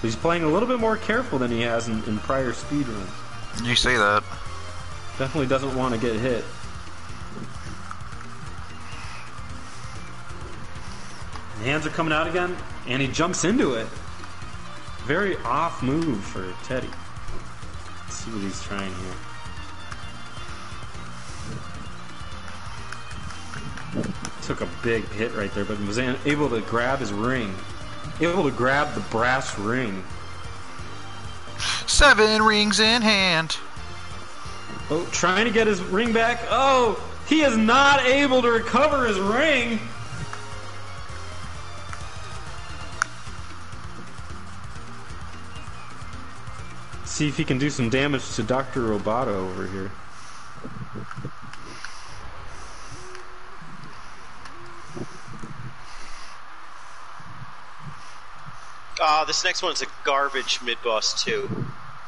He's playing a little bit more careful than he has in prior speedruns. You say that. Definitely doesn't want to get hit. The hands are coming out again, and he jumps into it. Very off move for Teddy. Let's see what he's trying here. Took a big hit right there, but was able to grab his ring. Able to grab the brass ring. 7 rings in hand. Oh, trying to get his ring back. Oh, he is not able to recover his ring. See if he can do some damage to Dr. Roboto over here. This next one's a garbage mid-boss too.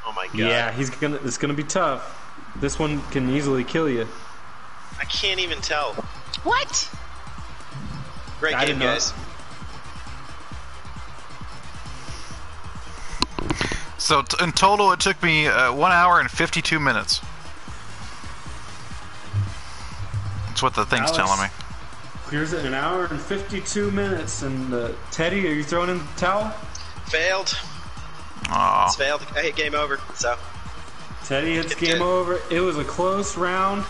Oh my god. Yeah, it's gonna be tough. This one can easily kill you. I can't even tell. What? Great I game, didn't know. guys. So in total, it took me 1 hour and 52 minutes. That's what the thing's Alex. telling me. Here's it, 1 hour and 52 minutes. And Teddy, are you throwing in the towel? Failed. Aw. It's failed. Hey, game over. So, Teddy, it's game over. It was a close round.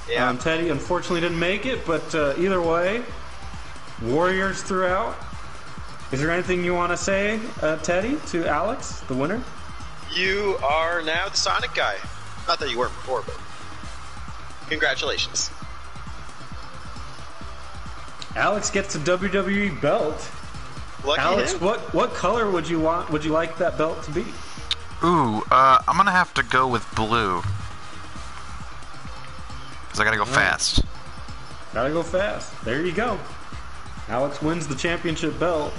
yeah. Teddy unfortunately didn't make it, but either way, Warriors throughout. Is there anything you want to say, Teddy, to Alex, the winner? You are now the Sonic guy. Not that you weren't before, but congratulations. Alex gets a WWE belt. Lucky Alex, him. what color would you want? Would you like that belt to be? Ooh, I'm gonna have to go with blue. Because I gotta go fast. Gotta go fast. There you go. Alex wins the championship belt.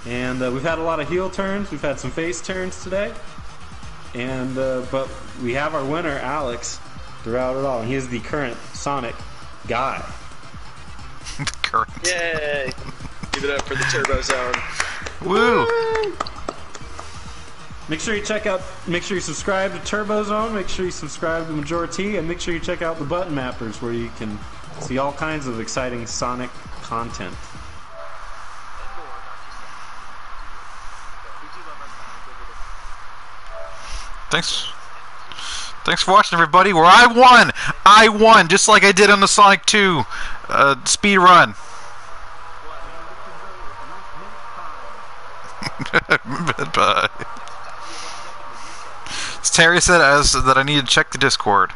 And we've had a lot of heel turns. We've had some face turns today. And but we have our winner, Alex, throughout it all. And he is the current Sonic guy. Current. Yay! Give it up for the Turbo Zone. Woo! Make sure you subscribe to Turbo Zone, make sure you subscribe to Majora T, and make sure you check out the Button Mappers where you can see all kinds of exciting Sonic content. Thanks for watching, everybody. Where I won, just like I did on the Sonic 2 speed run. Bye. Terry said that I need to check the Discord.